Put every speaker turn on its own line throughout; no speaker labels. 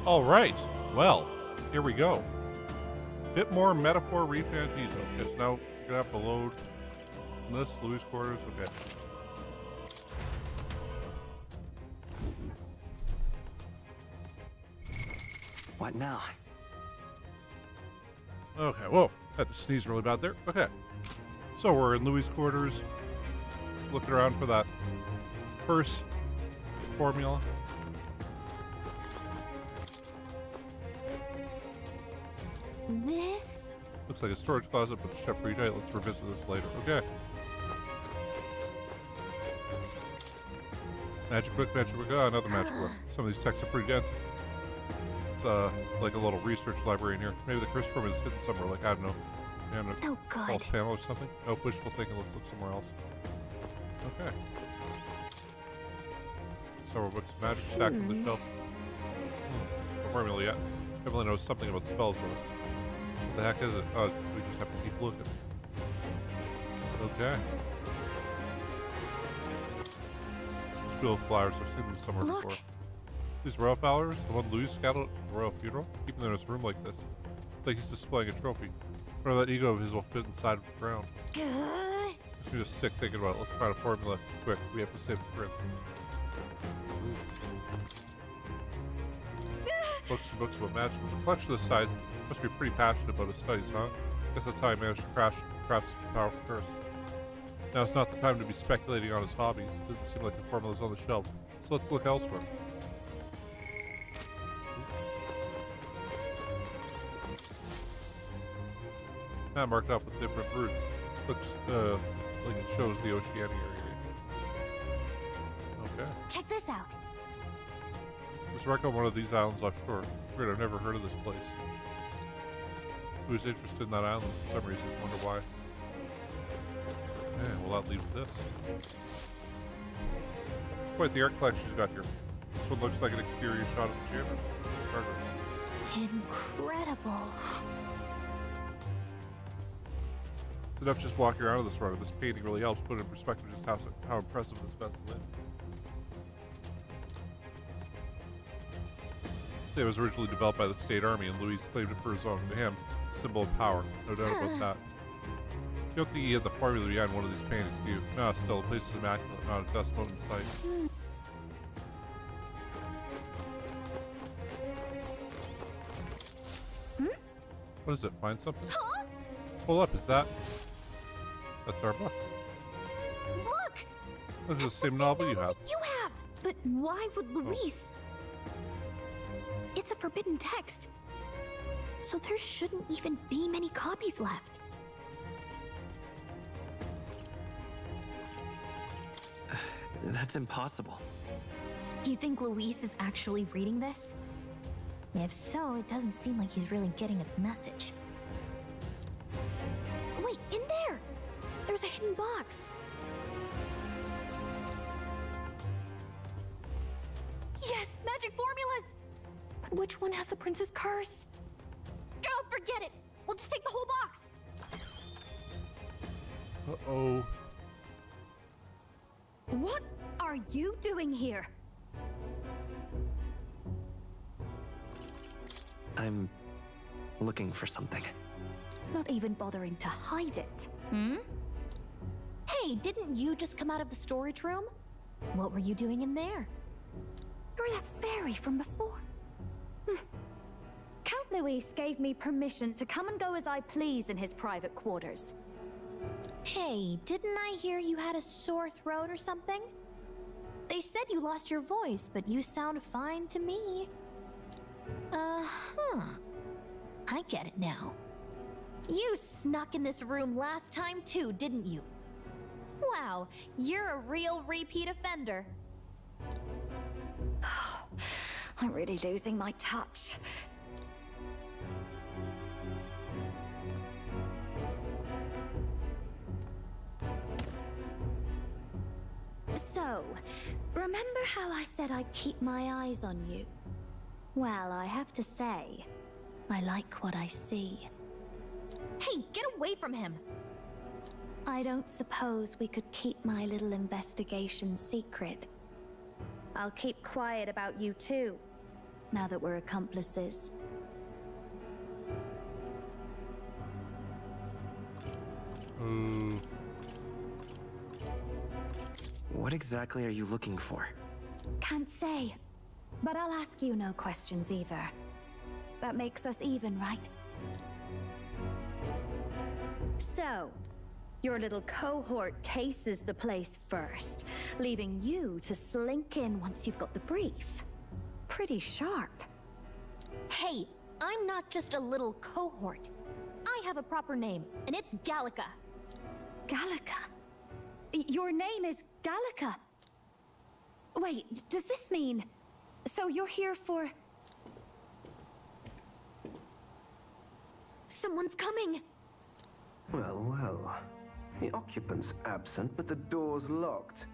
All right. Well, here we go. Bit more metaphor ReFantazio. Okay, so now you're gonna have to load this Louis quarters. Okay.
What now?
Okay. Whoa, had to sneeze really bad there. Okay. So we're in Louis quarters, looking around for that first formula.
This?
Looks like a storage closet, but it's shut pretty tight. Let's revisit this later. Okay. Magic book, magic book. Oh, another magic book. Some of these texts are pretty dense. It's like a little research library in here. Maybe the curse formula is hidden somewhere. Like, I don't know.
Oh, God.
False panel or something. Oh, wishful thinking. Let's look somewhere else. Okay. Several books of magic stacked on the shelf. No formula yet. Definitely knows something about spells, but what the heck is it? Oh, we just have to keep looking. Okay. Spiel of flowers. I've seen them somewhere before. These royal flowers, the one Louis scattered at the royal funeral, keeping them in his room like this. It's like he's displaying a trophy. Or that ego of his will fit inside of the ground. I'm just sick thinking about it. Let's find a formula quick. We have to save the print. Books and books about magic. With a collection this size, must be pretty passionate about his studies, huh? Guess that's how he managed to craft such a powerful curse. Now it's not the time to be speculating on his hobbies. It doesn't seem like the formula's on the shelf. So let's look elsewhere. Not marked off with different routes. Looks like it shows the Oceania area. Okay.
Check this out.
Let's mark on one of these islands offshore. Weird, I've never heard of this place. Who's interested in that island for some reason? Wonder why. Yeah, well, that leaves this. Quite the art collection she's got here. This one looks like an exterior shot of the chamber.
Incredible.
It's enough just walking around with this runner. This painting really helps put in perspective just how impressive this vessel is. It was originally developed by the state army, and Louis claimed it for his own. To him, a symbol of power. No doubt about that. You don't think he had the formula behind one of these paintings, do you? No, still, the place is immaculate, not a dust mote in sight. What is it? Find something?
Huh?
Pull up, is that? That's our book.
Look!
This is the same novel you have.
You have! But why would Luis? It's a forbidden text. So there shouldn't even be many copies left.
That's impossible.
Do you think Luis is actually reading this? If so, it doesn't seem like he's really getting its message. Wait, in there! There's a hidden box. Yes, magic formulas! But which one has the prince's curse? Oh, forget it! We'll just take the whole box!
Uh-oh.
What are you doing here?
I'm looking for something.
Not even bothering to hide it.
Hey, didn't you just come out of the storage room? What were you doing in there?
You're that fairy from before. Count Luis gave me permission to come and go as I please in his private quarters.
Hey, didn't I hear you had a sore throat or something? They said you lost your voice, but you sound fine to me. I get it now. You snuck in this room last time too, didn't you? Wow, you're a real repeat offender.
I'm really losing my touch. So, remember how I said I'd keep my eyes on you? Well, I have to say, I like what I see.
Hey, get away from him!
I don't suppose we could keep my little investigation secret. I'll keep quiet about you too. now that we're accomplices.
What exactly are you looking for?
Can't say. But I'll ask you no questions either. That makes us even, right? So, your little cohort cases the place first, leaving you to slink in once you've got the brief. Pretty sharp.
Hey, I'm not just a little cohort. I have a proper name, and it's Gallica.
Gallica? Your name is Gallica? Wait, does this mean... So you're here for...
Someone's coming!
Well, well. The occupant's absent, but the door's locked.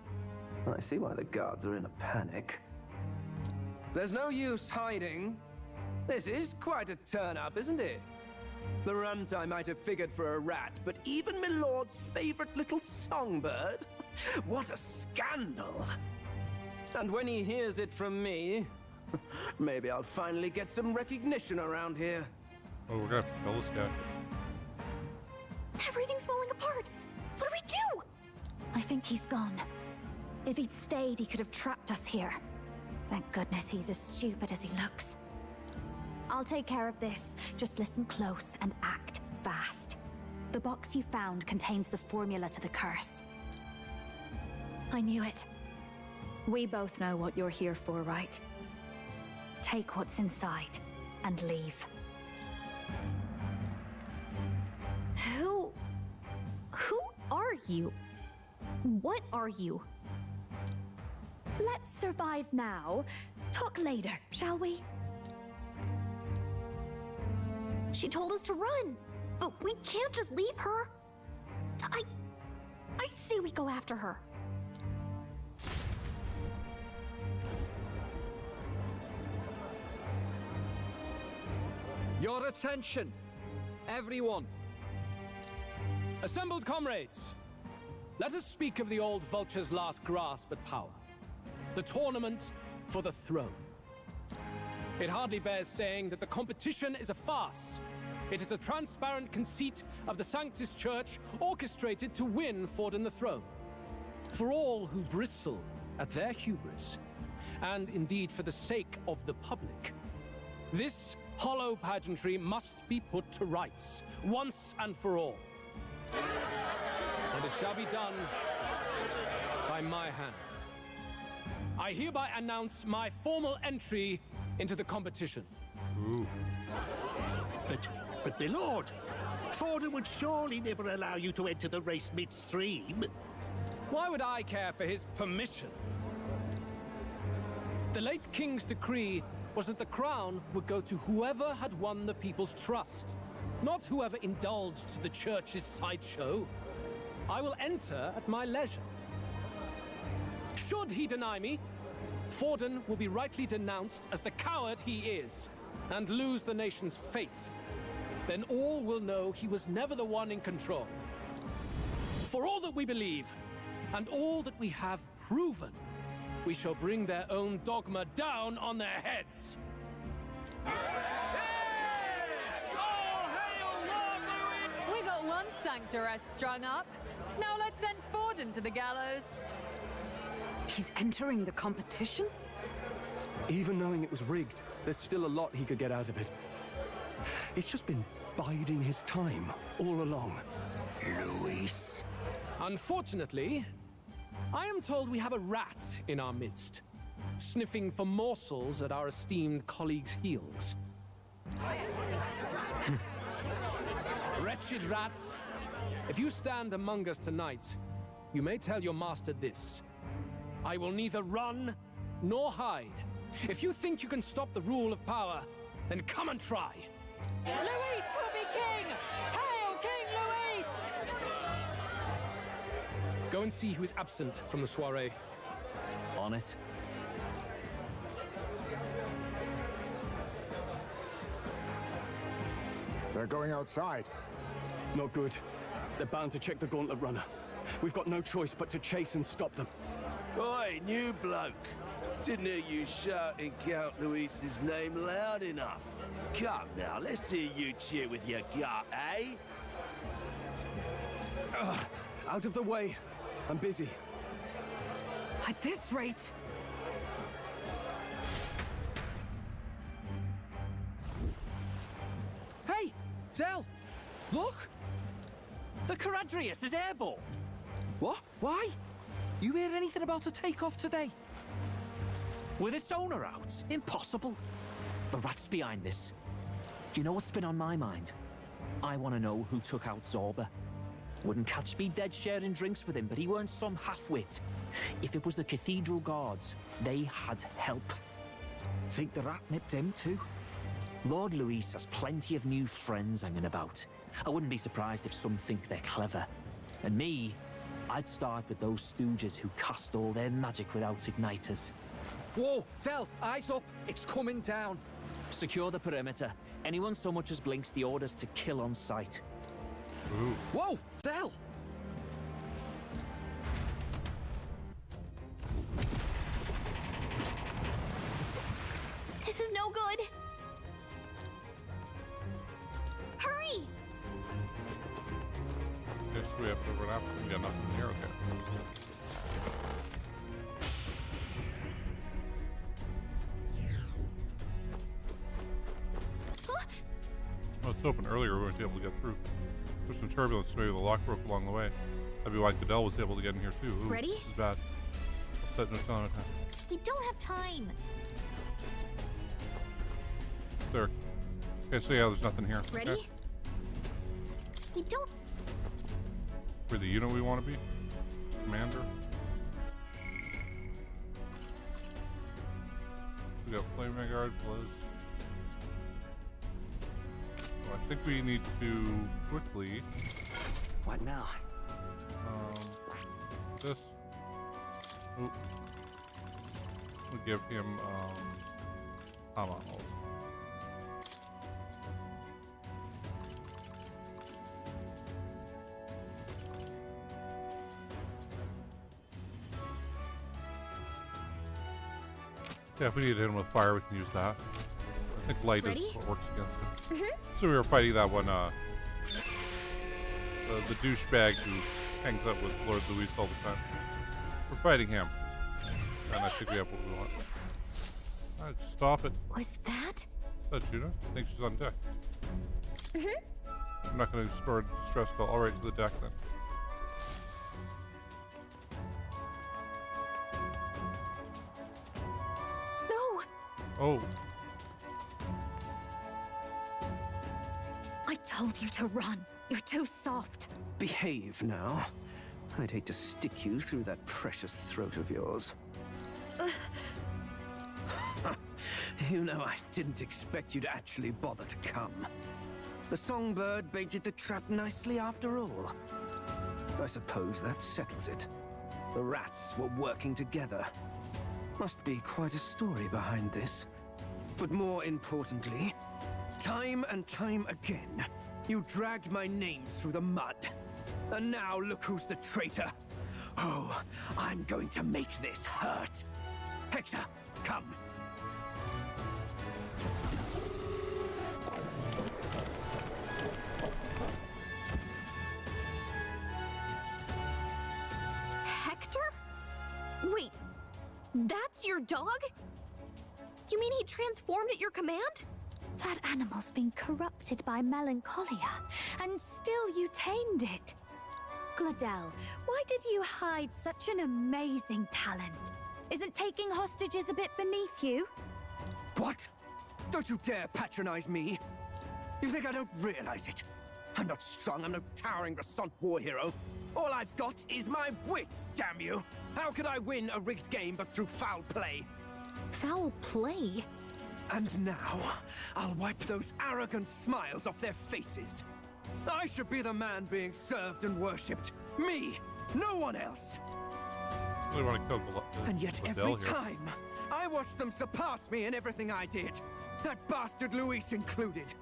I see why the guards are in a panic.
There's no use hiding. This is quite a turn-up, isn't it? The runt I might have figured for a rat, but even my lord's favorite little songbird? What a scandal! And when he hears it from me, maybe I'll finally get some recognition around here.
Oh, we're gonna have to kill this guy.
Everything's falling apart! What do we do?
I think he's gone. If he'd stayed, he could have trapped us here. Thank goodness he's as stupid as he looks. I'll take care of this. Just listen close and act fast. The box you found contains the formula to the curse. I knew it. We both know what you're here for, right? Take what's inside and leave.
Who are you? What are you?
Let's survive now. Talk later, shall we?
She told us to run, but we can't just leave her. I say we go after her.
Your attention, everyone. Assembled comrades, let us speak of the old vulture's last grasp at power. The tournament for the throne. It hardly bears saying that the competition is a farce. It is a transparent conceit of the Sanctus Church orchestrated to win Forden the throne. For all who bristle at their hubris, and indeed for the sake of the public, this hollow pageantry must be put to rights, once and for all. And it shall be done by my hand. I hereby announce my formal entry into the competition.
Ooh.
But my lord, Forden would surely never allow you to enter the race midstream.
Why would I care for his permission? The late king's decree was that the crown would go to whoever had won the people's trust, not whoever indulged the church's sideshow. I will enter at my leisure. Should he deny me, Forden will be rightly denounced as the coward he is, and lose the nation's faith. Then all will know he was never the one in control. For all that we believe, and all that we have proven, we shall bring their own dogma down on their heads.
We got one sanctoress strung up. Now let's send Forden to the gallows.
He's entering the competition?
Even knowing it was rigged, there's still a lot he could get out of it. He's just been biding his time all along.
Luis.
Unfortunately, I am told we have a rat in our midst, sniffing for morsels at our esteemed colleagues' heels. Wretched rat, if you stand among us tonight, you may tell your master this. I will neither run nor hide. If you think you can stop the rule of power, then come and try.
Luis will be king! Hail King Luis!
Go and see who is absent from the soiree.
On it.
They're going outside.
Not good. They're bound to check the gauntlet runner. We've got no choice but to chase and stop them.
Oi, new bloke.
Didn't hear you shouting Count Luis's name loud enough. Come now, let's hear you cheer with your gut, eh?
Out of the way. I'm busy.
At this rate...
Hey! Del! Look! The Caradrius is airborne! What? Why? You hear anything about a takeoff today? With its owner out? Impossible. The rat's behind this. Do you know what's been on my mind? I want to know who took out Zorba. Wouldn't catch me dead sharing drinks with him, but he weren't some half-wit. If it was the Cathedral Guards, they had help. Think the rat nipped him too? Lord Luis has plenty of new friends hanging about. I wouldn't be surprised if some think they're clever. And me, I'd start with those stooges who cast all their magic without igniters. Whoa! Del, eyes up! It's coming down! Secure the perimeter. Anyone so much as blinks, the orders to kill on sight.
Ooh.
Whoa! Del!
This is no good. Hurry!
Guess we have to run after him. We got nothing here, okay. Oh, it's open earlier. We weren't able to get through. There's some turbulence. Maybe the lock broke along the way. That'd be why Cadell was able to get in here too. Ooh,
Ready?
This is bad. I'll set no time.
We don't have time.
There. Okay, so yeah, there's nothing here.
Ready?
Okay.
We don't.
We're the unit we want to be. Commander. We got Flame Vanguard, Blizz. So I think we need to quickly.
What now?
This. Oop. We'll give him tomahawks. Yeah, if we need to hit him with fire, we can use that. I think light
Ready?
is what works against him. So we were fighting that one, the douchebag who hangs out with Lord Luis all the time. We're fighting him. And I think we have what we want. Alright, stop it.
Was that?
Is that Juno? I think she's on deck. I'm not going to store a distress call. All right, to the deck then.
No!
Oh,
I told you to run. You're too soft.
Behave now. I'd hate to stick you through that precious throat of yours. You know, I didn't expect you to actually bother to come. The songbird baited the trap nicely after all. I suppose that settles it. The rats were working together. Must be quite a story behind this. But more importantly, time and time again, you dragged my name through the mud. And now look who's the traitor. Oh, I'm going to make this hurt. Hector, come.
Hector? Wait, that's your dog? You mean he transformed at your command?
That animal's been corrupted by melancholia, and still you tamed it. Gladel, why did you hide such an amazing talent? Isn't taking hostages a bit beneath you?
What? Don't you dare patronize me! You think I don't realize it? I'm not strong, I'm no towering Rassant war hero. All I've got is my wits, damn you! How could I win a rigged game but through foul play?
Foul play?
And now, I'll wipe those arrogant smiles off their faces. I should be the man being served and worshipped. Me! No one else!
really want to kill
And yet
Liddell
every
here.
time, I watch them surpass me in everything I did. That bastard Luis included.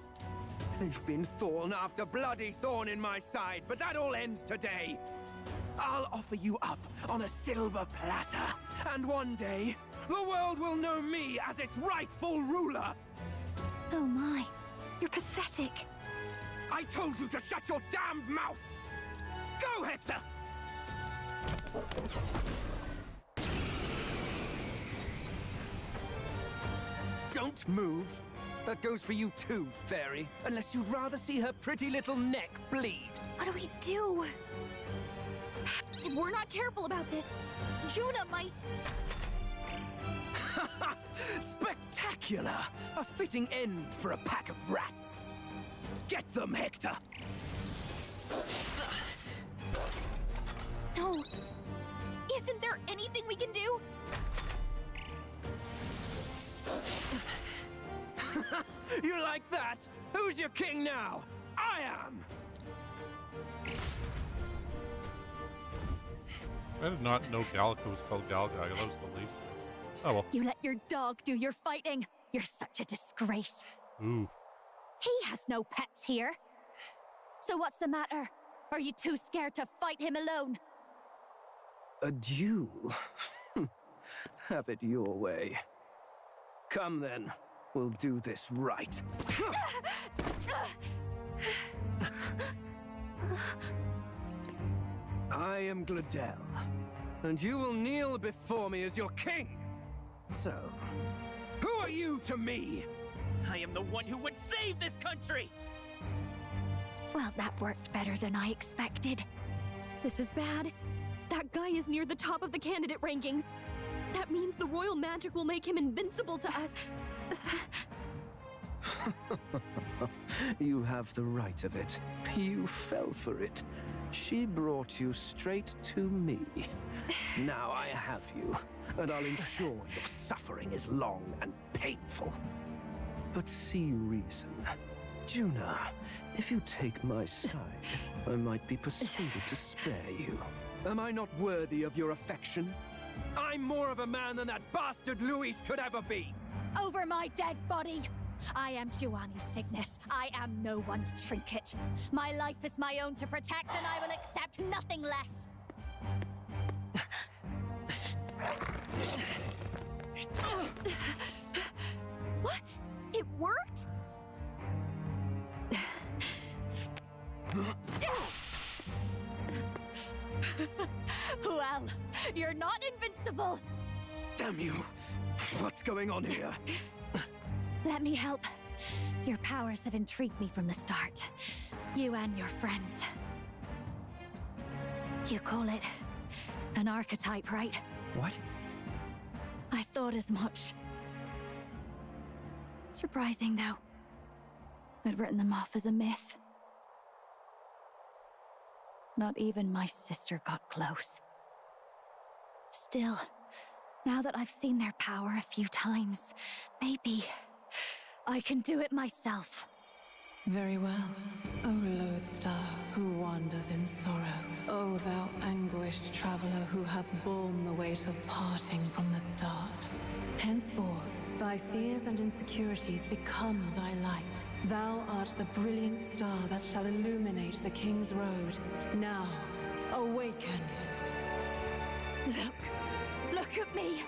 They've been thorn after bloody thorn in my side, but that all ends today. I'll offer you up on a silver platter, and one day, The world will know me as its rightful ruler!
Oh my, you're pathetic.
I told you to shut your damned mouth! Go, Hector! Don't move. That goes for you too, fairy. Unless you'd rather see her pretty little neck bleed.
What do we do? If we're not careful about this, Juna might...
Spectacular! A fitting end for a pack of rats. Get them, Hector!
No. Isn't there anything we can do?
You like that? Who's your king now? I am!
I did not know Gallica was called Galgaga. That was the least. Oh well.
You let your dog do your fighting. You're such a disgrace.
Ooh.
He has no pets here. So what's the matter? Are you too scared to fight him alone?
A duel? Have it your way. Come then. We'll do this right. I am Gladel, and you will kneel before me as your king. So, who are you to me?
I am the one who would save this country!
Well, that worked better than I expected.
This is bad. That guy is near the top of the candidate rankings. That means the royal magic will make him invincible to us.
You have the right of it. You fell for it. She brought you straight to me. Now I have you, and I'll ensure your suffering is long and painful. But see reason. Juna, if you take my side, I might be persuaded to spare you. Am I not worthy of your affection? I'm more of a man than that bastard Luis could ever be!
Over my dead body! I am Giovanni's Cygnus. I am no one's trinket. My life is my own to protect, and I will accept nothing less. What? It worked? Well, you're not invincible.
Damn you! What's going on here?
Let me help. Your powers have intrigued me from the start. You and your friends. You call it an archetype, right?
What?
I thought as much. Surprising, though. I'd written them off as a myth. Not even my sister got close. Still, now that I've seen their power a few times, maybe I can do it myself.
Very well, O lodestar who wanders in sorrow. O thou anguished traveler who hath borne the weight of parting from the start. Henceforth, thy fears and insecurities become thy light. Thou art the brilliant star that shall illuminate the King's Road. Now, awaken.
Look at me.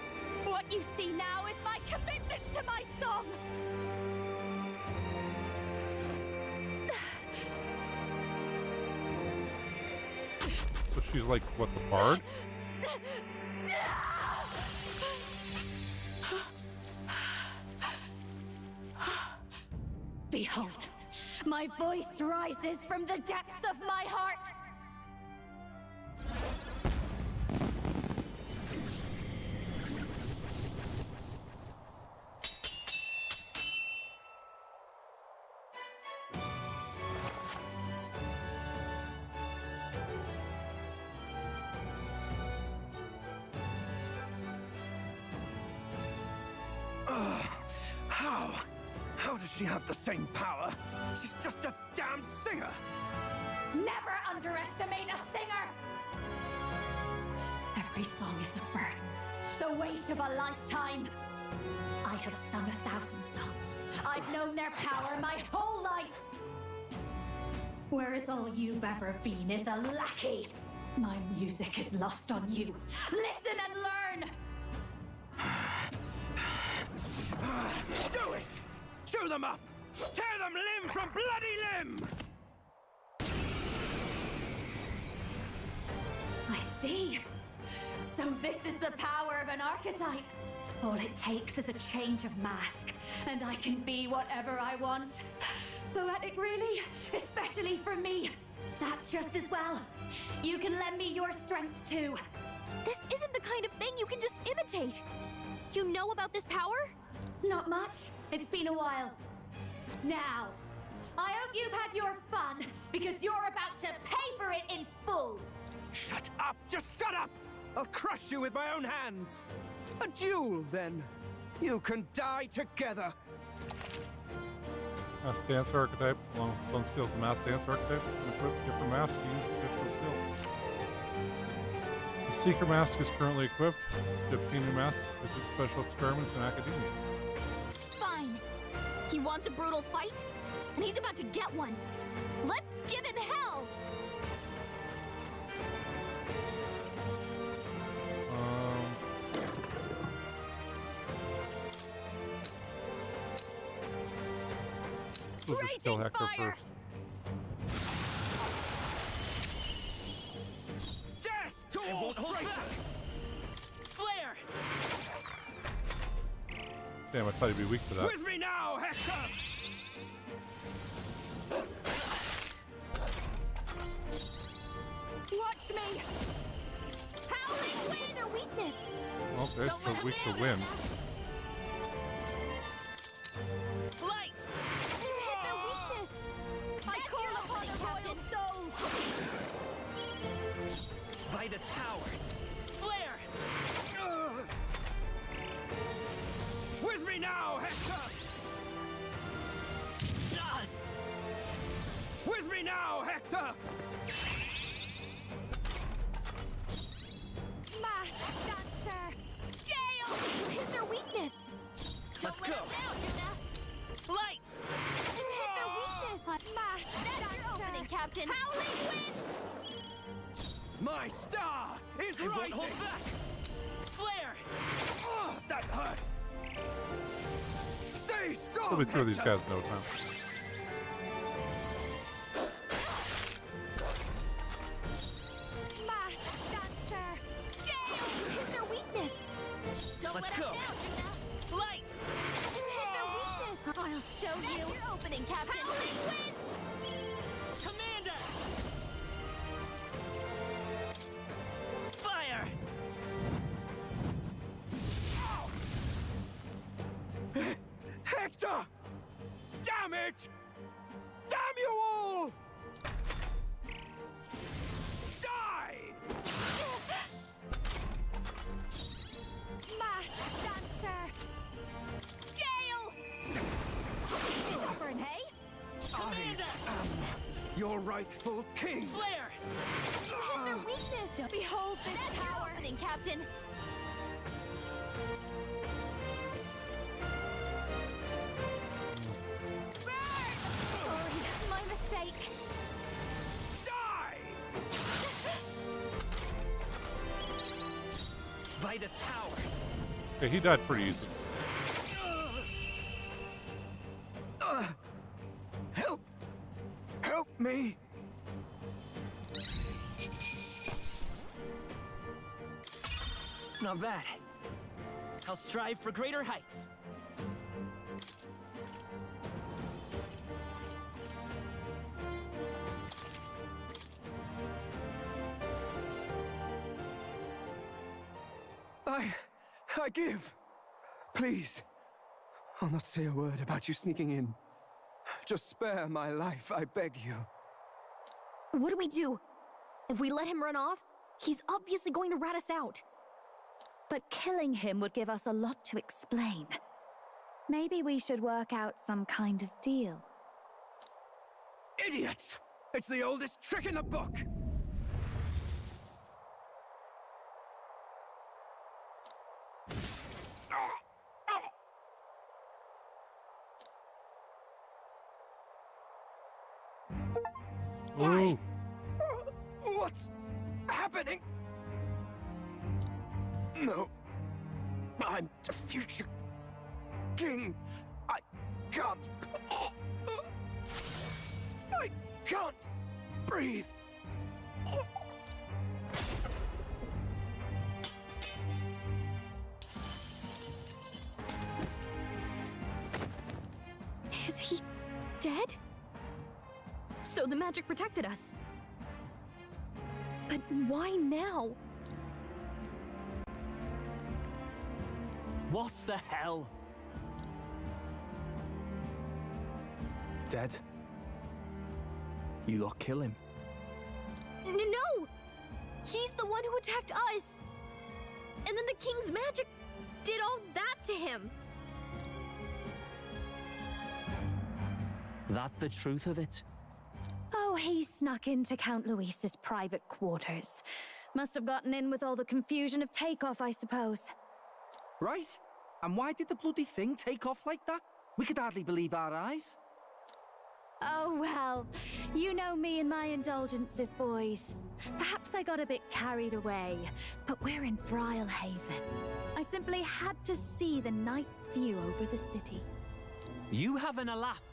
What you see now is my commitment to my song.
So she's like, what, the bard?
Behold, my voice rises from the depths of my heart.
How does she have the same power? She's just a damned singer!
Never underestimate a singer! Every song is a burden, the weight of a lifetime. I have sung 1,000 songs. I've known their power my whole life. Whereas all you've ever been is a lackey. My music is lost on you. Listen and learn!
Do it! Chew them up! Tear them limb from bloody limb!
I see. So this is the power of an archetype. All it takes is a change of mask, and I can be whatever I want. Poetic, really? Especially for me. That's just as well. You can lend me your strength too.
This isn't the kind of thing you can just imitate. Do you know about this power?
Not much. It's been a while. Now, I hope you've had your fun, because you're about to pay for it in full.
Shut up! Just shut up! I'll crush you with my own hands! A duel, then. You can die together.
Mass dance archetype. Along with some skills, the mass dance archetype can equip different masks to use additional skills. The seeker mask is currently equipped. To obtain new masks, visit special experiments in academia.
Fine. He wants a brutal fight, and he's about to get one. Let's give him hell!
Let's just kill Hector first.
Death to all traitors! Flare!
Damn, I thought he'd be weak to that.
With me now, Hector!
Watch me! Howling wind or weakness!
Okay, so weak to wind.
Light!
Hit their weakness! I call upon the Captain!
By this power! Flare!
With me now, Hector! With me now, Hector!
Mask dancer! Gale! You hit their weakness!
Let's go! Light!
You hit their weakness! Mask That's your opening, Captain! Howling wind!
My star is
I
rising!
won't hold back! Flare!
Oh, that hurts! Stay strong,
We'll be through these
Hector.
guys in no time.
Mask dancer! Gale! You hit their weakness! Don't
Let's
let
go.
us down, Juna!
Light!
You hit their weakness! I'll show you! That's your opening, Captain! Howling wind!
Commander! Fire!
Hector! Damn it! Damn you all! Die!
Mask dancer! Gale! Stubborn, hey?
Commander!
I am your rightful king!
Flare!
You hit their weakness! Behold this power! Opening, Captain!
Sorry, my mistake.
Die!
By this power!
Okay, he died pretty easy.
Help! Help me!
Not bad. I'll strive for greater heights.
I give. Please. I'll not say a word about you sneaking in. Just spare my life, I beg you.
What do we do? If we let him run off, he's obviously going to rat us out.
But killing him would give us a lot to explain. Maybe we should work out some kind of deal.
Idiots! It's the oldest trick in the book!
Ooh.
What's happening? No. I'm the future King! I can't... I can't breathe!
Is he dead? So the magic protected us. But why now?
What the hell?
Dead. You lot kill him.
No! He's the one who attacked us! And then the king's magic did all that to him!
That the truth of it?
Oh, he snuck into Count Luis's private quarters. Must have gotten in with all the confusion of takeoff, I suppose.
Right? And why did the bloody thing take off like that? We could hardly believe our eyes.
Oh, well, you know me and my indulgences, boys. Perhaps I got a bit carried away, but we're in Brialhaven. I simply had to see the night view over the city.
You having a laugh?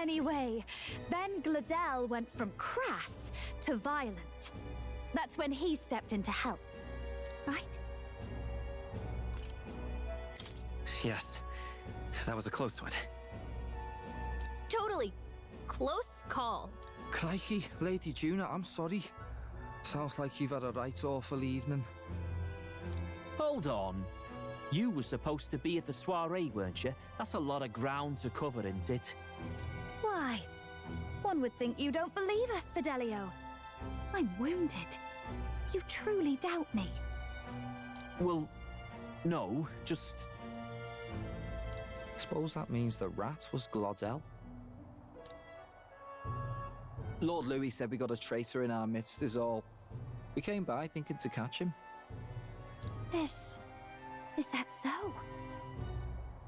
Anyway, then Gladel went from crass to violent. That's when he stepped in to help, right?
Yes. That was a close one.
Totally. Close call.
Crikey, Lady Juna, I'm sorry. Sounds like you've had a right awful evening.
Hold on. You were supposed to be at the soiree, weren't you? That's a lot of ground to cover, isn't it?
Why? One would think you don't believe us, Fidelio. I'm wounded. You truly doubt me.
Well, no, just...
Suppose that means the rat was Glodell. Lord Louis said we got a traitor in our midst is all. We came by thinking to catch him.
Is that so?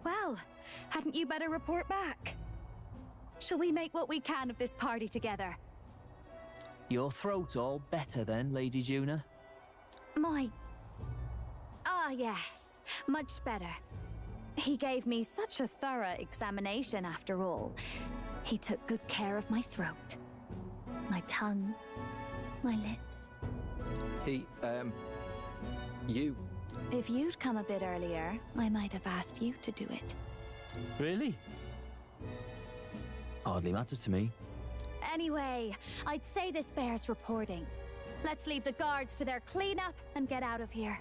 Well, hadn't you better report back? Shall we make what we can of this party together?
Your throat all better then, Lady Juna?
Ah, yes. Much better. He gave me such a thorough examination after all. He took good care of my throat. My tongue. My lips.
You.
If you'd come a bit earlier, I might have asked you to do it.
Really? Hardly matters to me.
Anyway, I'd say this bears reporting. Let's leave the guards to their cleanup and get out of here.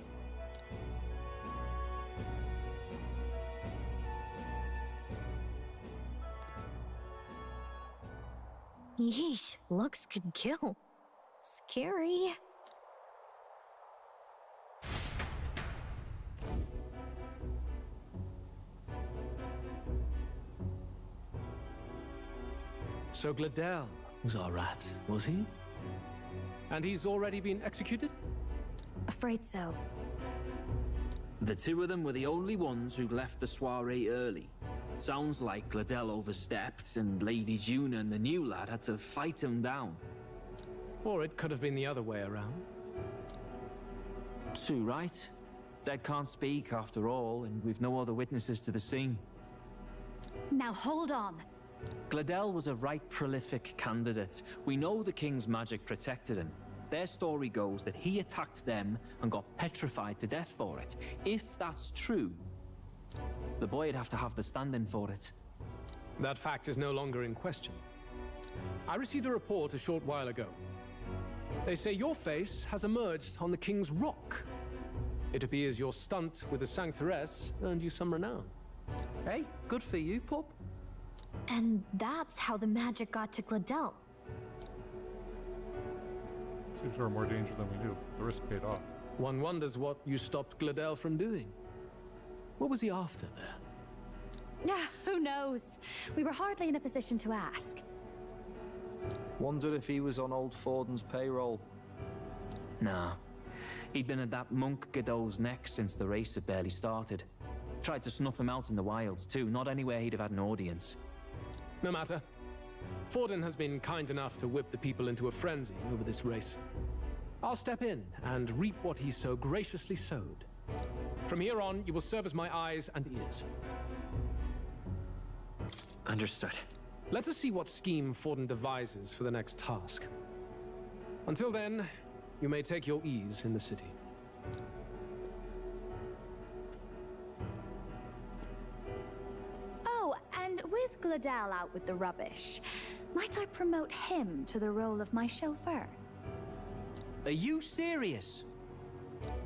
Yeesh, looks could kill. Scary.
So Gladel was our rat, was he? And he's already been executed?
Afraid so.
The two of them were the only ones who left the soiree early. Sounds like Gladel overstepped, and Lady Juna and the new lad had to fight him down.
Or it could have been the other way around.
Too right. Dead can't speak, after all, and we've no other witnesses to the scene.
Now hold on.
Gladel was a right prolific candidate. We know the king's magic protected him. Their story goes that he attacked them and got petrified to death for it. If that's true, the boy'd have to have the stand-in for it.
That fact is no longer in question. I received a report a short while ago. They say your face has emerged on the King's Rock. It appears your stunt with the Sanctoress earned you some renown.
Hey, good for you, pup.
And that's how the magic got to Gladel.
Seems we're in more danger than we knew. The risk paid off.
One wonders what you stopped Gladel from doing. What was he after there?
Who knows? We were hardly in a position to ask.
Wondered if he was on old Forden's payroll.
Nah. He'd been at that monk Godot's neck since the race had barely started. Tried to snuff him out in the wilds too, not anywhere he'd have had an audience.
No matter. Forden has been kind enough to whip the people into a frenzy over this race. I'll step in and reap what he so graciously sowed. From here on, you will serve as my eyes and ears.
Understood.
Let us see what scheme Forden devises for the next task. Until then, you may take your ease in the city.
Oh, and with Gladel out with the rubbish, might I promote him to the role of my chauffeur?
Are you serious?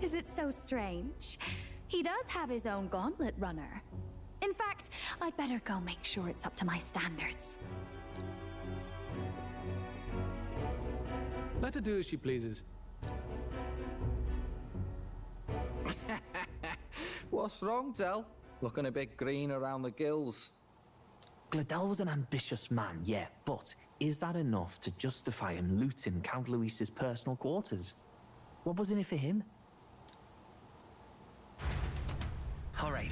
Is it so strange? He does have his own gauntlet runner. In fact, I'd better go make sure it's up to my standards.
Let her do as she pleases.
What's wrong, Del? Looking a bit green around the gills.
Gladel was an ambitious man, yeah, but is that enough to justify him looting Count Luis's personal quarters? What was in it for him? All right.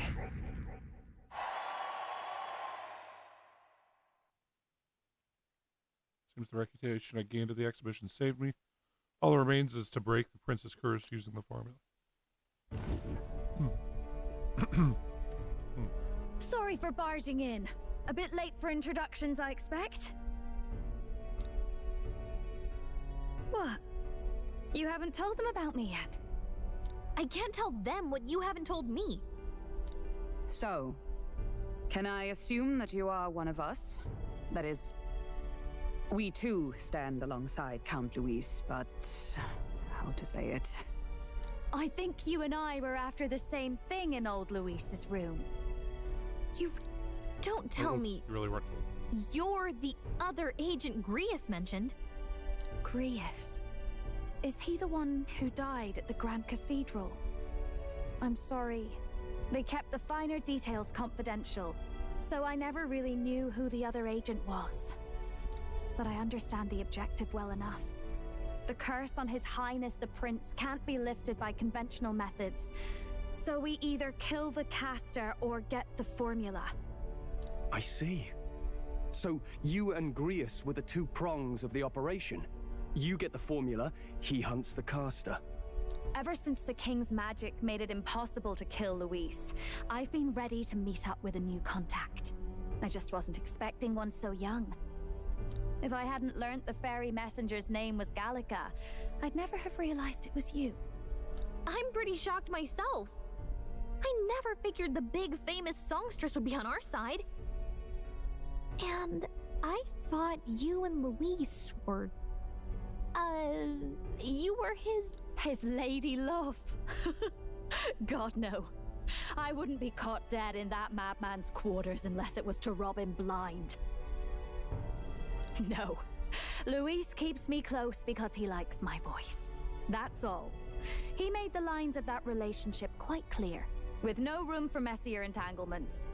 Seems the reputation I gained at the exhibition saved me. All that remains is to break the prince's curse using the formula.
Sorry for barging in. A bit late for introductions, I expect. What? You haven't told them about me yet?
I can't tell them what you haven't told me.
So, can I assume that you are one of us? That is, we too stand alongside Count Luis, but how to say it?
I think you and I were after the same thing in old Luis's room.
Don't tell me.
You really weren't.
You're the other agent Grius mentioned.
Grius? Is he the one who died at the Grand Cathedral? I'm sorry. They kept the finer details confidential, so I never really knew who the other agent was. But I understand the objective well enough. The curse on His Highness the Prince can't be lifted by conventional methods, so we either kill the caster or get the formula.
I see. So you and Grius were the two prongs of the operation. You get the formula, he hunts the caster.
Ever since the King's magic made it impossible to kill Luis, I've been ready to meet up with a new contact. I just wasn't expecting one so young. If I hadn't learnt the fairy messenger's name was Gallica, I'd never have realized it was you.
I'm pretty shocked myself. I never figured the big famous songstress would be on our side. And I thought you and Luis were... you were
his lady love. God, no. I wouldn't be caught dead in that madman's quarters unless it was to rob him blind. No. Luis keeps me close because he likes my voice. That's all. He made the lines of that relationship quite clear, with no room for messier entanglements.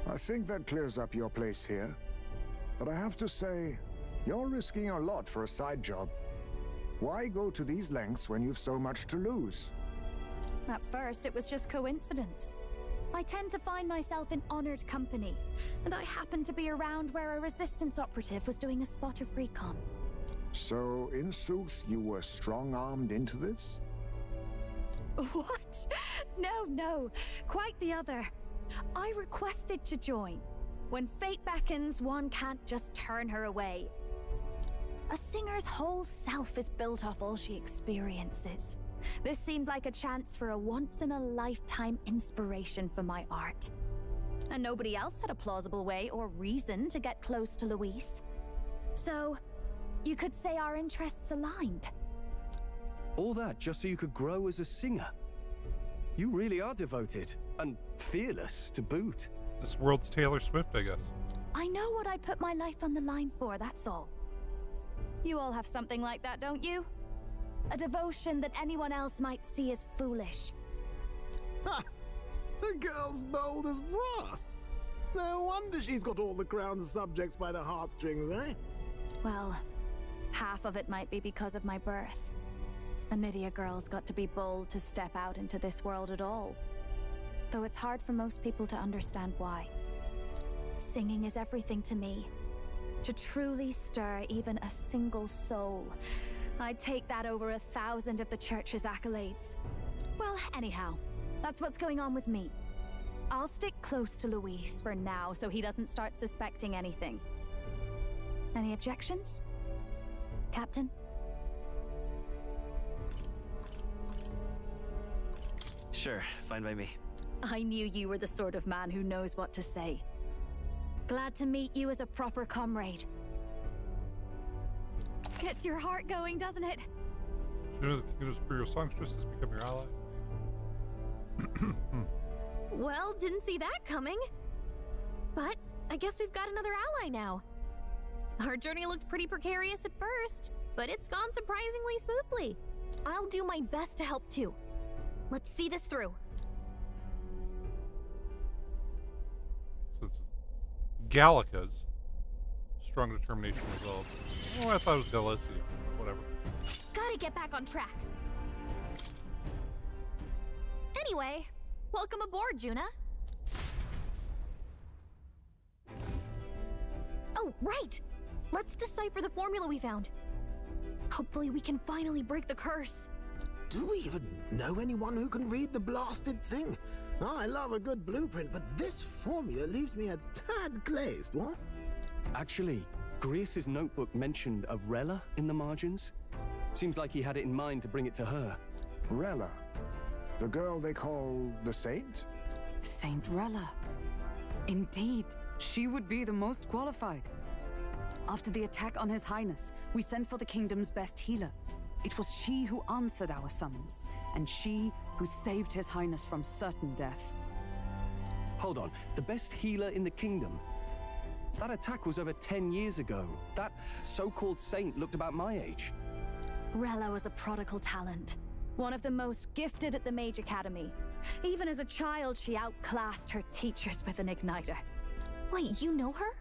I think that clears up your place here. But I have to say, you're risking a lot for a side job. Why go to these lengths when you've so much to lose?
At first, it was just coincidence. I tend to find myself in honored company, and I happened to be around where a resistance operative was doing a spot of recon.
So, in sooth, you were strong-armed into this?
What? No. Quite the other. I requested to join. When fate beckons, one can't just turn her away. A singer's whole self is built off all she experiences. This seemed like a chance for a once-in-a-lifetime inspiration for my art. And nobody else had a plausible way or reason to get close to Luis. So, you could say our interests aligned.
All that just so you could grow as a singer. You really are devoted, and fearless to boot.
This world's Taylor Swift, I guess.
I know what I'd put my life on the line for, that's all. You all have something like that, don't you? A devotion that anyone else might see as foolish.
Ha! The girl's bold as brass. No wonder she's got all the crown's subjects by the heartstrings, eh?
Well, half of it might be because of my birth. A Nydia girl's got to be bold to step out into this world at all. Though it's hard for most people to understand why. Singing is everything to me. To truly stir even a single soul, I'd take that over 1,000 of the church's accolades. Well, anyhow, that's what's going on with me. I'll stick close to Luis for now so he doesn't start suspecting anything. Any objections? Captain?
Sure, fine by me.
I knew you were the sort of man who knows what to say. Glad to meet you as a proper comrade. Gets your heart going, doesn't it?
You know the Kingdom's Imperial Songstress has become your ally.
Well, didn't see that coming. But I guess we've got another ally now. Our journey looked pretty precarious at first, but it's gone surprisingly smoothly. I'll do my best to help too. Let's see this through.
So it's Gallica's strong determination results. Oh, I thought it was Galicia. Whatever.
Gotta get back on track. Anyway, welcome aboard, Juna. Oh, right! Let's decipher the formula we found. Hopefully we can finally break the curse.
Do we even know anyone who can read the blasted thing? I love a good blueprint, but this formula leaves me a tad glazed, what?
Actually, Grease's notebook mentioned a Rella in the margins. Seems like he had it in mind to bring it to her.
Rella? The girl they call the Saint?
Saint Rella. Indeed, she would be the most qualified. After the attack on His Highness, we sent for the kingdom's best healer. It was she who answered our summons, and she who saved His Highness from certain death.
Hold on, the best healer in the kingdom? That attack was over 10 years ago. That so-called saint looked about my age.
Rella was a prodigal talent. One of the most gifted at the Mage Academy. Even as a child, she outclassed her teachers with an igniter.
Wait, you know her?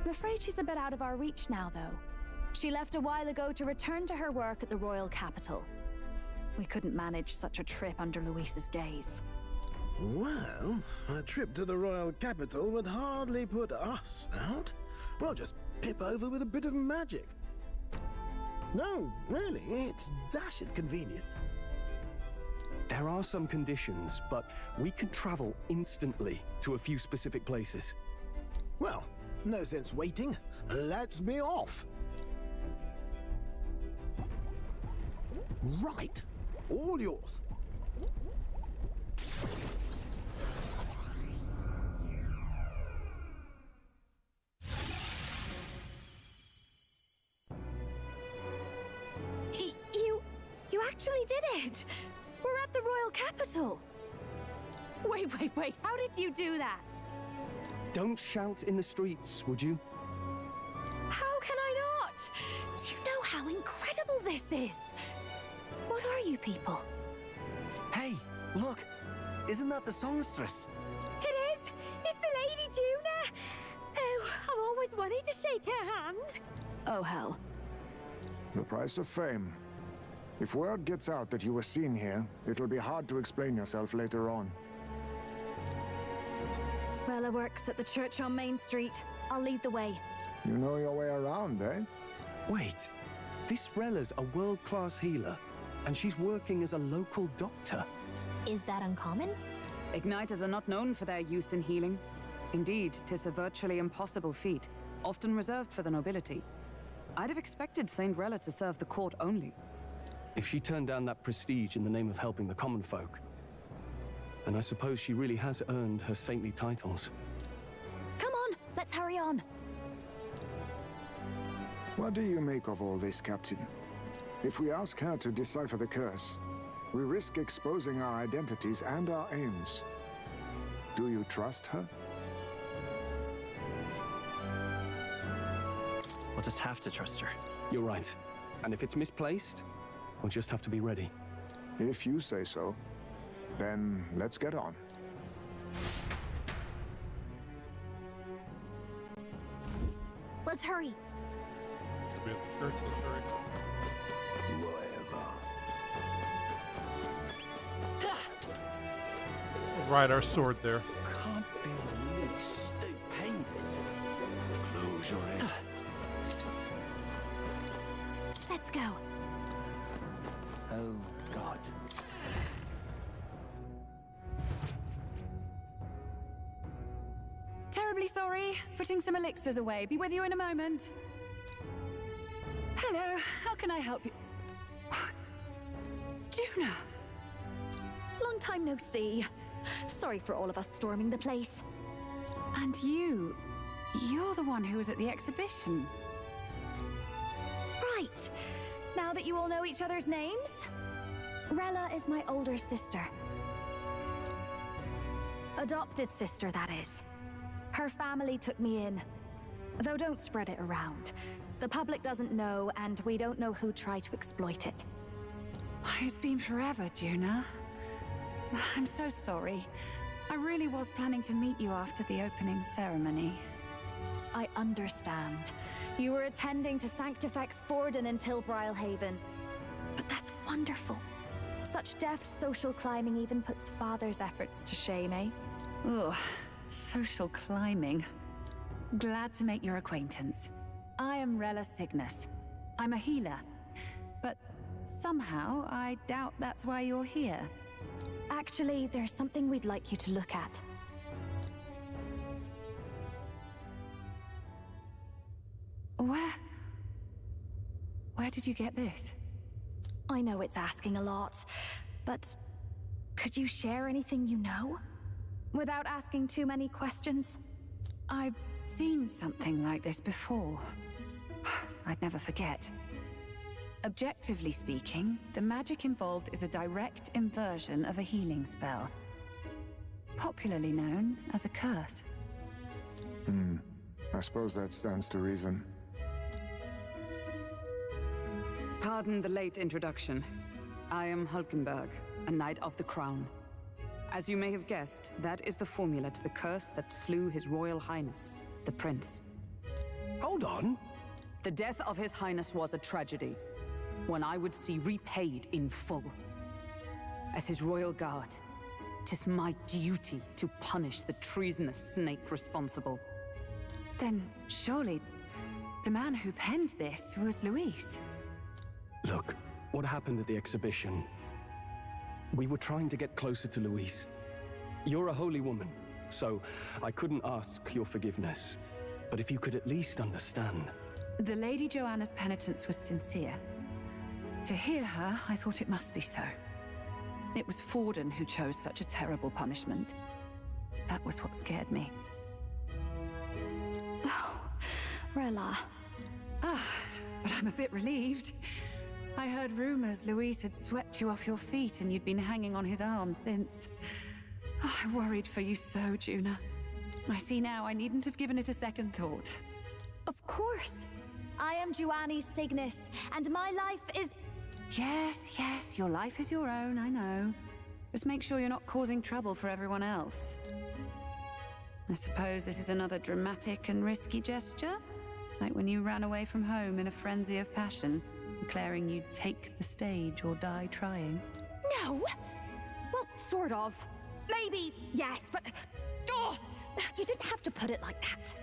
I'm afraid she's a bit out of our reach now, though. She left a while ago to return to her work at the royal capital. We couldn't manage such a trip under Luis's gaze.
Well, a trip to the royal capital would hardly put us out. We'll just pip over with a bit of magic. No, really, it's dashed convenient.
There are some conditions, but we can travel instantly to a few specific places.
Well, no sense waiting. Let's be off. Right. All yours.
You actually did it! We're at the royal capital! Wait, how did you do that?
Don't shout in the streets, would you?
How can I not? Do you know how incredible this is? What are you people?
Hey, look! Isn't that the songstress?
It is! It's the Lady Juna! Oh, I've always wanted to shake her hand! Oh, hell.
The price of fame. If word gets out that you were seen here, it'll be hard to explain yourself later on.
Rella works at the church on Main Street. I'll lead the way.
You know your way around, eh?
Wait, this Rella's a world-class healer, and she's working as a local doctor.
Is that uncommon?
Igniters are not known for their use in healing. Indeed, 'tis a virtually impossible feat, often reserved for the nobility. I'd have expected Saint Rella to serve the court only.
If she turned down that prestige in the name of helping the common folk, then I suppose she really has earned her saintly titles.
Come on, let's hurry on.
What do you make of all this, Captain? If we ask her to decipher the curse, we risk exposing our identities and our aims. Do you trust her?
We'll just have to trust her.
You're right. And if it's misplaced, we'll just have to be ready.
If you say so, then let's get on.
Let's hurry.
We'll be at the church, let's hurry. We'll ride our sword there.
Can't be really stupendous. Close your head.
Let's go.
Oh, God.
Sorry, putting some elixirs away. Be with you in a moment. Hello, how can I help you? Juna!
Long time no see. Sorry for all of us storming the place.
And you're the one who was at the exhibition.
Right. Now that you all know each other's names, Rella is my older sister. Adopted sister, that is. Her family took me in. Though don't spread it around. The public doesn't know, and we don't know who tried to exploit it.
It's been forever, Juna. I'm so sorry. I really was planning to meet you after the opening ceremony.
I understand. You were attending to Sanctifex Forden in Tilbrile Haven. But that's wonderful. Such deft social climbing even puts Father's efforts to shame, eh?
Ugh, social climbing. Glad to make your acquaintance. I am Rella Cygnus. I'm a healer. But somehow, I doubt that's why you're here.
Actually, there's something we'd like you to look at.
Where did you get this?
I know it's asking a lot, but could you share anything you know? Without asking too many questions?
I've seen something like this before. I'd never forget. Objectively speaking, the magic involved is a direct inversion of a healing spell. Popularly known as a curse.
I suppose that stands to reason.
Pardon the late introduction. I am Hulkenberg, a Knight of the Crown. As you may have guessed, that is the formula to the curse that slew His Royal Highness, the Prince.
Hold on!
The death of His Highness was a tragedy, one I would see repaid in full. As his royal guard, 'tis my duty to punish the treasonous snake responsible. Then, surely, the man who penned this was Luis.
Look, what happened at the exhibition? We were trying to get closer to Luis. You're a holy woman, so I couldn't ask your forgiveness. But if you could at least understand.
The Lady Joanna's penitence was sincere. To hear her, I thought it must be so. It was Forden who chose such a terrible punishment. That was what scared me.
Oh, Rella.
But I'm a bit relieved. I heard rumors Luis had swept you off your feet and you'd been hanging on his arm since. I worried for you so, Juna. I see now I needn't have given it a second thought.
Of course. I am Juani Cygnus, and my life is...
Yes, your life is your own, I know. Just make sure you're not causing trouble for everyone else. I suppose this is another dramatic and risky gesture? Like when you ran away from home in a frenzy of passion, declaring you'd take the stage or die trying.
No! Well, sort of. Maybe, yes, but... Oh, you didn't have to put it like that.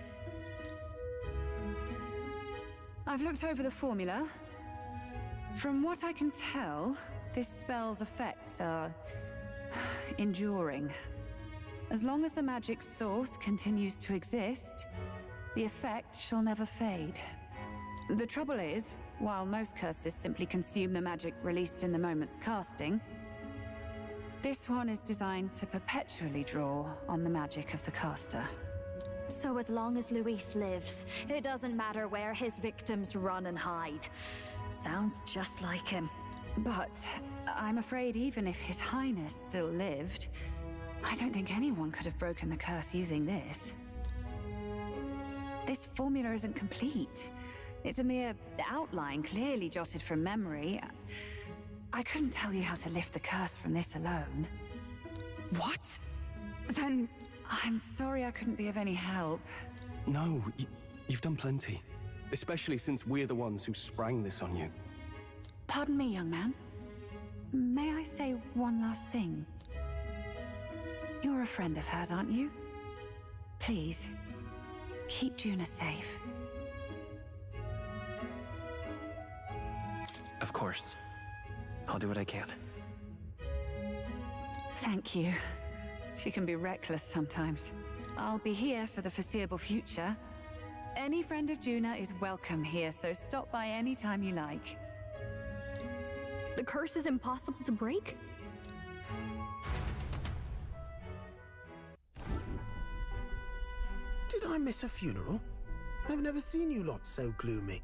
I've looked over the formula. From what I can tell, this spell's effects are enduring. As long as the magic's source continues to exist, the effect shall never fade. The trouble is, while most curses simply consume the magic released in the moment's casting, this one is designed to perpetually draw on the magic of the caster.
So as long as Luis lives, it doesn't matter where his victims run and hide. Sounds just like him.
But I'm afraid even if His Highness still lived, I don't think anyone could have broken the curse using this. This formula isn't complete. It's a mere outline, clearly jotted from memory. I couldn't tell you how to lift the curse from this alone.
What?
Then I'm sorry I couldn't be of any help.
No, you've done plenty. Especially since we're the ones who sprang this on you.
Pardon me, young man. May I say one last thing? You're a friend of hers, aren't you? Please, keep Juna safe.
Of course. I'll do what I can.
Thank you. She can be reckless sometimes. I'll be here for the foreseeable future. Any friend of Juna is welcome here, so stop by any time you like.
The curse is impossible to break?
Did I miss a funeral? I've never seen you lot so gloomy.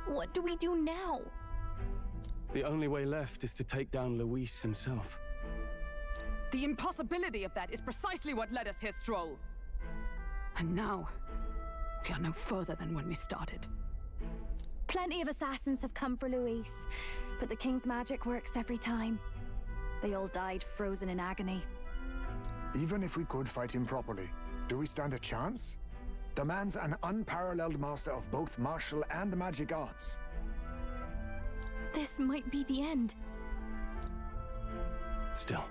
What do we do now?
The only way left is to take down Luis himself.
The impossibility of that is precisely what led us here, Stroll. And now, we are no further than when we started.
Plenty of assassins have come for Luis, but the king's magic works every time. They all died frozen in agony.
Even if we could fight him properly, do we stand a chance? The man's an unparalleled master of both martial and magic arts.
This might be the end.
Still,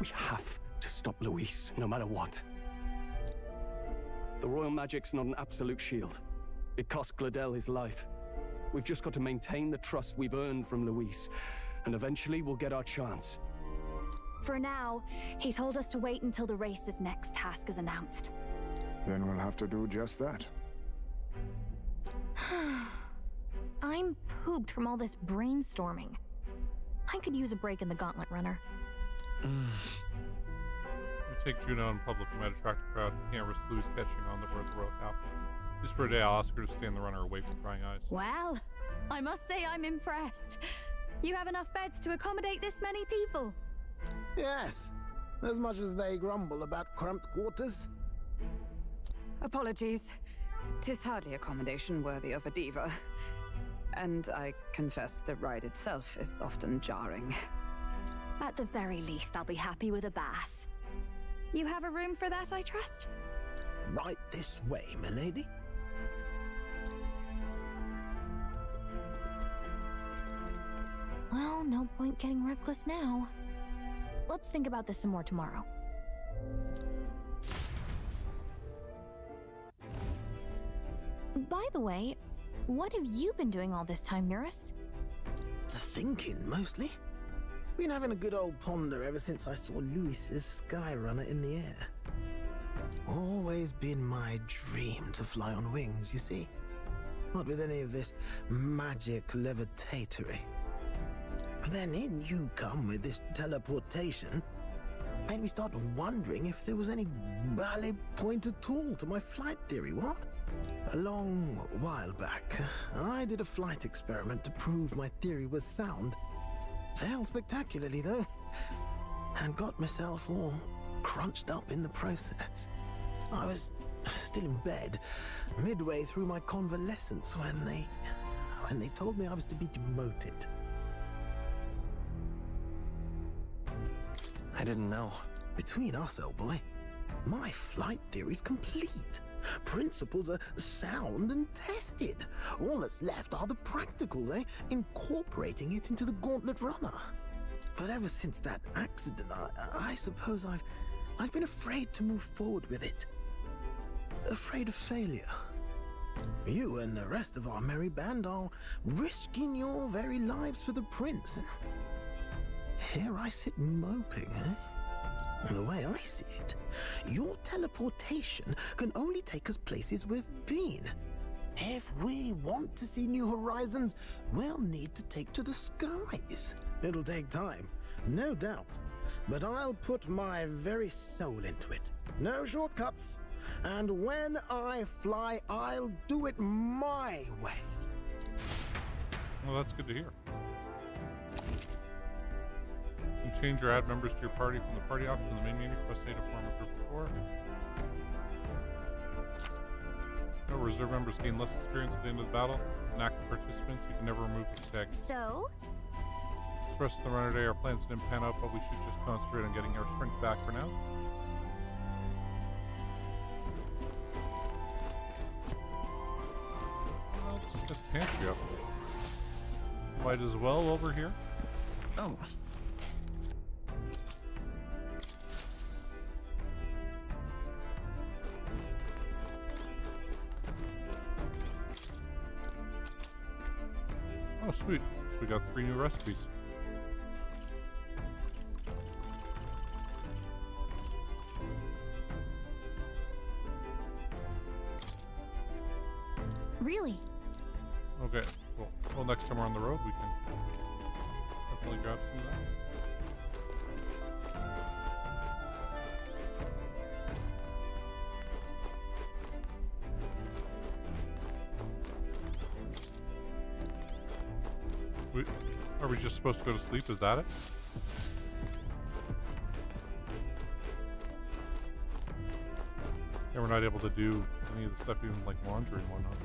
we have to stop Luis, no matter what. The royal magic's not an absolute shield. It cost Gladel his life. We've just got to maintain the trust we've earned from Luis, and eventually we'll get our chance.
For now, he told us to wait until the race's next task is announced.
Then we'll have to do just that.
I'm pooped from all this brainstorming. I could use a break in the gauntlet runner.
If we take Juno in public, we might attract a crowd. We can't risk Luis catching on that we're at the royal capital. Just for a day, I'll ask her to stand the runner away from prying eyes.
Well, I must say I'm impressed. You have enough beds to accommodate this many people?
Yes, as much as they grumble about cramped quarters.
Apologies. 'Tis hardly accommodation worthy of a diva. And I confess the ride itself is often jarring.
At the very least, I'll be happy with a bath. You have a room for that, I trust?
Right this way, milady.
Well, no point getting reckless now. Let's think about this some more tomorrow. By the way, what have you been doing all this time, Eurus?
Thinking, mostly. Been having a good old ponder ever since I saw Luis's sky runner in the air. Always been my dream to fly on wings, you see. Not with any of this magic levitatory. But then in you come with this teleportation. Made me start wondering if there was any valid point at all to my flight theory, what? A long while back, I did a flight experiment to prove my theory was sound. Failed spectacularly, though, and got myself all crunched up in the process. I was still in bed, midway through my convalescence, when they told me I was to be demoted.
I didn't know.
Between us, old boy, my flight theory's complete. Principles are sound and tested. All that's left are the practicals, incorporating it into the gauntlet runner. But ever since that accident, I suppose I've been afraid to move forward with it. Afraid of failure. You and the rest of our merry band are risking your very lives for the prince. Here I sit moping, The way I see it, your teleportation can only take us places we've been. If we want to see new horizons, we'll need to take to the skies. It'll take time, no doubt, but I'll put my very soul into it. No shortcuts. And when I fly, I'll do it my way.
Well, that's good to hear. You can change or add members to your party from the party option in the main menu. Press A to form a group of 4. No, reserve members gain less experience at the end of the battle. And active participants, you can never remove the tag.
So?
Just rest of the runner day. Our plans didn't pan out, but we should just concentrate on getting our strength back for now. Let's get the pantry up. Might as well over here.
Oh.
Oh, sweet. So we got 3 new recipes. Cool. Well, next time we're on the road, we can definitely grab some of that. Are we just supposed to go to sleep? Is that it? And we're not able to do any of the stuff, even like laundry and whatnot.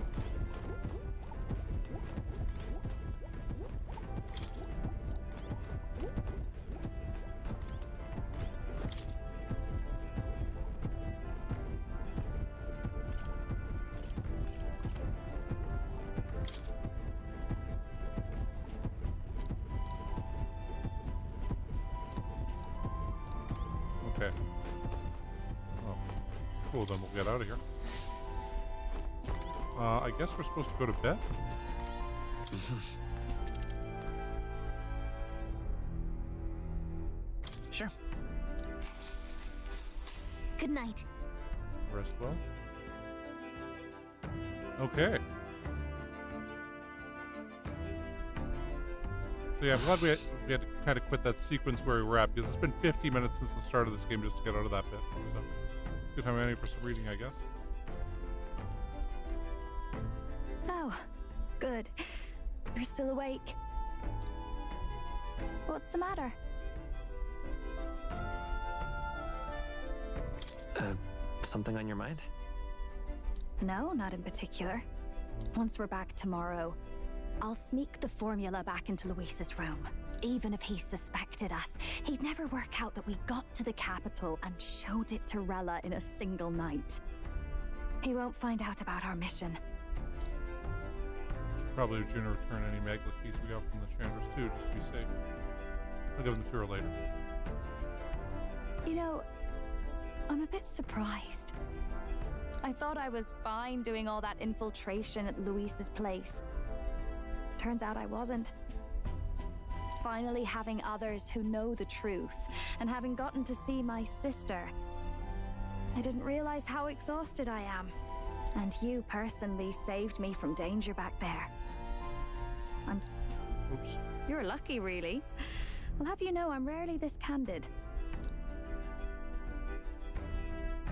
Okay. Oh, cool. Then we'll get out of here. I guess we're supposed to go to bed?
Sure.
Good night.
Rest well. Okay. So yeah, I'm glad we had to kind of quit that sequence where we were at, because it's been 50 minutes since the start of this game just to get out of that bit. So, good time anyway for some reading, I guess.
Oh, good. You're still awake. What's the matter?
Something on your mind?
No, not in particular. Once we're back tomorrow, I'll sneak the formula back into Luis's room. Even if he suspected us, he'd never work out that we got to the capital and showed it to Rella in a single night. He won't find out about our mission.
Should probably have Juno return any magnet keys we got from the Chandras too, just to be safe. I'll give them to her later.
You know, I'm a bit surprised. I thought I was fine doing all that infiltration at Luis's place. Turns out I wasn't. Finally having others who know the truth, and having gotten to see my sister, I didn't realize how exhausted I am. And you personally saved me from danger back there.
Oops.
You're lucky, really. I'll have you know I'm rarely this candid.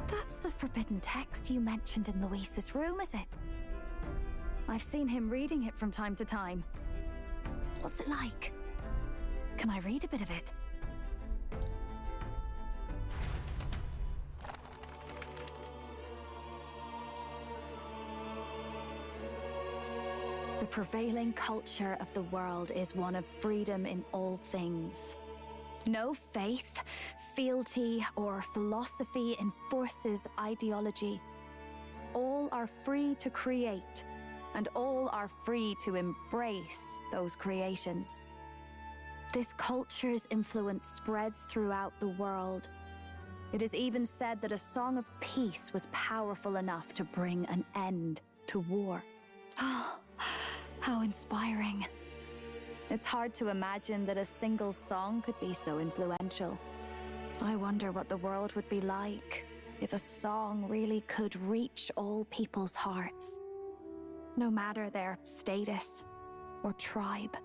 That's the forbidden text you mentioned in Luis's room, is it? I've seen him reading it from time to time. What's it like? Can I read a bit of it? The prevailing culture of the world is one of freedom in all things. No faith, fealty, or philosophy enforces ideology. All are free to create, and all are free to embrace those creations. This culture's influence spreads throughout the world. It is even said that a song of peace was powerful enough to bring an end to war. Oh, how inspiring. It's hard to imagine that a single song could be so influential. I wonder what the world would be like if a song really could reach all people's hearts, no matter their status or tribe.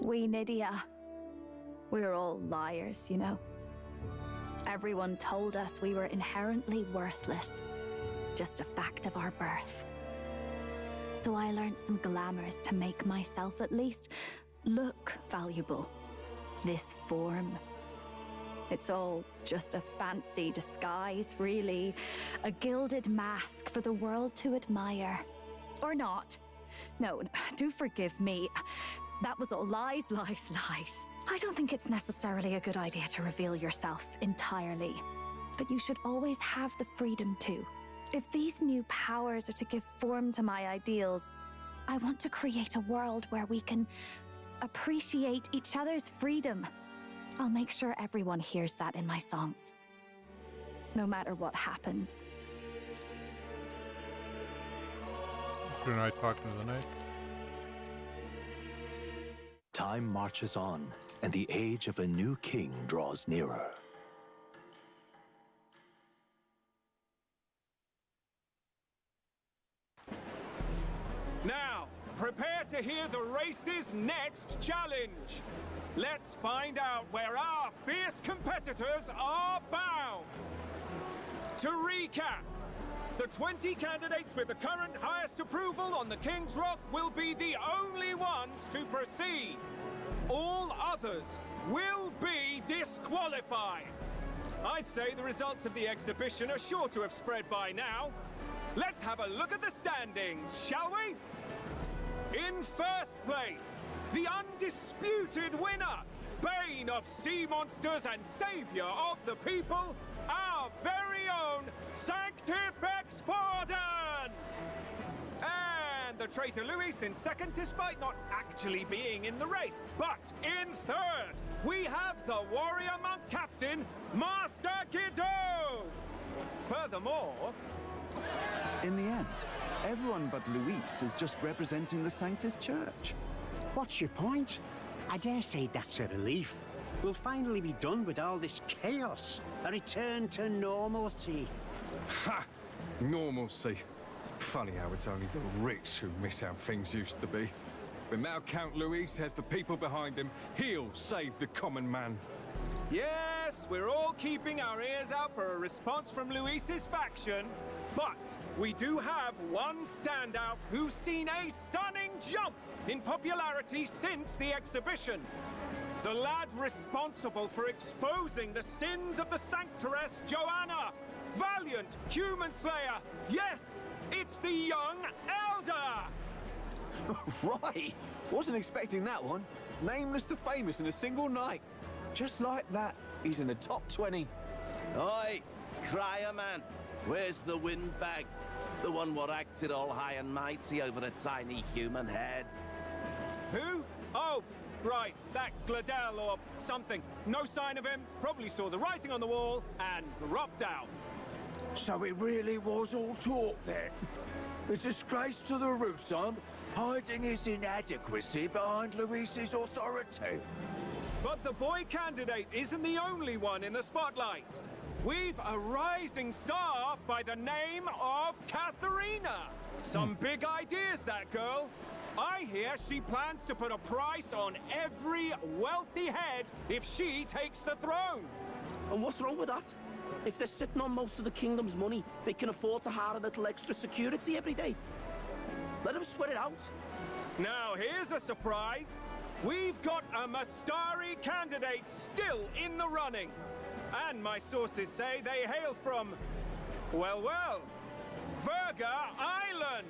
We Nydia, we're all liars, you know. Everyone told us we were inherently worthless, just a fact of our birth. So I learned some glamours to make myself at least look valuable. This form, it's all just a fancy disguise, really. A gilded mask for the world to admire. Or not. No, do forgive me. That was all lies, lies, lies. I don't think it's necessarily a good idea to reveal yourself entirely. But you should always have the freedom to. If these new powers are to give form to my ideals, I want to create a world where we can appreciate each other's freedom. I'll make sure everyone hears that in my songs, no matter what happens.
Should I talk into the night?
Time marches on, and the age of a new king draws nearer.
Now, prepare to hear the race's next challenge. Let's find out where our fierce competitors are bound. To recap, the 20 candidates with the current highest approval on the King's Rock will be the only ones to proceed. All others will be disqualified. I'd say the results of the exhibition are sure to have spread by now. Let's have a look at the standings, shall we? In first place, the undisputed winner, bane of sea monsters and savior of the people, our very own Sanctifex Forden! And the traitor Luis in second, despite not actually being in the race. But in third, we have the warrior monk captain, Master Guido! Furthermore...
In the end, everyone but Luis is just representing the Sanctus Church.
What's your point? I dare say that's a relief. We'll finally be done with all this chaos. A return to normalcy.
Ha! Normalcy. Funny how it's only the rich who miss how things used to be. But now Count Luis has the people behind him. He'll save the common man.
Yes, we're all keeping our ears out for a response from Luis's faction. But we do have one standout who's seen a stunning jump in popularity since the exhibition. The lad responsible for exposing the sins of the Sanctoress Joanna. Valiant human slayer. Yes, it's the young elder.
Right. Wasn't expecting that one. Nameless to famous in a single night. Just like that, he's in the top 20.
Oi, crier man. Where's the windbag? The one what acted all high and mighty over a tiny human head.
Who? Oh, right, that Gladel or something. No sign of him, probably saw the writing on the wall and dropped out.
So it really was all talk then? A disgrace to the Russon, hiding his inadequacy behind Luis's authority.
But the boy candidate isn't the only one in the spotlight. We've a rising star by the name of Katharina. Some big ideas, that girl. I hear she plans to put a price on every wealthy head if she takes the throne.
And what's wrong with that? If they're sitting on most of the kingdom's money, they can afford to hire a little extra security every day. Let them sweat it out.
Now, here's a surprise. We've got a Mastari candidate still in the running. And my sources say they hail from, well, Verga Island.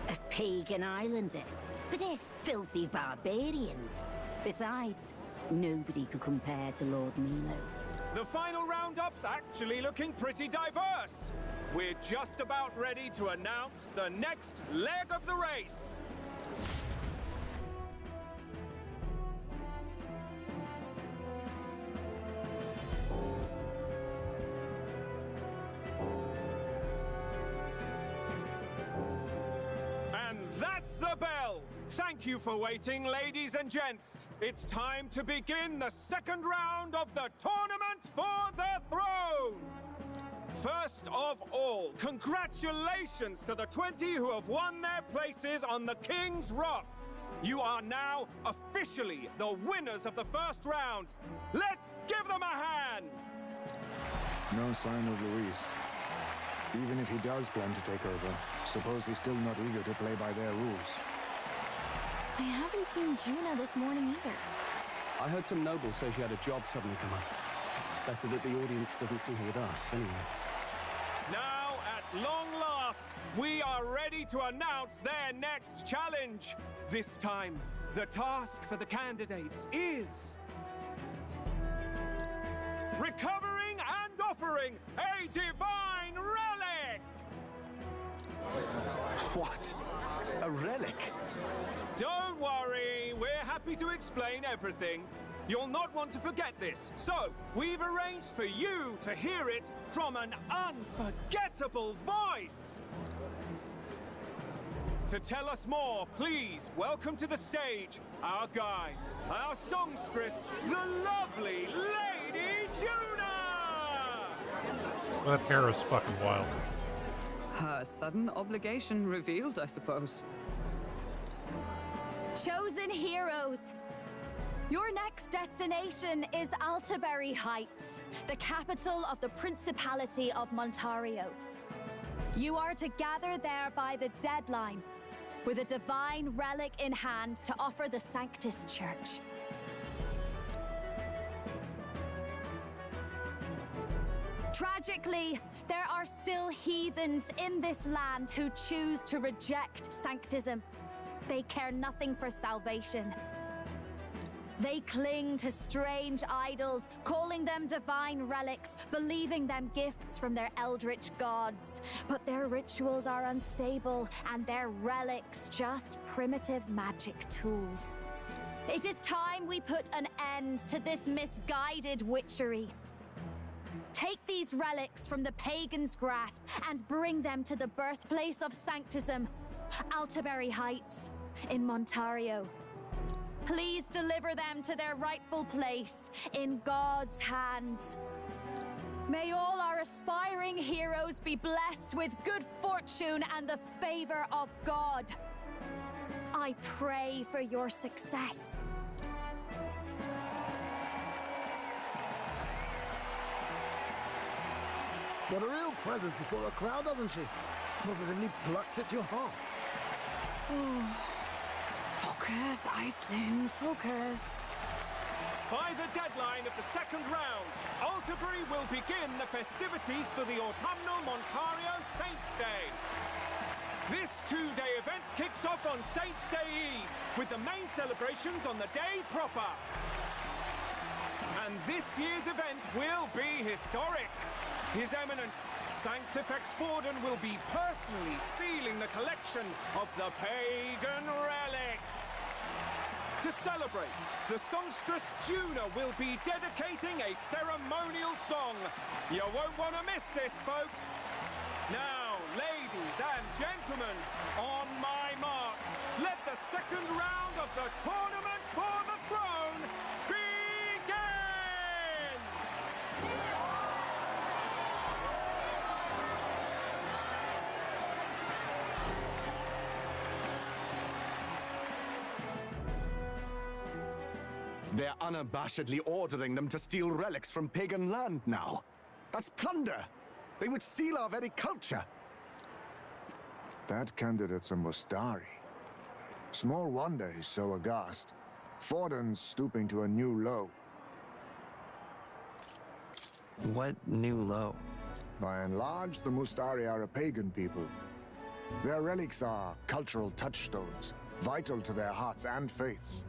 A pagan island, eh? But they're filthy barbarians. Besides, nobody could compare to Lord Milo.
The final roundup's actually looking pretty diverse. We're just about ready to announce the next leg of the race. The bell! Thank you for waiting, ladies and gents. It's time to begin the second round of the tournament for the throne! First of all, congratulations to the 20 who have won their places on the King's Rock. You are now officially the winners of the first round. Let's give them a hand!
No sign of Luis. Even if he does plan to take over, suppose he's still not eager to play by their rules.
I haven't seen Juna this morning either.
I heard some nobles say she had a job suddenly come up. Better that the audience doesn't see her with us, anyway.
Now, at long last, we are ready to announce their next challenge. This time, the task for the candidates is... recovering and offering a divine relic!
What? A relic?
Don't worry, we're happy to explain everything. You'll not want to forget this, so we've arranged for you to hear it from an unforgettable voice. To tell us more, please welcome to the stage our guide, our songstress, the lovely Lady Juna!
That hair is fucking wild.
Her sudden obligation revealed, I suppose.
Chosen heroes, your next destination is Altaberry Heights, the capital of the Principality of Montario. You are to gather there by the deadline, with a divine relic in hand to offer the Sanctus Church. Tragically, there are still heathens in this land who choose to reject Sanctism. They care nothing for salvation. They cling to strange idols, calling them divine relics, believing them gifts from their eldritch gods. But their rituals are unstable, and their relics just primitive magic tools. It is time we put an end to this misguided witchery. Take these relics from the pagan's grasp and bring them to the birthplace of Sanctism, Altaberry Heights, in Montario. Please deliver them to their rightful place in God's hands. May all our aspiring heroes be blessed with good fortune and the favor of God. I pray for your success.
Got a real presence before a crowd, doesn't she? Positively plucks at your heart.
Focus, Iceland, focus.
By the deadline of the second round, Altaberry will begin the festivities for the autumnal Montario Saints' Day. This two-day event kicks off on Saints' Day Eve, with the main celebrations on the day proper. And this year's event will be historic. His Eminence, Sanctifex Forden, will be personally sealing the collection of the pagan relics. To celebrate, the songstress Juna will be dedicating a ceremonial song. You won't want to miss this, folks. Now, ladies and gentlemen, on my mark, let the second round of the tournament for the throne begin!
They're unabashedly ordering them to steal relics from pagan land now. That's plunder. They would steal our very culture.
That candidate's a Mustari. Small wonder he's so aghast. Forden's stooping to a new low.
What new low?
By and large, the Mustari are a pagan people. Their relics are cultural touchstones, vital to their hearts and faiths.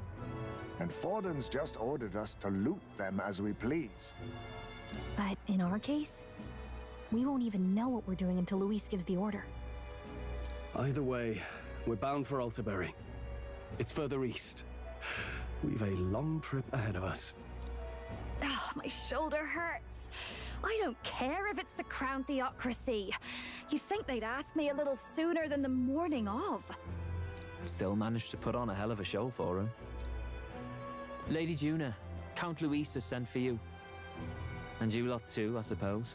And Forden's just ordered us to loot them as we please.
But in our case, we won't even know what we're doing until Luis gives the order.
Either way, we're bound for Altaberry. It's further east. We've a long trip ahead of us.
Oh, my shoulder hurts. I don't care if it's the Crown Theocracy. You'd think they'd ask me a little sooner than the morning of.
Still managed to put on a hell of a show for him. Lady Juna, Count Luis has sent for you. And you lot too, I suppose.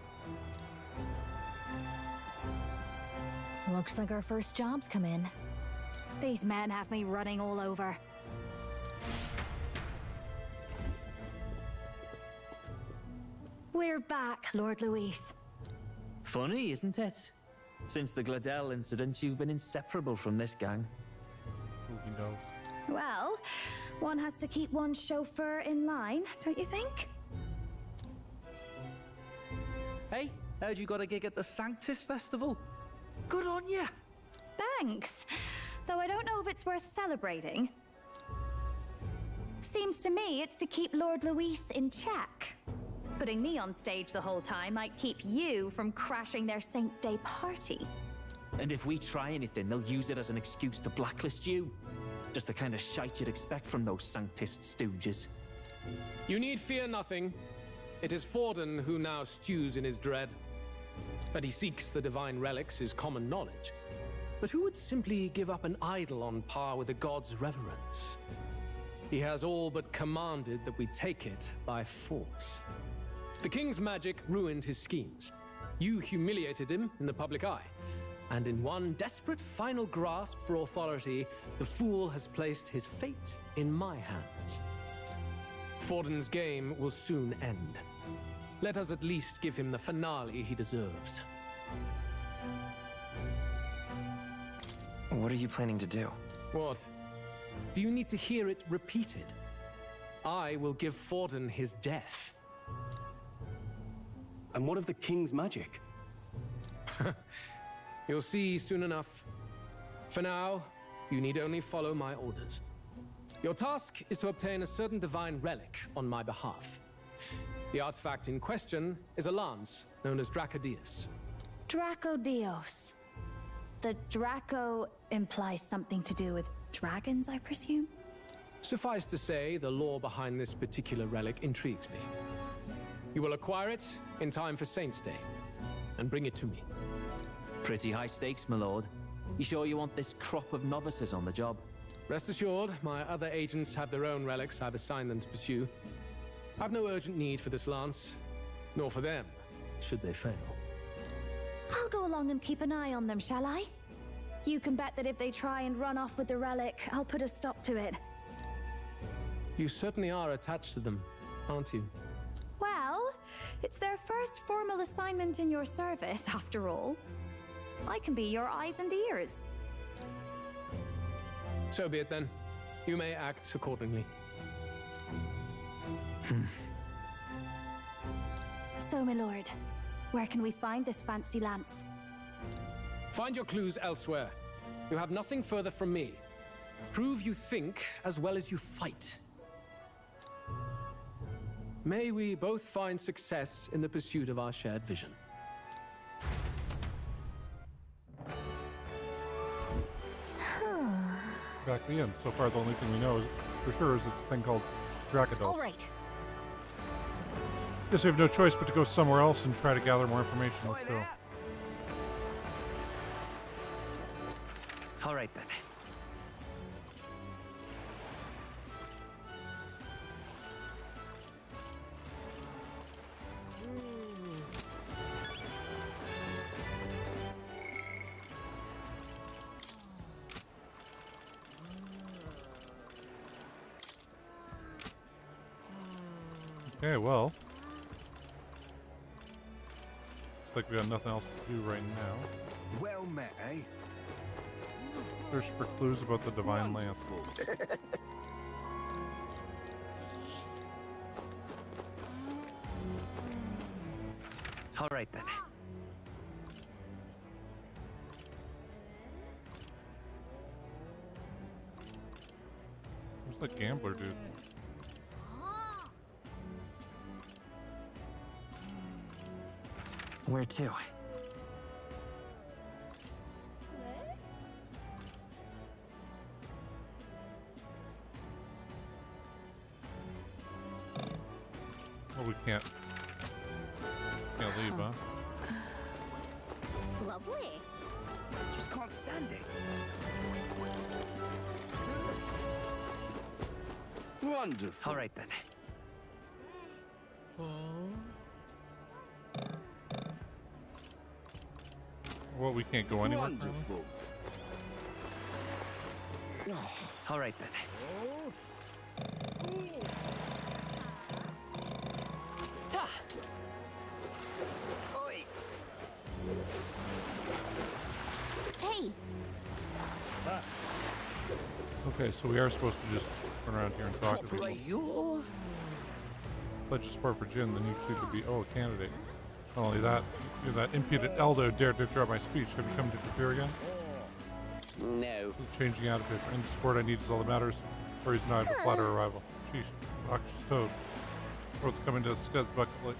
Looks like our first job's come in.
These men have me running all over. We're back, Lord Luis.
Funny, isn't it? Since the Gladel incident, you've been inseparable from this gang.
Who knows?
Well, one has to keep one's chauffeur in line, don't you think?
Hey, heard you got a gig at the Sanctus Festival? Good on ya!
Thanks. Though I don't know if it's worth celebrating. Seems to me it's to keep Lord Luis in check. Putting me on stage the whole time might keep you from crashing their Saints' Day party.
And if we try anything, they'll use it as an excuse to blacklist you. Just the kind of shite you'd expect from those Sanctist stooges.
You need fear nothing. It is Forden who now stews in his dread. That he seeks the divine relics is common knowledge. But who would simply give up an idol on par with the god's reverence? He has all but commanded that we take it by force. The king's magic ruined his schemes. You humiliated him in the public eye. And in one desperate final grasp for authority, the fool has placed his fate in my hands. Forden's game will soon end. Let us at least give him the finale he deserves.
What are you planning to do?
What? Do you need to hear it repeated? I will give Forden his death.
And what of the king's magic?
You'll see soon enough. For now, you need only follow my orders. Your task is to obtain a certain divine relic on my behalf. The artifact in question is a lance known as Dracodius.
Dracodios. The Draco implies something to do with dragons, I presume?
Suffice to say, the lore behind this particular relic intrigues me. You will acquire it in time for Saint's Day, and bring it to me.
Pretty high stakes, my lord. You sure you want this crop of novices on the job?
Rest assured, my other agents have their own relics I've assigned them to pursue. I've no urgent need for this lance, nor for them, should they fail.
I'll go along and keep an eye on them, shall I? You can bet that if they try and run off with the relic, I'll put a stop to it.
You certainly are attached to them, aren't you?
Well, it's their first formal assignment in your service, after all. I can be your eyes and ears.
So be it then. You may act accordingly.
So, my lord, where can we find this fancy lance?
Find your clues elsewhere. You have nothing further from me. Prove you think as well as you fight. May we both find success in the pursuit of our shared vision.
Back to the end. So far, the only thing we know is for sure is it's a thing called Dracodios.
All right.
Guess we have no choice but to go somewhere else and try to gather more information. Let's go.
All right then.
Okay, well. Looks like we got nothing else to do right now.
Well met, eh?
Search for clues about the divine lamp.
All right then.
Where's the gambler dude?
Where to?
Well, we can't leave, huh?
Lovely. Just can't stand it.
Wonderful.
All right then.
Well, we can't go anywhere.
Wonderful.
All right then.
Hey.
Okay, so we are supposed to just run around here and talk to people. Pledge support for Jin, then you two could be, a candidate. Not only that, that impudent Eldo dared to interrupt my speech. Have you come to interfere again?
No.
Changing out of it. Any support I need is all that matters. Or he's not a flatter arrival. Sheesh. Noxious toad. The world's coming to a scuzz bucket like...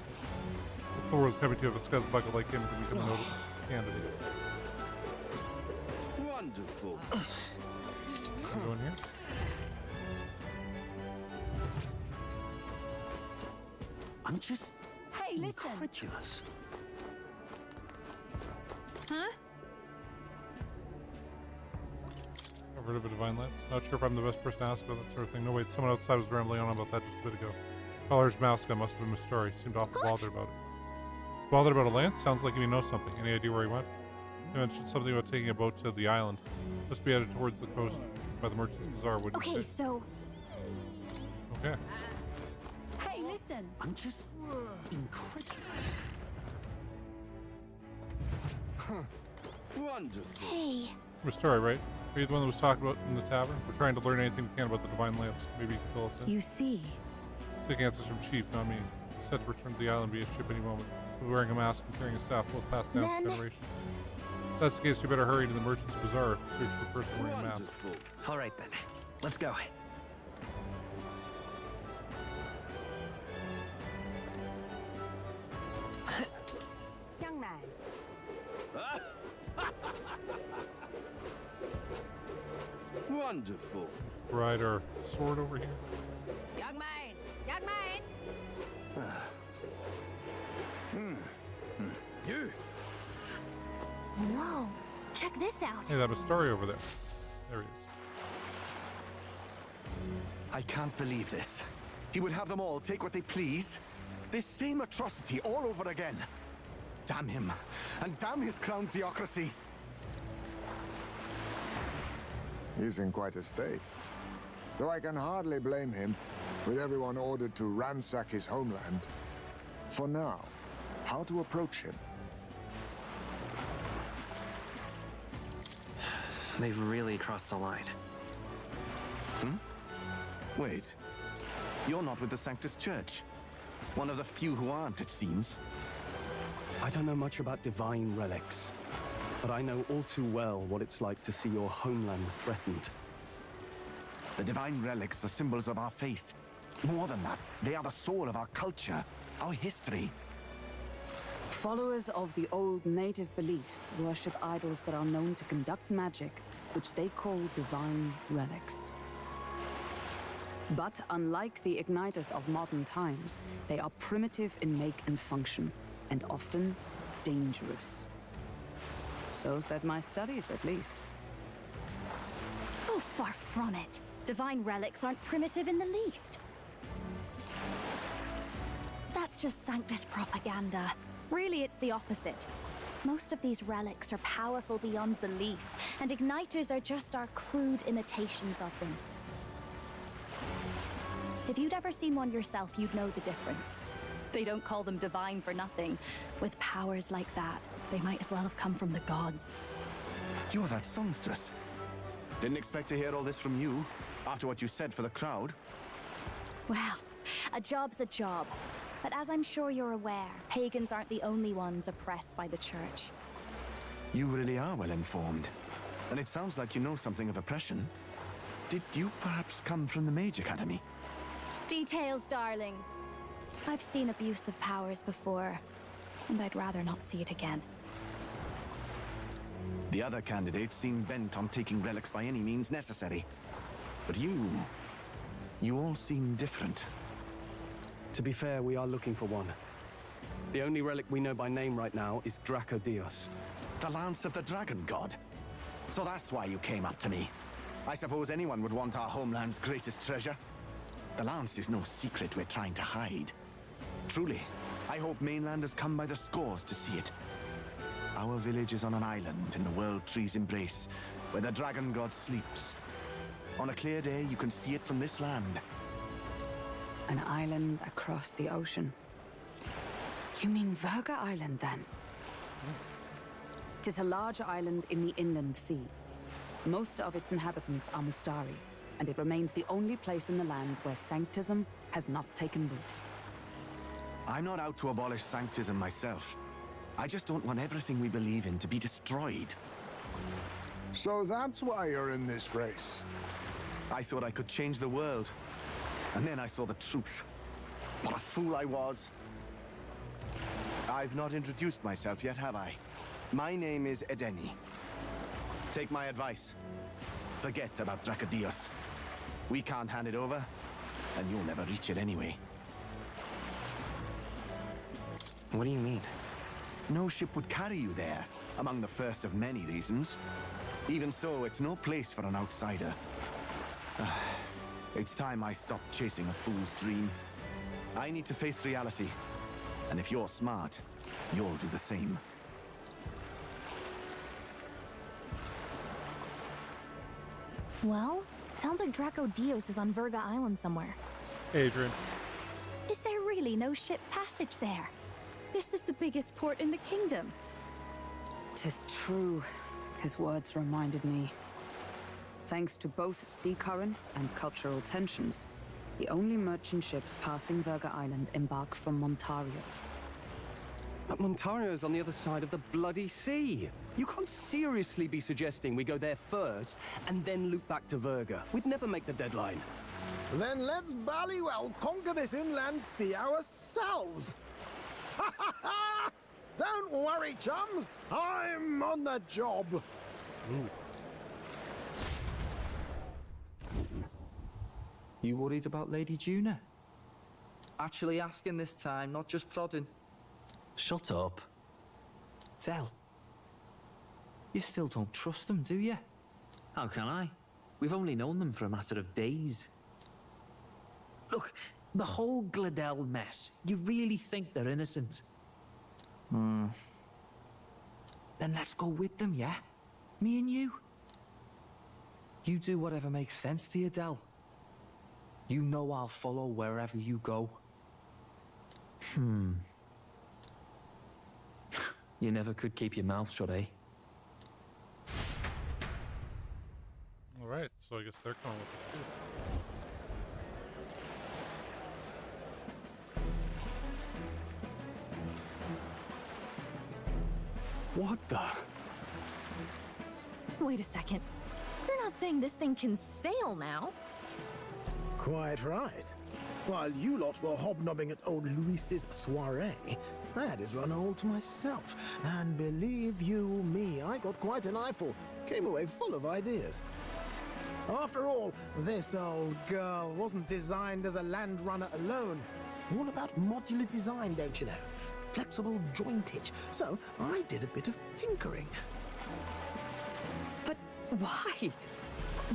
The world's coming to have a scuzz bucket like him to become a notable candidate.
Wonderful.
Can we go in here?
I'm just
Hey, listen.
incredulous.
Huh?
I've heard of a divine lance. Not sure if I'm the best person to ask about that sort of thing. No, wait, someone outside was rambling on about that just a bit ago. Collar's Maska must have been story. Seemed awful bothered about it. He's bothered about a lance? Sounds like he knows something. Any idea where he went? You mentioned something about taking a boat to the island. Must be headed towards the coast by the Merchant's Bazaar, wouldn't
Okay,
you say?
so
Okay.
hey, listen.
I'm just incredulous.
Wonderful.
Hey.
Story, right? Are you the one that was talking about in the tavern? We're trying to learn anything we can about the Divine Lance. Maybe you can fill us in.
You see,
Taking answers from Chief, not me. He's set to return to the island via ship any moment. He'll be wearing a mask and carrying a staff both passed down for generations. If that's the case, you better hurry to the Merchant's Bazaar. Search for the person wearing a mask.
All right then. Let's go.
Young man.
Wonderful.
Ride our sword over here.
Young man. Young man.
You.
Whoa. Check this out.
Hey, that Astari over there. There he is.
I can't believe this. He would have them all take what they please. This same atrocity all over again. Damn him. And damn his crown theocracy.
He's in quite a state. Though I can hardly blame him, with everyone ordered to ransack his homeland. For now, how to approach him?
They've really crossed the line.
Wait. You're not with the Sanctus Church. One of the few who aren't, it seems.
I don't know much about divine relics, but I know all too well what it's like to see your homeland threatened.
The divine relics are symbols of our faith. More than that, they are the soul of our culture, our history.
followers of the old native beliefs worship idols that are known to conduct magic, which they call divine relics. But unlike the igniters of modern times, they are primitive in make and function, and often dangerous. So said my studies, at least.
Oh, far from it. Divine relics aren't primitive in the least. That's just Sanctus propaganda. Really, it's the opposite. Most of these relics are powerful beyond belief, and igniters are just our crude imitations of them. If you'd ever seen one yourself, you'd know the difference. They don't call them divine for nothing. With powers like that, they might as well have come from the gods.
You're that songstress. Didn't expect to hear all this from you, after what you said for the crowd.
Well, a job's a job. But as I'm sure you're aware, pagans aren't the only ones oppressed by the church.
You really are well informed. And it sounds like you know something of oppression. Did you perhaps come from the Mage Academy?
Details, darling. I've seen abuse of powers before, and I'd rather not see it again.
The other candidates seem bent on taking relics by any means necessary. But you all seem different.
To be fair, we are looking for one. The only relic we know by name right now is Dracodios.
The Lance of the Dragon God. So that's why you came up to me. I suppose anyone would want our homeland's greatest treasure. The Lance is no secret we're trying to hide. Truly, I hope mainlanders come by the scores to see it. Our village is on an island in the World Tree's embrace, where the Dragon God sleeps. On a clear day, you can see it from this land.
An island across the ocean. You mean Virga Island, then? Tis a large island in the inland sea. Most of its inhabitants are Mustari, and it remains the only place in the land where sanctism has not taken root.
I'm not out to abolish sanctism myself. I just don't want everything we believe in to be destroyed.
So that's why you're in this race.
I thought I could change the world. And then I saw the truth. What a fool I was. I've not introduced myself yet, have I? My name is Edeni. Take my advice. Forget about Dracodios. We can't hand it over, and you'll never reach it anyway.
What do you mean?
No ship would carry you there, among the first of many reasons. Even so, it's no place for an outsider. It's time I stopped chasing a fool's dream. I need to face reality. And if you're smart, you'll do the same.
Well, sounds like Draco Dios is on Verga Island somewhere.
Hey, Adrian.
Is there really no ship passage there? This is the biggest port in the kingdom.
'Tis true. His words reminded me. Thanks to both sea currents and cultural tensions, the only merchant ships passing Verga Island embark from Montario.
But Montario's on the other side of the bloody sea. You can't seriously be suggesting we go there first and then loop back to Verga. We'd never make the deadline.
Then let's bally well conquer this inland sea ourselves. Ha ha ha! Don't worry, chums. I'm on the job.
Ooh.
You worried about Lady Juna? Actually asking this time, not just prodding.
Shut up.
Tell. You still don't trust them, do you?
How can I? We've only known them for a matter of days. Look, the whole Gladel mess, you really think they're innocent?
Then let's go with them, yeah? Me and you. You do whatever makes sense to you, Del. You know I'll follow wherever you go.
You never could keep your mouth shut, eh?
Alright, so I guess they're coming with us too.
What the?
Wait a second. You're not saying this thing can sail now?
Quite right. While you lot were hobnobbing at old Luis's soiree, I had his run all to myself. And believe you me, I got quite an eyeful. Came away full of ideas. After all, this old girl wasn't designed as a land runner alone. All about modular design, don't you know? Flexible jointage. So I did a bit of tinkering.
But why?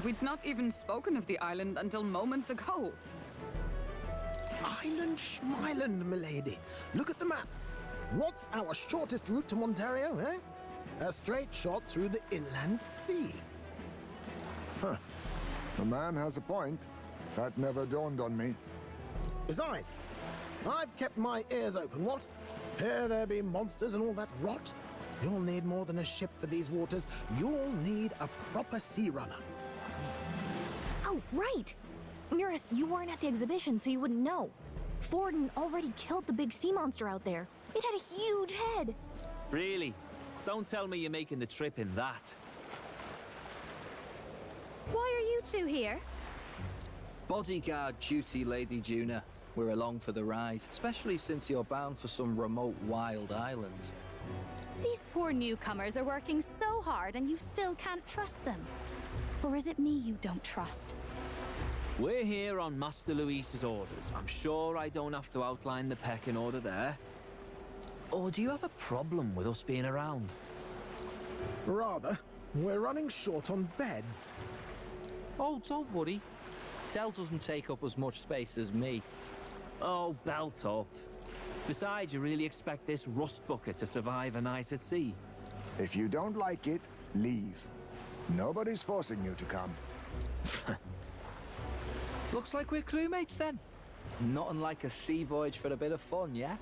We'd not even spoken of the island until moments ago.
Island Schmeiland, milady. Look at the map. What's our shortest route to Montario, eh? A straight shot through the inland sea.
Huh. The man has a point. That never dawned on me.
Besides, I've kept my ears open, what? Here there be monsters and all that rot? You'll need more than a ship for these waters. You'll need a proper sea runner.
Oh, right! Mirus, you weren't at the exhibition, so you wouldn't know. Forden already killed the big sea monster out there. It had a huge head.
Really? Don't tell me you're making the trip in that.
Why are you two here?
Bodyguard duty, Lady Juna. We're along for the ride, especially since you're bound for some remote wild island.
These poor newcomers are working so hard and you still can't trust them. Or is it me you don't trust?
We're here on Master Luis's orders. I'm sure I don't have to outline the pecking order there. Or do you have a problem with us being around?
Rather, we're running short on beds.
Oh, don't worry. Del doesn't take up as much space as me.
Oh, belt up. Besides, you really expect this rust bucket to survive a night at sea?
If you don't like it, leave. Nobody's forcing you to come.
Looks like we're crewmates then. Nothing like a sea voyage for a bit of fun, yeah?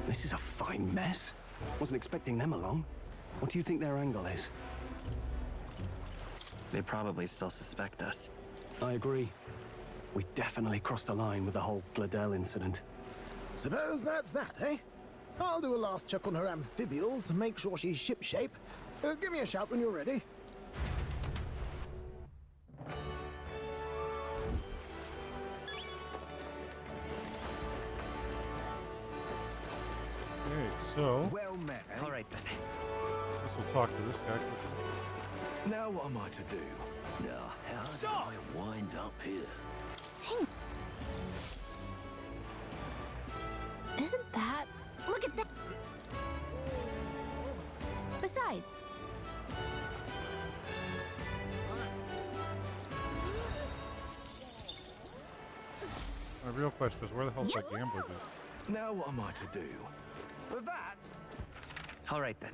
This is a fine mess. Wasn't expecting them along. What do you think their angle is?
They probably still suspect us.
I agree. We definitely crossed a line with the whole Gladel incident.
Suppose that's that, eh? I'll do a last check on her amphibials, make sure she's shipshape. Give me a shout when you're ready.
Okay, so...
Well met, eh?
All right, then.
Guess we'll talk to this guy.
Now what am I to do? Now, how do I wind up here?
Hang. Isn't that? Look at that. Besides,
My real question is, where the hell's that gambler dude?
Now what am I to do?
For that,
All right then.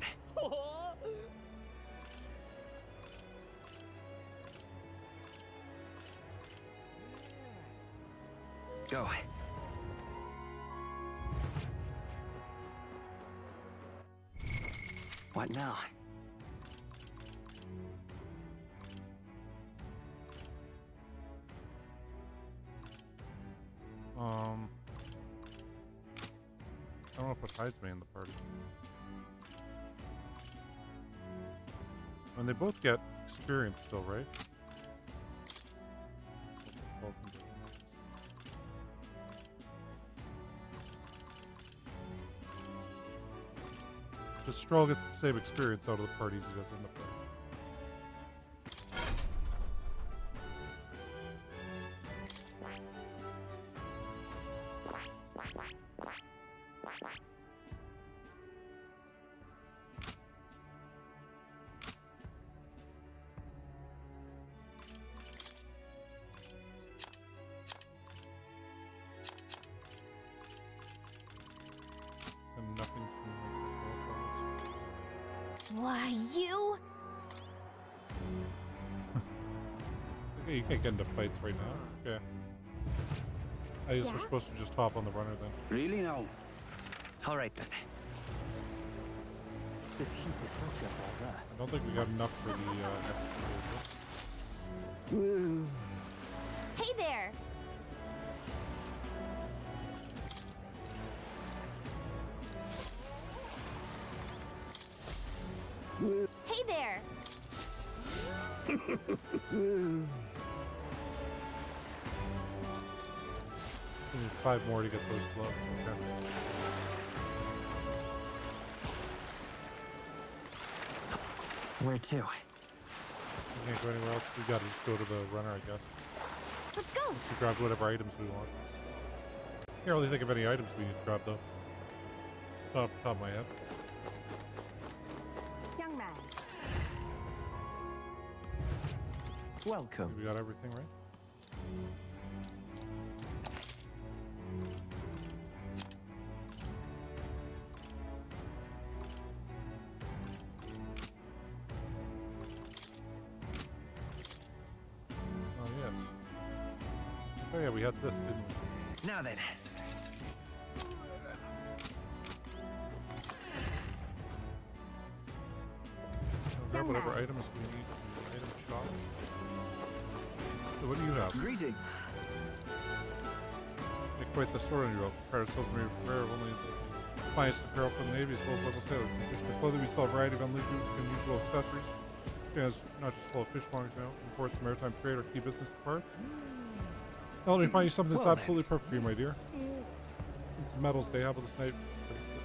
Go. What now?
I don't know if it hides me in the party. And they both get experience still, right? The Stroll gets the same experience out of the parties he does in the party. And nothing to
Why, you?
Okay, you can't get into fights right now. Okay. I guess we're supposed to just hop on the runner then.
Really now? All right then.
This heat is such a bother.
I don't think we got enough for the
Hey there! Hey there!
We need 5 more to get those gloves. Okay.
Where to?
We can't go anywhere else. We gotta just go to the runner, I guess.
Let's go!
We grab whatever items we want. Can't really think of any items we need to grab though. Not off the top of my head.
Young man.
Welcome.
We got everything right? Oh yes. Oh yeah, we had this, didn't we?
Now then.
Grab whatever items we need from the item shop. So what do you have?
Greetings.
Make quite the sword on your belt. Prepare ourselves to prepare only the finest apparel from the Navy as well as local sailors. In addition to clothing, we sell a variety of unusual accessories. It's not just full of fishmongers now. Imports and maritime trade are key business parts. Now let me find you something that's absolutely perfect for you, my dear. It's the medals they have with the snipe bracelet.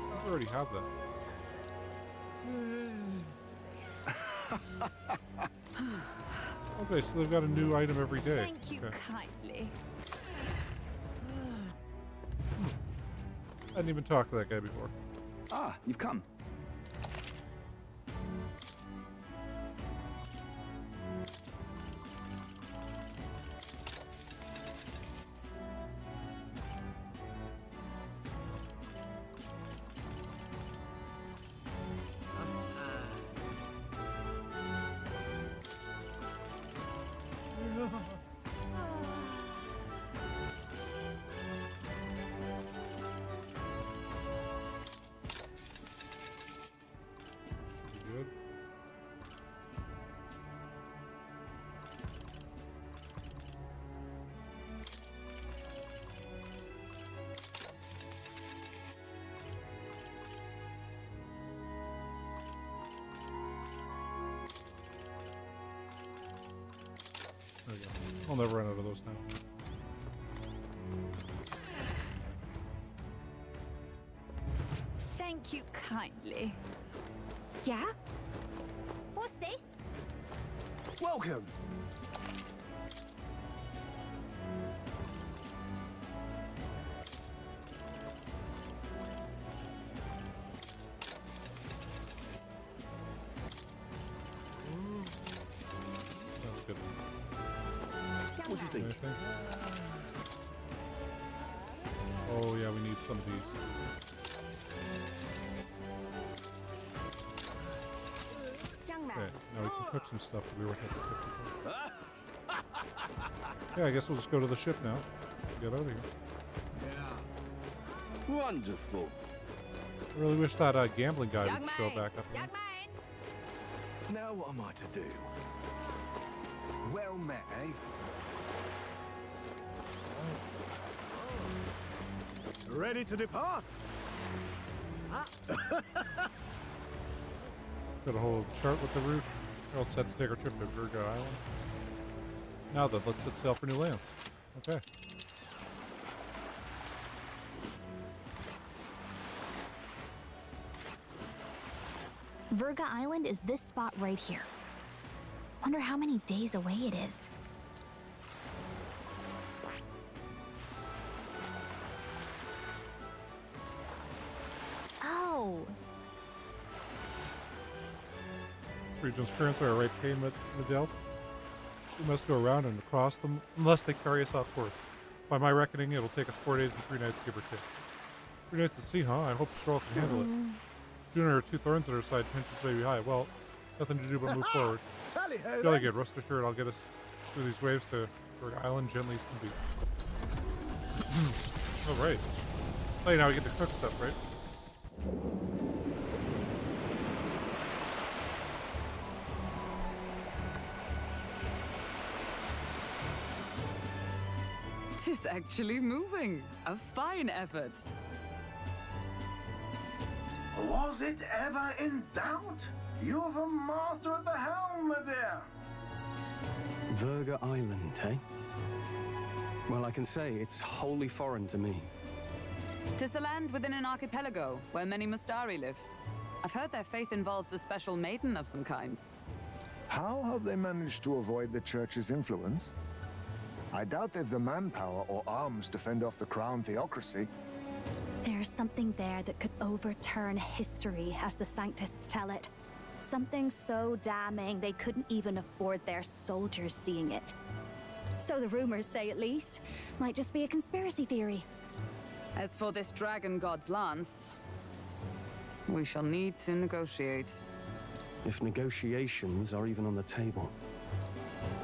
I already have that. Okay, so they've got a new item every day.
Thank you kindly.
I didn't even talk to that guy before.
Ah, you've come.
There we go. I'll never run out of those now.
Thank you kindly.
Yeah? What's this?
Welcome.
That's good.
What do you think?
Anything? Oh yeah, we need some of these. Okay, now we can cook some stuff that we were having to cook before. Yeah, I guess we'll just go to the ship now. Get out of here.
Yeah. Wonderful.
I really wish that gambling guy would show back up here.
Now what am I to do? Well met, eh?
Ready to depart?
Got a whole chart with the route. We're all set to take our trip to Virga Island. Now then, let's set sail for new land. Okay.
Virga Island is this spot right here. Wonder how many days away it is. Oh.
This region's currents are right pay Medel. We must go around and across them unless they carry us off course. By my reckoning, it'll take us 4 days and 3 nights, give or take. 3 nights at sea, huh? I hope Stroll can handle it. Junior, 2 thorns at our side, tensions may be high. Well, nothing to do but move forward.
Tally-ho,
Jolly
then.
good. Rest assured, I'll get us through these waves to Virga Island gently as can be. Oh, right. Oh, now we get to cook stuff, right?
Tis actually moving. A fine effort.
Was it ever in doubt? You're the master at the helm, my dear.
Virga Island, eh? Well, I can say it's wholly foreign to me.
Tis a land within an archipelago where many Mustari live. I've heard their faith involves a special maiden of some kind.
How have they managed to avoid the church's influence? I doubt they've the manpower or arms to fend off the crown theocracy.
There's something there that could overturn history, as the Sanctists tell it. Something so damning they couldn't even afford their soldiers seeing it. So the rumors say, at least. Might just be a conspiracy theory.
As for this dragon god's lance, we shall need to negotiate.
If negotiations are even on the table.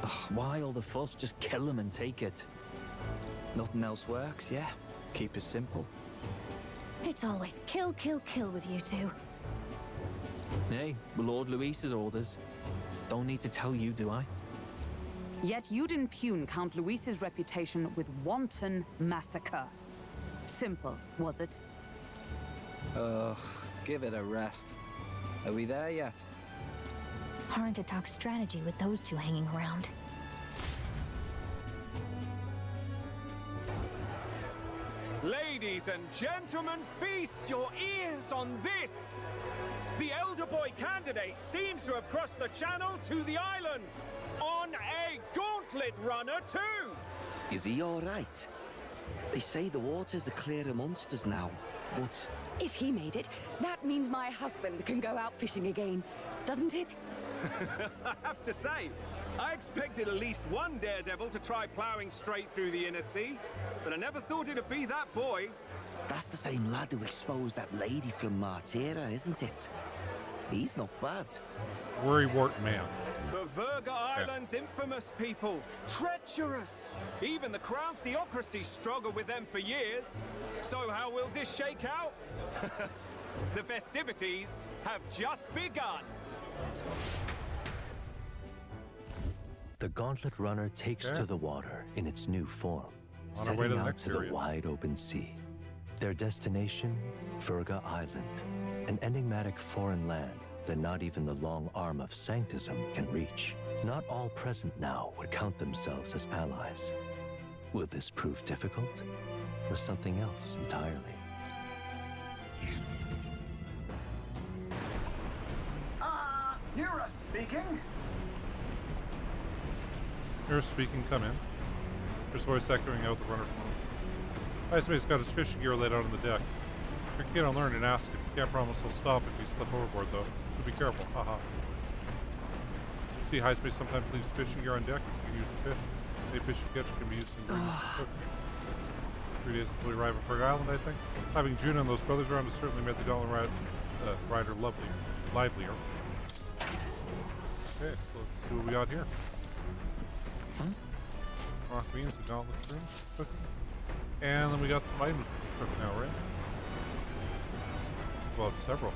Ugh, why all the fuss? Just kill him and take it.
Nothing else works, yeah? Keep it simple.
It's always kill, kill, kill with you two.
Hey, Lord Luis's orders. Don't need to tell you, do I?
Yet you'd impugn Count Luis's reputation with wanton massacre. Simple, was it?
Ugh, give it a rest. Are we there yet?
Hard to talk strategy with those two hanging around.
Ladies and gentlemen, feast your ears on this! The elder boy candidate seems to have crossed the channel to the island on a gauntlet runner too!
Is he all right? They say the waters are clear amongst us now, but...
If he made it, that means my husband can go out fishing again, doesn't it?
I have to say, I expected at least one daredevil to try ploughing straight through the inner sea, but I never thought it'd be that boy.
That's the same lad who exposed that lady from Martira, isn't it? He's not bad.
Worrywart man.
But Virga Island's infamous people. Treacherous! Even the Crown Theocracy struggled with them for years. So how will this shake out? The festivities have just begun.
The Gauntlet Runner takes to the water in its new form,
On our way to
setting
the
out
next
to the
area.
wide open sea. Their destination, Virga Island, an enigmatic foreign land that not even the long arm of Sanctism can reach. Not all present now would count themselves as allies. Will this prove difficult, or something else entirely?
Nura speaking.
You're speaking, come in. There's voice echoing out the runner phone. Iceman's got his fishing gear laid out on the deck. You're keen on learning and ask if you can't promise he'll stop if you slip overboard, though. So be careful, haha. See, Highspace sometimes leaves fishing gear on deck, which you can use to fish. Any fish you catch can be used in ingredients to cook. 3 days until we arrive at Ferg Island, I think. Having Juna and those brothers around has certainly made the Gauntlet rider livelier. Okay, so let's see what we got here. Rock beans, the Gauntlet room, cooking. And then we got some items to cook now, right? We'll have several.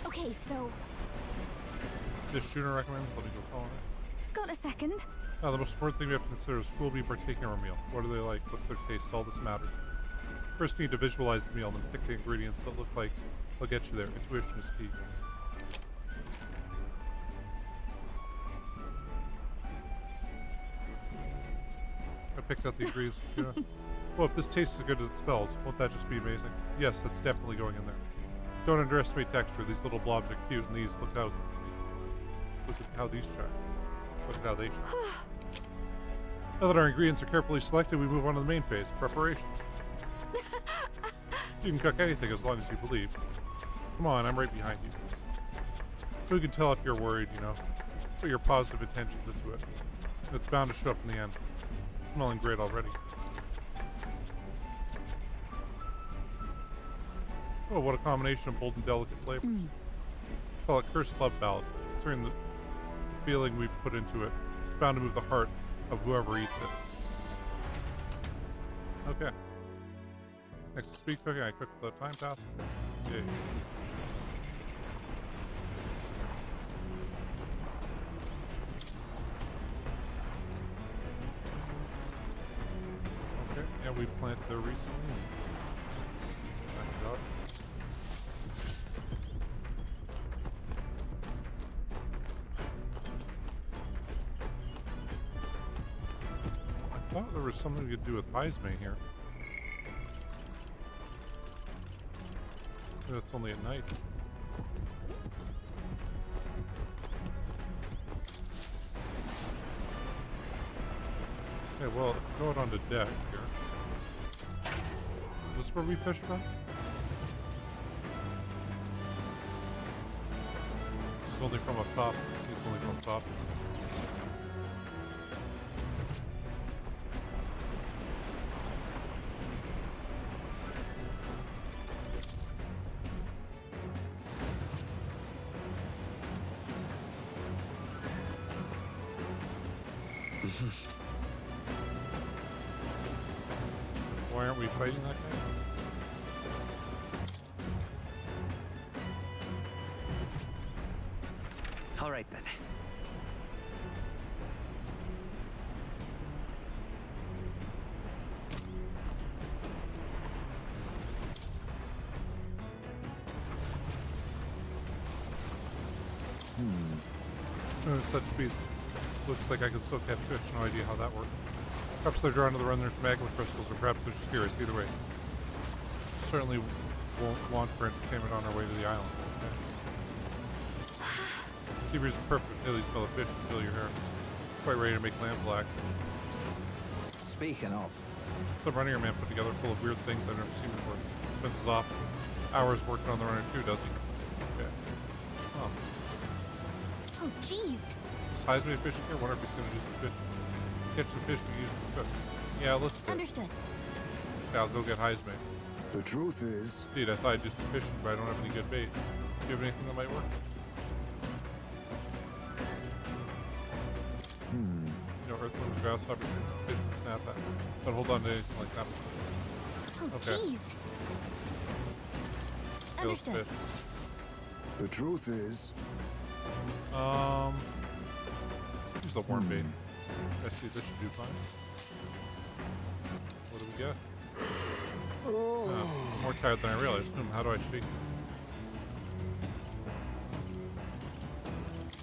Okay, so
This Juna recommends, let me go call it.
got a second?
Now, the most important thing we have to consider is who will be partaking of our meal. What do they like? What's their taste? All this matters. First, you need to visualize the meal, then pick the ingredients that look like they'll get you there. Intuition is key. I picked out the ingredients. Well, if this tastes as good as it smells, won't that just be amazing? Yes, that's definitely going in there. Don't underestimate texture. These little blobs are cute, and these look at how these shine. Look at how they shine. Now that our ingredients are carefully selected, we move on to the main phase, preparation. You can cook anything as long as you believe. Come on, I'm right behind you. Who can tell if you're worried, you know? Put your positive intentions into it. It's bound to show up in the end. Smelling great already. Oh, what a combination of bold and delicate flavors. Call it Cursed Love Ballad. Considering the feeling we put into it, it's bound to move the heart of whoever eats it. Okay. Next to speed cooking, I cook the time pass. Yay. Okay, yeah, we planted there recently. Back it up. I thought there was something we could do with Heisme here. Maybe it's only at night. Okay, well, go out onto deck here. Is this where we fished from? It's only from up top. It's only from top. Why aren't we fighting that guy?
All right then.
Such speed. Looks like I can still catch fish. No idea how that works. Perhaps they're drawn to the run. There's magma crystals, or perhaps they're just curious. Either way, certainly won't want for entertainment on our way to the island. Okay. Sea breeze is perfect. Daily smell of fish and feel your hair. Quite ready to make landfall action.
Speaking of,
Some runner man put together full of weird things I've never seen before. Spends his off hours working on the runner too, does he? Okay. Oh.
Oh, jeez.
Is Heisme fishing here? Wonder if he's gonna do some fishing. Catch some fish to use to cook. Yeah, let's do it.
Understood.
Okay, I'll go get Heisme.
The truth is...
Indeed, I thought I'd do some fishing, but I don't have any good bait. Do you have anything that might work? You know, earthworms, grasshoppers, fish can snap at. Don't hold on to anything like that.
Oh,
Okay.
jeez.
Kills
Understood.
fish.
The truth is...
Use the worm bait. I see, this should do fine. What do we get? I'm more tired than I realized. How do I shake?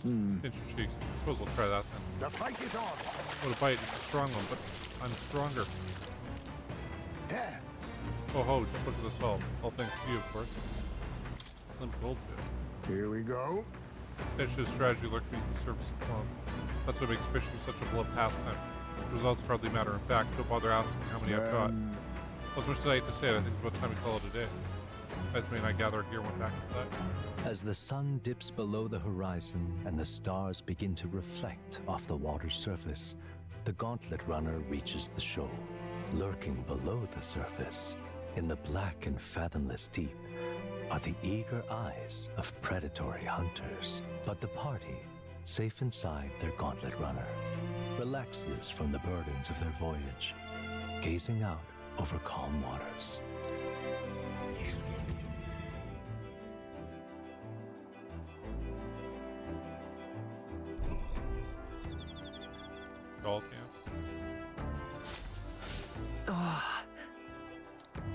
Pinch your cheeks. I suppose we'll try that then.
The fight is on!
What a bite. It's a strong one, but I'm stronger.
There!
Oh ho, just look at this haul. All thanks to you, of course. Limp goldfish.
Here we go.
Fish's strategy lurks beneath the surface of the pond. That's what makes fishing such a beloved pastime. The results hardly matter. In fact, don't bother asking how many I've caught. As much as I hate to say it, I think it's about time we call it a day. Esme and I gather our gear and went back inside.
As the sun dips below the horizon and the stars begin to reflect off the water's surface, the Gauntlet Runner reaches the shoal. Lurking below the surface, in the black and fathomless deep, are the eager eyes of predatory hunters. But the party, safe inside their Gauntlet Runner, relaxes from the burdens of their voyage, gazing out over calm waters.
Doll camp.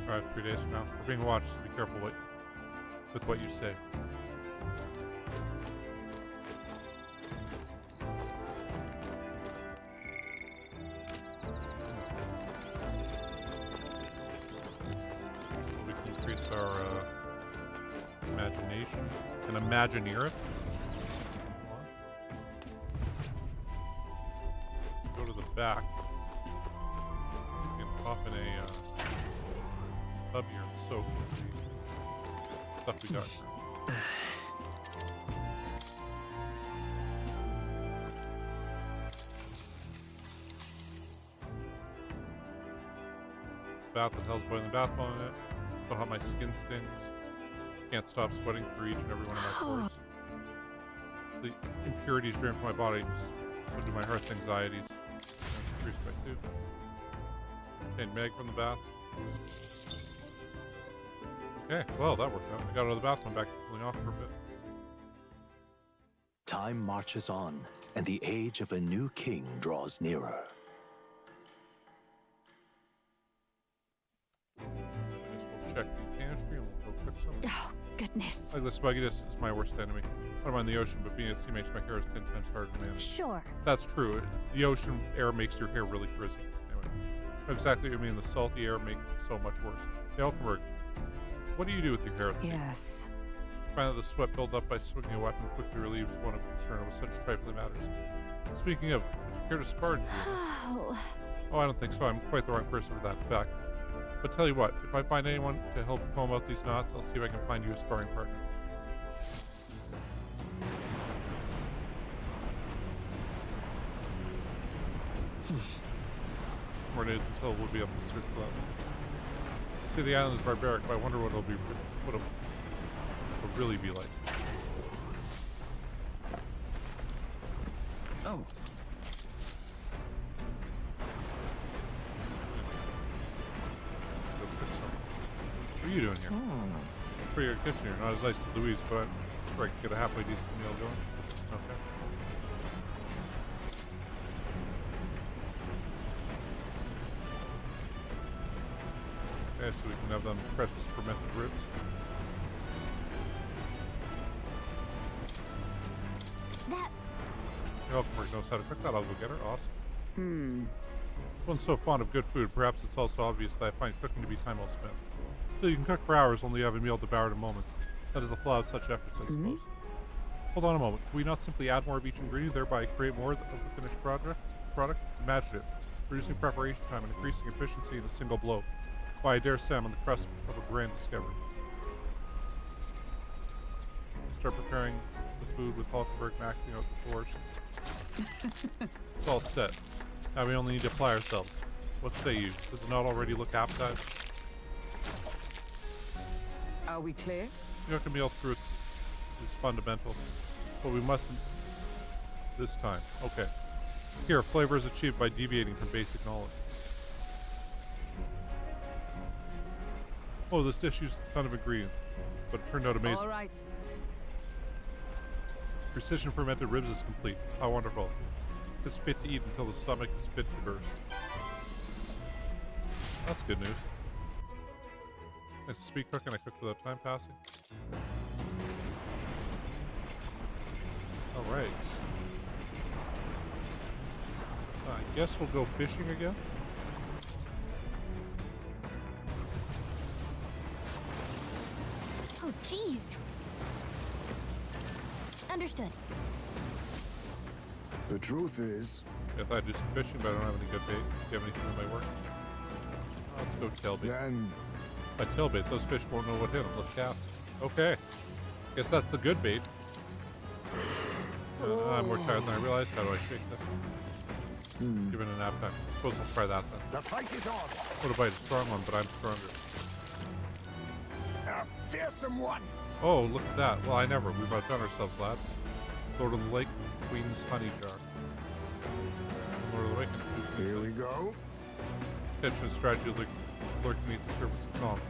Alright, 3 days from now. We're being watched, so be careful with what you say. We can increase our imagination and imagineer it. Go to the back. We can pop in a tub here and soak the stuff we got here. Bath with hell's boiling the bath bomb in it. So how my skin stings. Can't stop sweating through each and every one of my pores. So the impurities drain from my body. So do my heart's anxieties. Increased by 2. Obtained Meg from the bath. Okay, well that worked out. I got out of the bath, went back to cooling off for a bit.
Time marches on, and the age of a new king draws nearer.
I guess we'll check the pantry and we'll go cook something.
Oh, goodness.
Like the smugginess is my worst enemy. I don't mind the ocean, but being a sea makes my hair 10 times harder to manage.
Sure. That's
true. The ocean air makes your hair really frizzy. Anyway, I know exactly what you mean. The salty air makes it so much worse. Hey, Elkenberg, what do you do with your hair at sea?
Yes.
I find that the sweat built up by swinging a weapon quickly relieves one of concern with such trifling matters. Speaking of, would you care to spar?
Oh.
Oh, I don't think so. I'm quite the wrong person for that, in fact. But tell you what, if I find anyone to help comb out these knots, I'll see if I can find you a sparring partner. More days until we'll be able to search for that. You see, the island is barbaric, but I wonder what it'll really be like.
Oh.
What are you doing here? Pretty good kitchen here. Not as nice to Louise, but I'm sure I can get a halfway decent meal going. Okay. Okay, so we can have them precious fermented ribs.
That
Elkenberg knows how to cook that. I'll go get her. Awesome.
Hmm.
One's so fond of good food, perhaps it's also obvious that I find cooking to be time well spent. So you can cook for hours, only have a meal devoured in a moment. That is the flaw of such efforts, I suppose. Hold on a moment. Can we not simply add more of each ingredient, thereby create more of the finished product? Imagine it. Reducing preparation time and increasing efficiency in a single blow. Why, I dare say I'm on the cusp of a grand discovery. Start preparing the food with Hulkenberg maxing out the portion. It's all set. Now we only need to apply ourselves. What say you? Does it not already look appetizing?
Are we clear?
Cooking meal fruits is fundamental, but we mustn't this time. Okay. Here, flavor is achieved by deviating from basic knowledge. Oh, this dish used a ton of ingredients, but it turned out amazing.
All right.
Precision fermented ribs is complete. How wonderful. It's fit to eat until the stomach is fit to burst. That's good news. Nice to speed cooking. I cooked without time passing. Alright. So I guess we'll go fishing again.
Oh, jeez. Understood.
The truth is...
I thought I'd do some fishing, but I don't have any good bait. Do you have anything that might work? Oh, that's go tailbait.
Then...
By tailbait, those fish won't know what hit them. Let's cast. Okay. Guess that's the good bait. I'm more tired than I realized. How do I shake this? Give it a nap time. I suppose I'll try that then.
The fight is on.
What a bite. A strong one, but I'm stronger.
A fearsome one.
Oh, look at that. Well, I never. We've outdone ourselves, lad. Lord of the Lake, Queen's Honey Jar. Lord of the Lake.
Here we go.
Tension and strategy lurk beneath the surface of calm.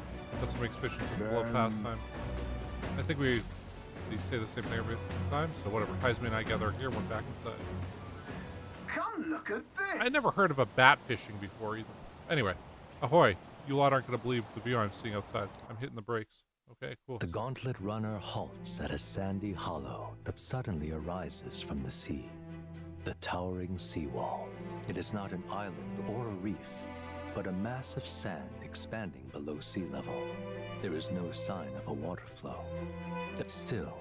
That's what makes fishing such a love pastime. I think we say the same thing every time, so whatever. Heisman and I gather here, went back inside.
Come look at this!
I never heard of a bat fishing before either. Anyway, ahoy. You lot aren't going to believe the view I'm seeing outside. I'm hitting the brakes. Okay, cool.
The gauntlet runner halts at a sandy hollow that suddenly arises from the sea. The towering seawall. It is not an island or a reef, but a mass of sand expanding below sea level. There is no sign of a water flow. Still,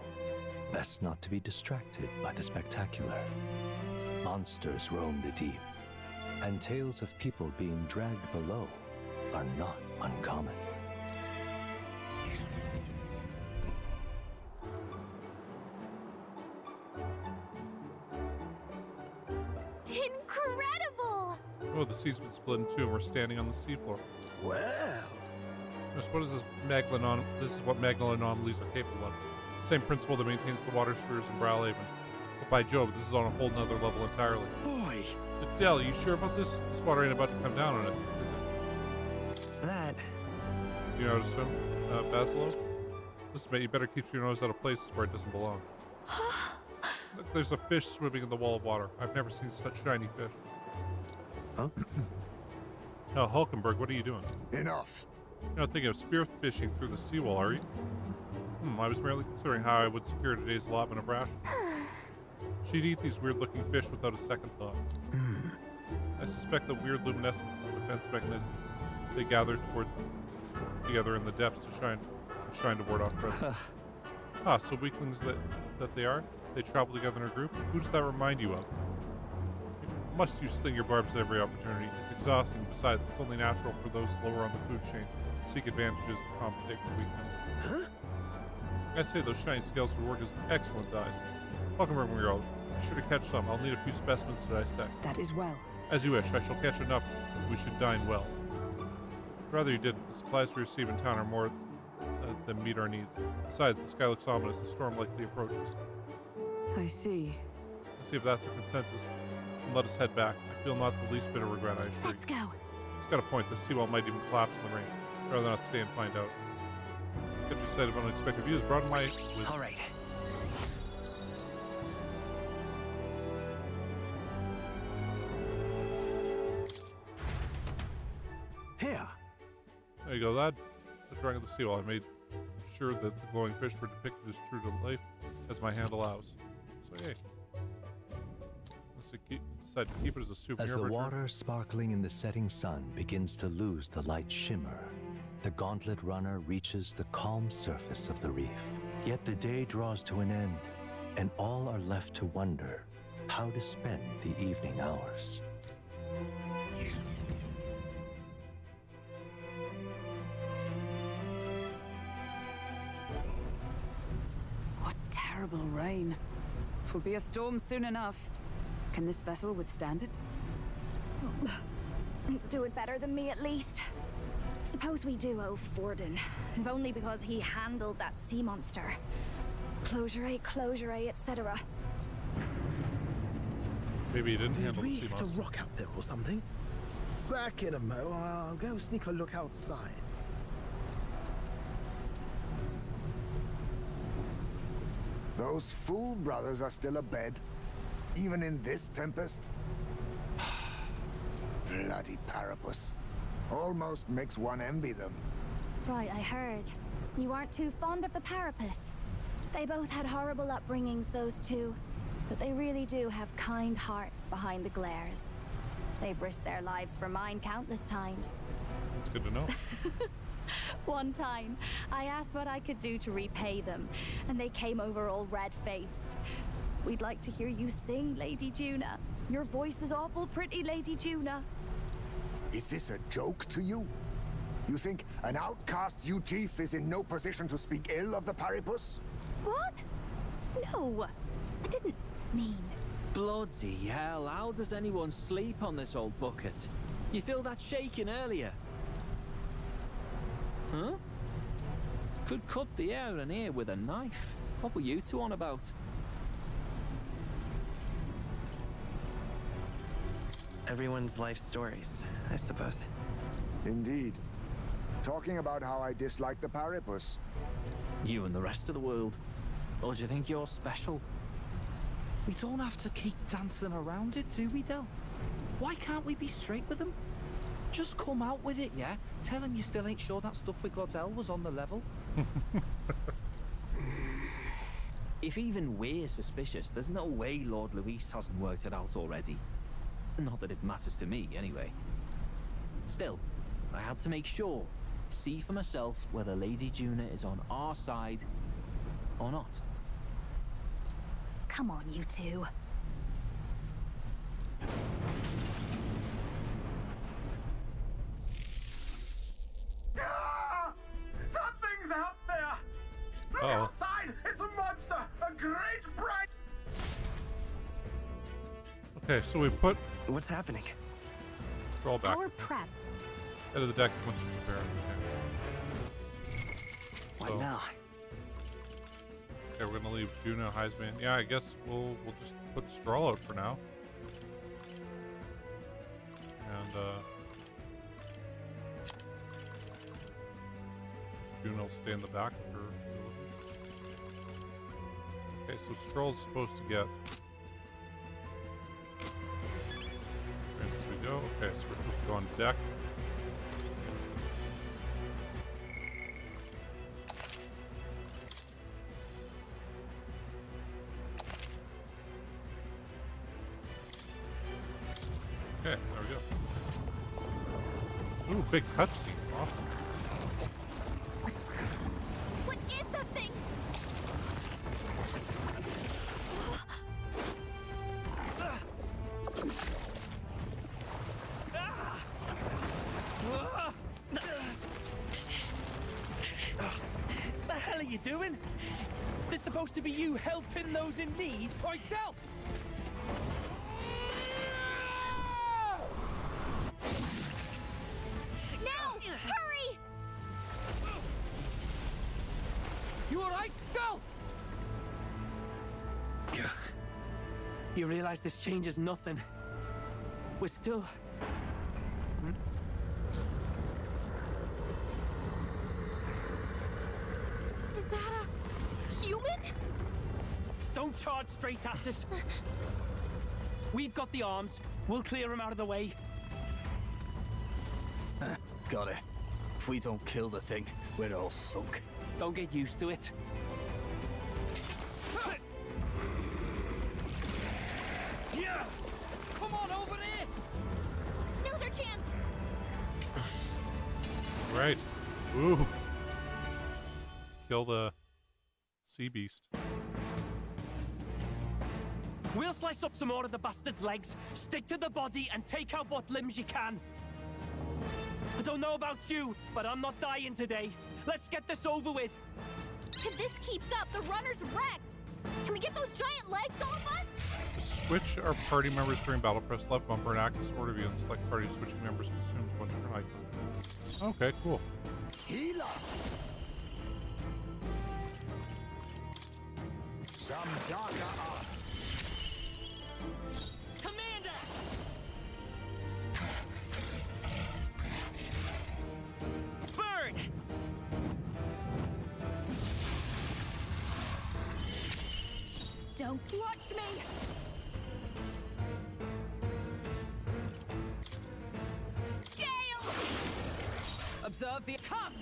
best not to be distracted by the spectacular. Monsters roam the deep, and tales of people being dragged below are not uncommon.
Incredible!
Oh, the sea's been split in two and we're standing on the seafloor.
Well...
What is this Maglean This is what Maglean anomalies are capable of. The same principle that maintains the water spheres in Browhaven. But by Jove, this is on a whole nother level entirely.
Boy!
Adele, you sure about this? This water ain't about to come down on us, is it?
That...
You know how to swim, Basilo? Listen, mate, you better keep your nose out of places where it doesn't belong. Look, there's a fish swimming in the wall of water. I've never seen such shiny fish.
Huh?
Now, Hulkenberg, what are you doing?
Enough.
You're not thinking of spearfishing through the seawall, are you? I was merely considering how I would secure today's allotment of rations. She'd eat these weird-looking fish without a second thought. I suspect the weird luminescence is a defense mechanism. They gather together in the depths to shine to ward off predators. So weaklings that they are? They travel together in a group? Who does that remind you of? Must you sling your barbs at every opportunity. It's exhausting. Besides, it's only natural for those lower on the food chain to seek advantages that compensate for weakness.
Huh?
I say those shiny scales would work as excellent dyes. Hulkenberg, my girl, be sure to catch some. I'll need a few specimens to dissect.
That is well.
As you wish. I shall catch enough. We should dine well. Rather you didn't. The supplies we receive in town are more than meet our needs. Besides, the sky looks ominous. The storm likely approaches.
I see.
Let's see if that's a consensus. And let us head back. I feel not the least bit of regret, I assure you.
Let's go.
He's got a point. This seawall might even collapse in the rain. I'd rather not stay and find out. Get your sight of unexpected views. Broaden my wisdom.
All right.
Here.
There you go, lad. The drawing of the seawall. I made sure that the glowing fish were depicted as true to life as my hand allows. So, yay. Decide to keep it as a souvenir.
As the water sparkling in the setting sun begins to lose the light shimmer, the gauntlet runner reaches the calm surface of the reef. Yet the day draws to an end, and all are left to wonder how to spend the evening hours.
What terrible rain. 'Twill be a storm soon enough. Can this vessel withstand it?
It's doing better than me, at least. Suppose we do owe Forden, if only because he handled that sea monster. Closure, etc.
Maybe he didn't
Did
handle
we
the sea
hit a
monster.
rock out there or something? Back in a mo. I'll go sneak a look outside.
Those fool brothers are still abed, even in this tempest. Bloody Parapus. Almost makes one envy them.
Right, I heard. You aren't too fond of the Parapus. They both had horrible upbringings, those two. But they really do have kind hearts behind the glares. They've risked their lives for mine countless times.
That's good to know.
One time, I asked what I could do to repay them, and they came over all red-faced. We'd like to hear you sing, Lady Juna. Your voice is awful pretty, Lady Juna.
Is this a joke to you? You think an outcast Chief is in no position to speak ill of the Paripus?
What? No, I didn't mean.
Bloody hell, how does anyone sleep on this old bucket? You feel that shaking earlier? Huh? Could cut the air in here with a knife. What were you two on about?
Everyone's life stories, I suppose.
Indeed. Talking about how I dislike the Paripus.
You and the rest of the world. Or do you think you're special?
We don't have to keep dancing around it, do we, Del? Why can't we be straight with him? Just come out with it, yeah? Tell him you still ain't sure that stuff with Glodell was on the level.
If even we're suspicious, there's no way Lord Luis hasn't worked it out already. Not that it matters to me, anyway. Still, I had to make sure, see for myself whether Lady Juna is on our side or not.
Come on, you two.
Something's out there! Look outside! It's a monster! A great bright...
Okay, so we put...
What's happening?
Scroll back.
Our prep.
Head of the deck once you prepare. Okay.
What now?
Okay, we're gonna leave Juno, Heisman. Yeah, I guess we'll just put Straw out for now. And Juno will stay in the back of her. Okay, so Stroll's supposed to get experience as we go. Okay, so we're supposed to go on deck. Okay, there we go. Ooh, big cutscene. Awesome.
What is that thing?
The hell are you doing? This supposed to be you helping those in need. Right, tell!
Now! Hurry!
You alright, Del? You realize this changes nothing. We're still...
Is that a human?
Don't charge straight at it. We've got the arms. We'll clear him out of the way.
Got it. If we don't kill the thing, we're all sunk.
Don't get used to it.
Yeah! Come on over there!
Now's our chance!
Right. Ooh. Kill the sea beast.
We'll slice up some more of the bastard's legs, stick to the body, and take out what limbs you can. I don't know about you, but I'm not dying today. Let's get this over with.
If this keeps up, the runner's wrecked! Can we get those giant legs off us?
Switch our party members during battle. Press left bumper and active order view and select party. Switching members consumes one turn icon. Okay, cool.
Healer! Some darker arts.
Commander! Bird!
Don't watch me!
Gale! Observe the... Come!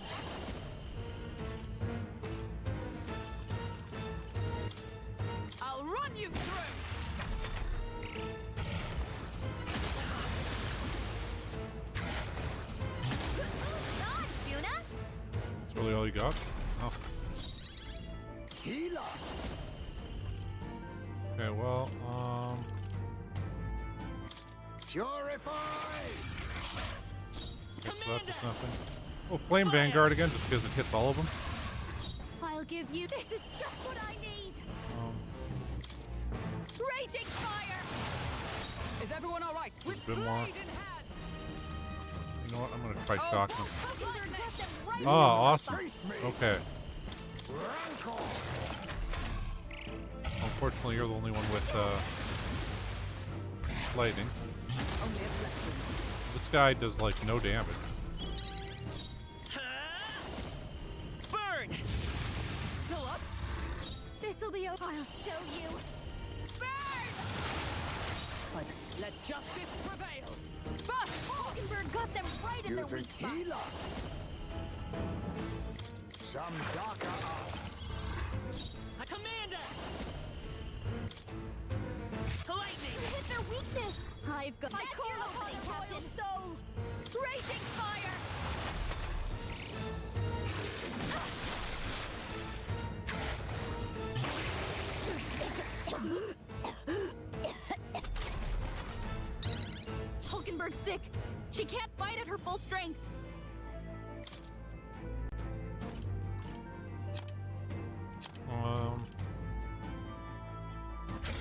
I'll run you through!
God, Yuna!
That's really all you got? Oh.
Healer!
Okay, well,
Purify!
guess that was nothing. Oh, Flame Vanguard again, just because it hits all of them.
I'll give you. This is just what I need. Raging fire.
Is everyone all right? With
Bit more.
blade in hand.
You know what? I'm gonna try shocking.
Right
Oh, awesome. Okay. Unfortunately, you're the only one with lightning. This guy does like no damage.
Burn. Still up? This'll be over. I'll show you. Burn.
Let justice prevail. Bust!
Mockingbird got them right in
You
their
think
weak spot.
healer? Some darker arts.
A commander. Lightning.
You hit their weakness.
I've got.
That's
I call
your
upon
opening,
a royal
Captain.
soul. Raging fire.
Hulkenberg's sick. She can't fight at her full strength.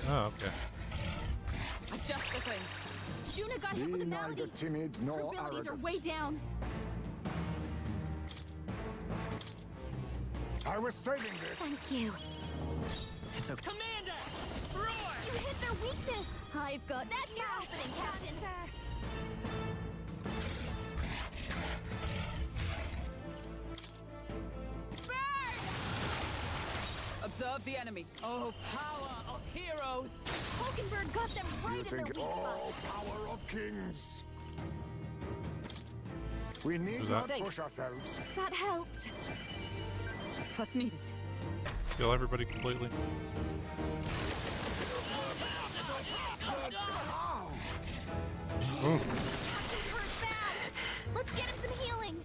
Oh, okay.
Adjust the thing.
Juna got
Be
hit with a
neither
malady.
timid
Her
nor
abilities are
arrogant.
way down.
I was saving this.
Thank you.
It's okay.
Commander. Roar.
You hit their weakness.
I've got.
That's your opening, Captain.
Observe the enemy. Oh, power of heroes.
Hulkenberg got them right
You
in their
think
weak
all
spot.
power of kings? We need
Is
not
that-
push ourselves.
That helped.
Plus needed.
Kill everybody completely. Ooh.
Hurt bad. Let's get him some healing.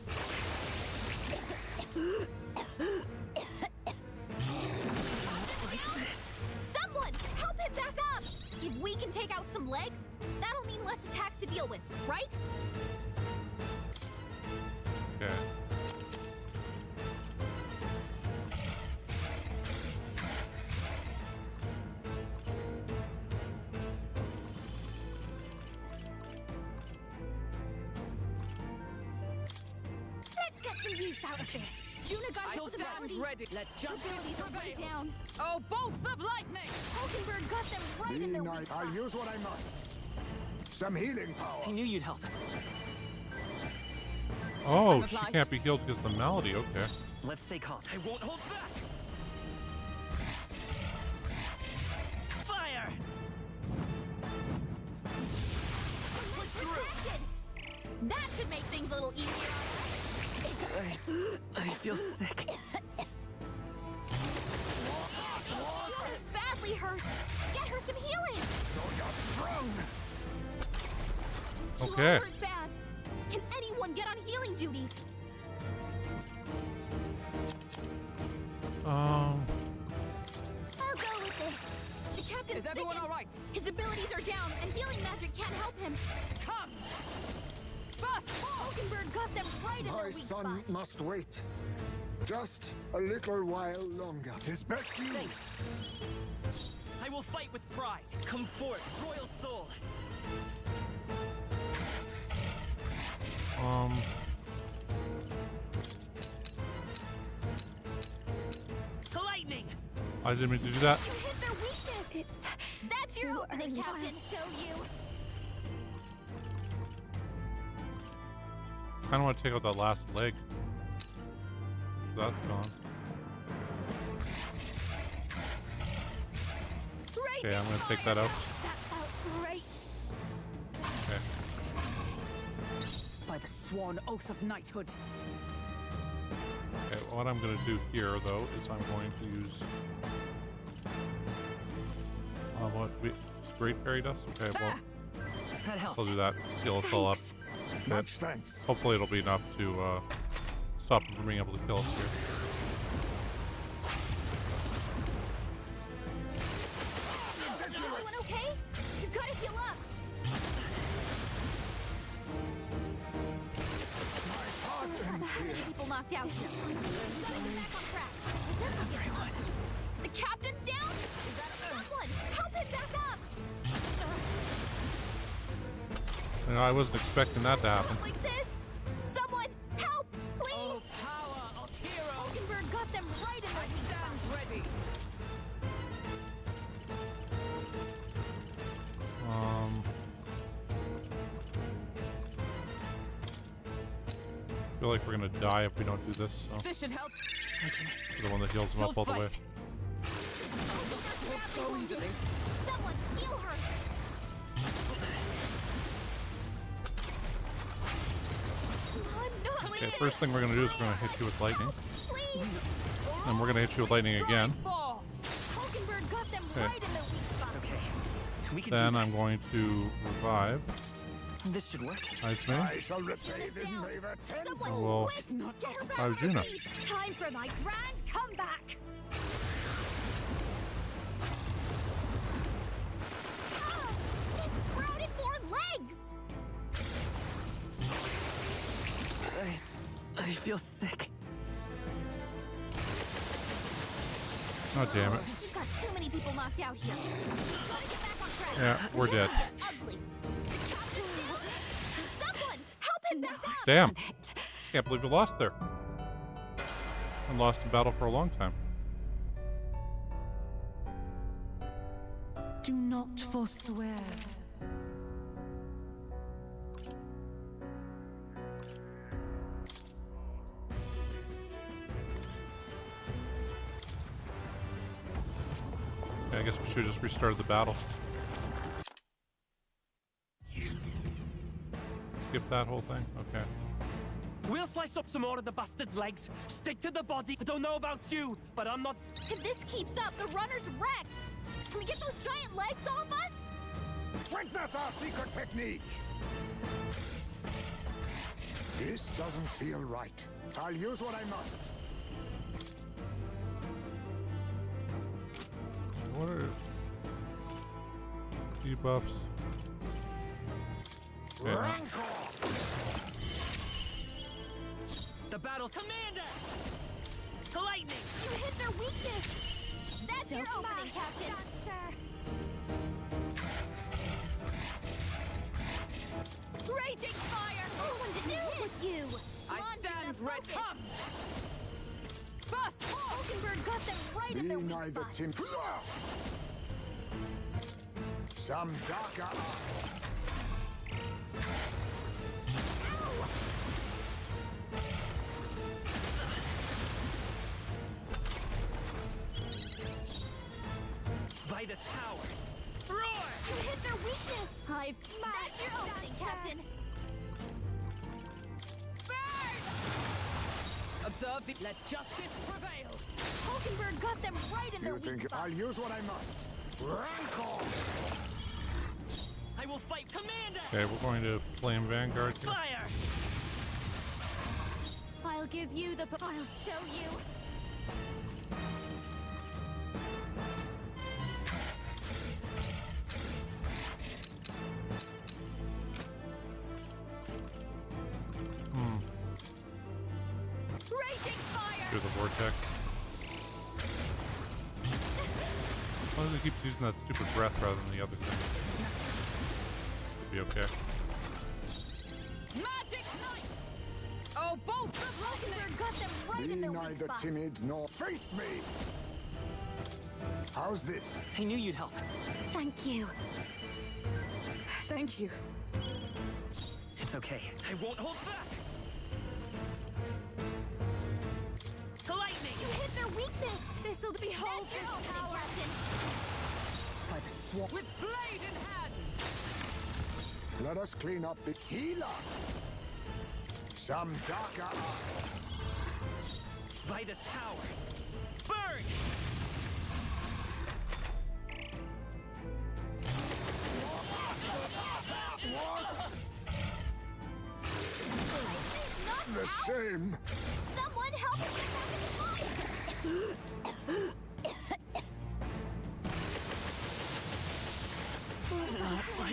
Someone, help him back up. If we can take out some legs, that'll mean less attacks to deal with, right?
Okay.
Let's get some use out of this.
Juna got hit
I'll
with a
stand
malady.
ready. Let
Her
justice
abilities are way
prevail.
down.
Oh, bolts of lightning!
Hulkenberg got them right
Be
in their
nice.
weak
I'll
spot.
use what I must. Some healing power.
I knew you'd help.
Oh, she can't be healed because of the malady. Okay.
Let's stay calm.
I won't hold back. Fire.
Retracted. That should make things a little easier.
I feel sick.
She's badly hurt. Get her some healing.
So you're strong.
You all
Okay.
hurt bad. Can anyone get on healing duty?
Um.
I'll go with this. The captain's
Is everyone
sickened.
all right?
His abilities are down, and healing magic can't help him.
Come! Bust!
Hulkenberg got them right in their
My
weak
son
spot.
must wait. Just a little while longer. 'Tis best you.
I will fight with pride. Come forth, royal soul. Lightning.
I didn't mean to do that.
You hit their weakness. That's your opening, Captain. I'll show you.
Kind of want to take out that last leg. So that's gone. Okay, I'm gonna take that out.
That felt great.
Okay.
By the sworn oath of knighthood.
Okay, what I'm going to do here, though, is I'm going to use... what? Just Great Fairy Dust? Okay, well...
That helps.
I'll do that. Heal us all up. Okay.
Much thanks.
Hopefully it'll be enough to stop him from being able to kill us here.
Everyone okay? You gotta heal up.
My pardons here.
knocked out here. Gotta get back on track. This will get ugly. The captain's down? Someone, help him back up!
You know, I wasn't expecting that to happen.
Like this! Someone, help, please!
Oh, power of heroes!
Hulkenberg got them right in their weak spot.
Ready.
I feel like we're gonna die if we don't do this. So.
This should help.
The one that heals him up all the way.
Someone, heal her!
Okay, first thing we're gonna do is we're gonna hit you with lightning. And we're gonna hit you with lightning again.
Hulkenberg got them
Okay.
right in their weak spot.
Okay. We can
Then
do
I'm
this.
going to revive.
This should work.
Nice me.
I shall repay this favor tenfold.
Well,
Get her back
how's
on her
Juno?
feet. Time for my grand comeback! It sprouted more legs!
I feel sick.
Oh, damn it.
We've got too many people knocked out here. Gotta get back on track.
Yeah, we're dead.
Ugly. Someone, help him back up!
Damn. Can't believe we lost there. And lost in battle for a long time.
Do not forswear.
Yeah, I guess we should have just restarted the battle. Skip that whole thing? Okay.
We'll slice up some more of the bastard's legs. Stick to the body. I don't know about you, but I'm not...
If this keeps up, the runner's wrecked! Can we get those giant legs off us?
Witness our secret technique! This doesn't feel right. I'll use what I must.
What are debuffs? Okay.
The battle commander! Lightning!
You hit their weakness! That's your opening, Captain! Raging fire! No one didn't hit with you!
I stand ready. Come!
Bust! Hulkenberg got them right in their
Be
weak
neither
spot.
Tim. Some darker arts.
By this power! Roar!
You hit their weakness! That's your opening, Captain!
Observe the... Let justice prevail!
Hulkenberg got them right in their
You
weak
think
spot.
I'll use what I must? Rancor!
I will fight commander!
Okay, we're going to Flame Vanguard here.
Fire!
I'll give you the... I'll show you! Raging fire!
Through the vortex. As long as he keeps using that stupid breath rather than the other thing. It'll be okay.
Magic Knight!
Oh, both!
Hulkenberg got them right
Be
in their weak
neither
spot.
timid nor face me! How's this?
I knew you'd help.
Thank you.
Thank you.
It's okay.
I won't hold back! Lightning!
You hit their weakness! This'll behold
That's
your
your
opening,
power.
Captain!
By the swamp.
With blade in hand!
Let us clean up the healer! Some darker arts!
By this power! Burn!
The shame!
Someone help him get back in the fight!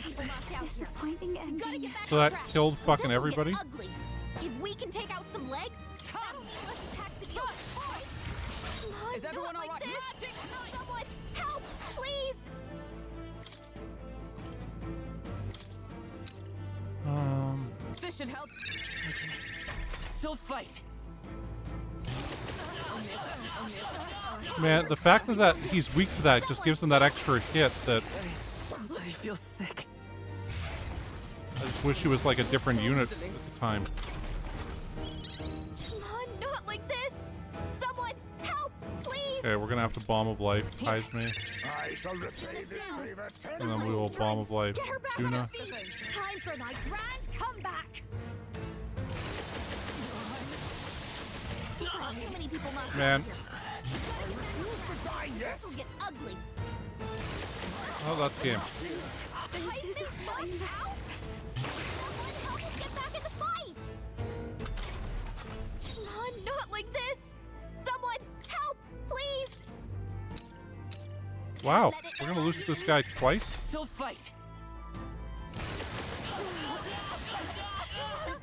People knocked out here.
Disappointing ending.
Gotta get back
So
on
that
track.
killed fucking
This'll get
everybody?
ugly. If we can take out some legs, that'll mean less attacks against us. Come on,
Is everyone
not
all
like
right?
this.
Magic knife!
Someone help, please!
This should help.
Still fight.
Man, the fact that he's weak to that just gives him that extra hit that
I feel sick.
I just wish he was like a different unit at the time.
Come on, not like this! Someone help, please!
Okay, we're gonna have to Bomb of Life, Heisme,
I shall repay this favor
and then we will Bomb of Life,
Get her back on her
Tuna.
feet! Time for my grand comeback! Too many people not
Man.
here. This will get ugly.
Oh, that's game.
This is my house. Someone help us get back in the fight. Come on, not like this. Someone help, please.
Wow, we're gonna lose this guy twice?
Still fight.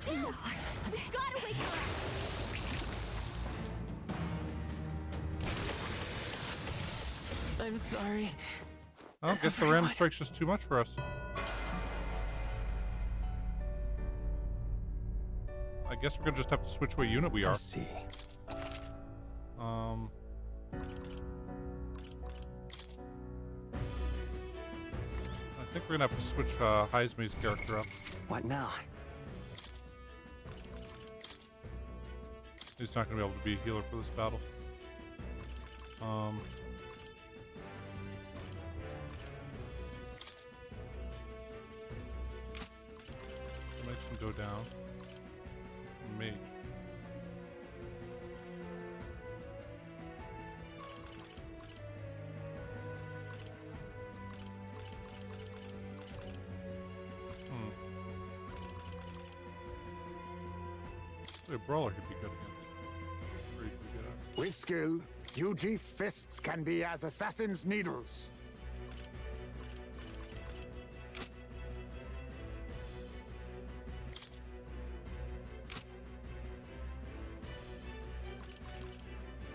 We gotta wake her up.
I'm sorry.
Oh, I guess the random strike's just too much for us. I guess we're gonna just have to switch what unit we are.
I see.
I think we're gonna have to switch Heisme's character up.
What now?
He's not gonna be able to be a healer for this battle. Makes him go down. Mage. A brawler could be good against. Pretty good at.
With skill, UG fists can be as assassin's needles.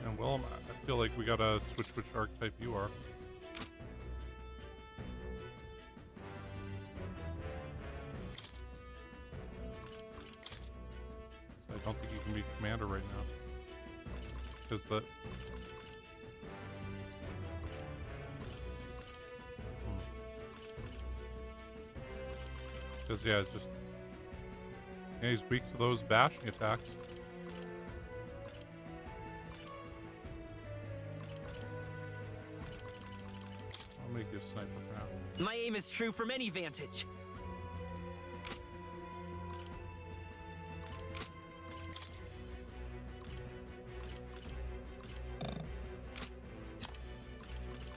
And well, I feel like we gotta switch which archetype you are. I don't think you can be commander right now. Because the... Because, yeah, it's just... Yeah, he's weak to those bashing attacks. I'll make you a sniper for now.
My aim is true from any vantage.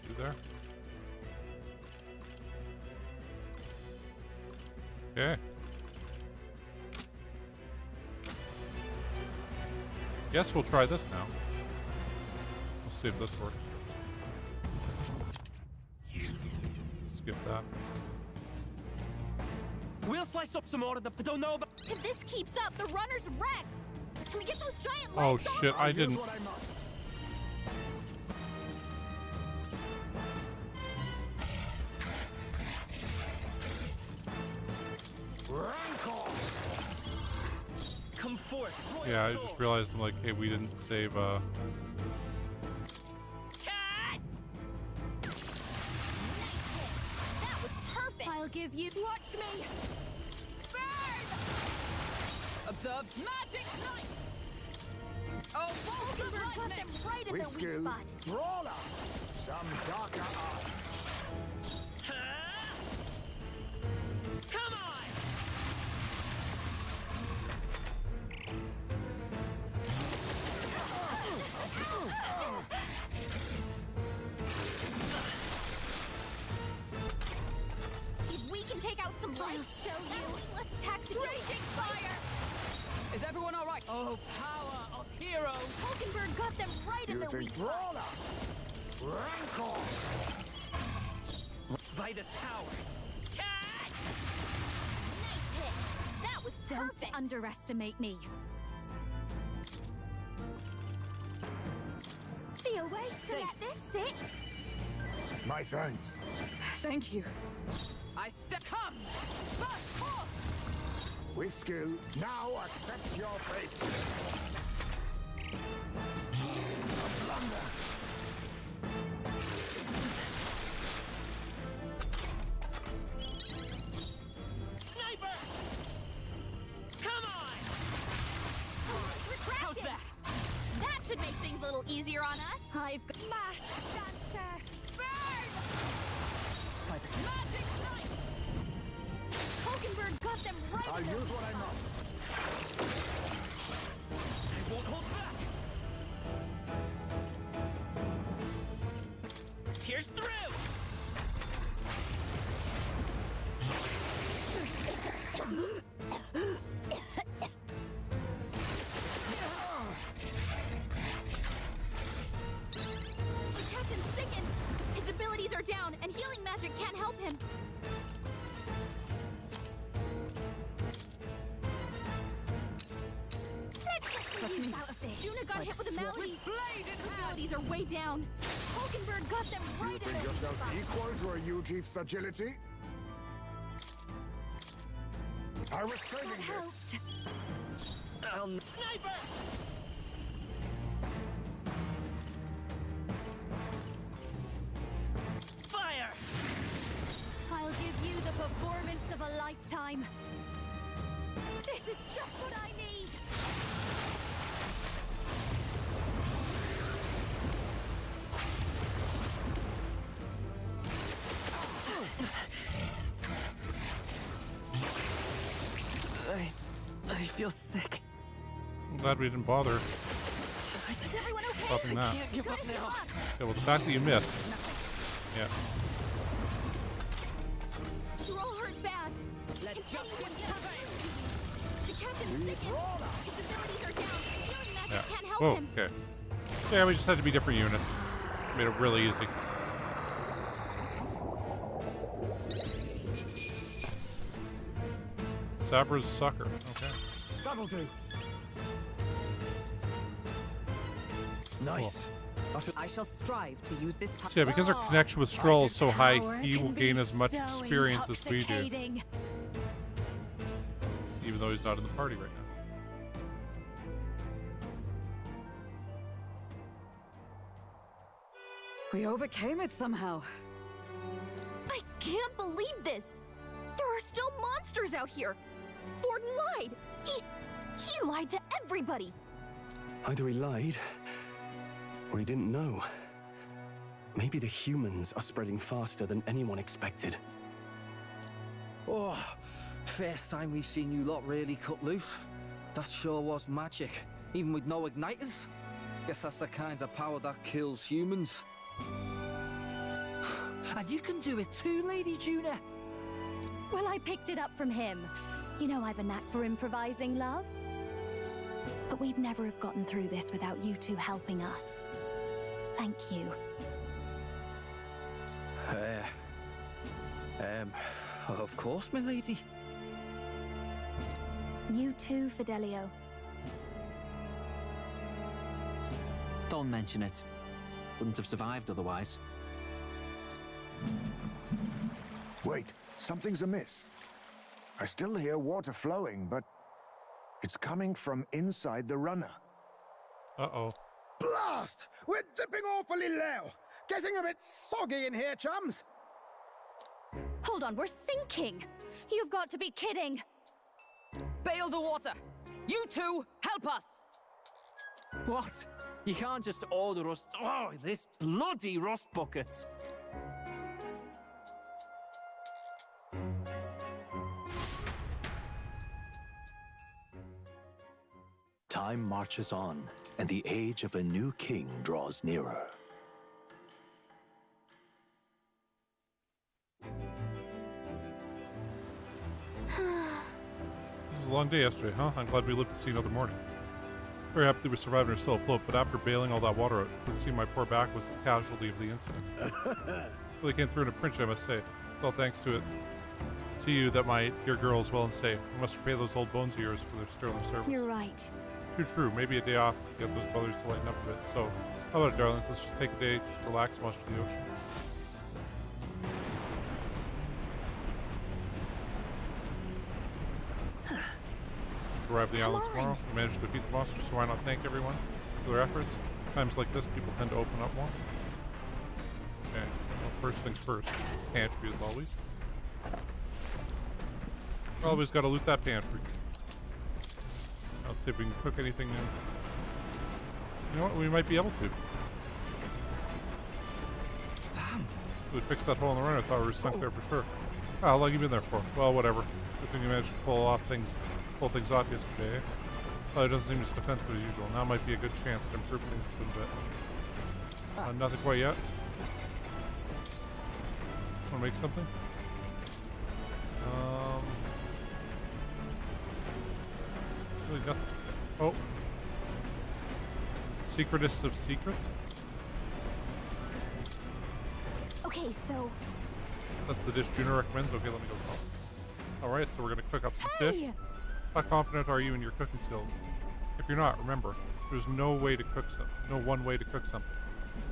You there? Okay. Guess we'll try this now. We'll see if this works. Skip that.
We'll slice up some more of the... Don't know about...
If this keeps up, the runner's wrecked. Can we get those giant
Oh
legs off?
shit, I didn't.
Come forth.
Yeah, I just realized I'm like, hey, we didn't save
That was perfect.
I'll give you.
Watch me. Burn!
Observe magic knife. Oh, bolts of
Got them
lightning.
right in
With
the weak
skill,
spot.
brawler. Some darker arts.
Come on!
If we can take out some legs,
show you.
less attacks against fire.
Is everyone all right? Oh, power of heroes.
Hulkenberg got them right in
You
the
think
weak spot.
brawler? Rancor.
Vitus power.
Nice hit. That was
Don't
perfect.
underestimate me. Be a way to let this sit.
My thanks.
Thank you. I step. Come! Burst forth!
With skill, now accept your fate. A blunder.
Sniper! Come on! How's that? That should make things a little easier on us.
I've got mass dancer.
Burn! Magic Knight! Hulkenberg got them right.
I'll use what I must.
I won't hold back. Here's through. The captain's sickened. His abilities are down, and healing magic can't help him. Let's get some use out of this. Juna got hit with a malady. His abilities are way down. Hulkenberg got them right
You
in
think
their
yourself
spot.
equal to a Ujief's agility? I was saving this.
Sniper! Fire!
I'll give you the performance of a lifetime. This is just what I need.
I feel sick.
I'm glad we didn't bother
Is everyone okay?
stopping that.
Can't give up now.
Yeah, well, the fact that you missed. Yeah.
You're all hurt bad. Continue and get up. The captain's sickened. His abilities are down. Healing magic
Yeah.
can't help
Whoa,
him.
okay. Yeah, we just had to be different units. Made it really easy. Sabra's sucker. Okay.
That'll do. Nice.
I shall strive to use this power.
So yeah, because our connection with Stroll is so high, he will gain as much experience as we do. Even though he's not in the party right now.
We overcame it somehow.
I can't believe this. There are still monsters out here. Forden lied. He lied to everybody.
Either he lied, or he didn't know. Maybe the humans are spreading faster than anyone expected.
Oh, first time we've seen you lot really cut loose. That sure was magic, even with no igniters. Guess that's the kind of power that kills humans. And you can do it too, Lady Juna.
Well, I picked it up from him. You know I've a knack for improvising, love. But we'd never have gotten through this without you two helping us. Thank you.
Of course, my lady.
You too, Fidelio.
Don't mention it. Wouldn't have survived otherwise.
Wait, something's amiss. I still hear water flowing, but it's coming from inside the runner.
Uh-oh.
Blast! We're dipping awfully low. Getting a bit soggy in here, chums.
Hold on, we're sinking. You've got to be kidding.
Bail the water. You two, help us.
What? You can't just order us. Oh, this bloody rust bucket.
Time marches on, and the age of a new king draws nearer.
It was a long day yesterday, huh? I'm glad we lived to see another morning. Very happy that we survived and are still afloat, but after bailing all that water out, it would seem my poor back was a casualty of the incident. Really came through in a pinch, I must say. It's all thanks to it. to you that my dear girl is well and safe. We must repay those old bones of yours for their sterling service.
You're right.
Too true. Maybe a day off to get those brothers to lighten up a bit. So, how about it, darlings? Let's just take a day, just relax and watch the ocean. Should arrive at the island tomorrow. We managed to defeat the monster, so why not thank everyone for their efforts? Times like this, people tend to open up more. Okay, well, first things first. Pantry as always. Always gotta loot that pantry. Let's see if we can cook anything new. You know what? We might be able to.
Sam!
We fixed that hole in the run. I thought we were sunk there for sure. Ah, how long you been there for? Well, whatever. Good thing you managed to pull things off yesterday. Well, it doesn't seem as defensive as usual. Now might be a good chance to improve things a little bit. Nothing quite yet. Want to make something? Really nothing. Oh. Secretest of secrets?
Okay, so...
That's the dish Juno recommends. Okay, let me go call. Alright, so we're gonna cook up some fish. How confident are you in your cooking skills? If you're not, remember, there's no one way to cook something.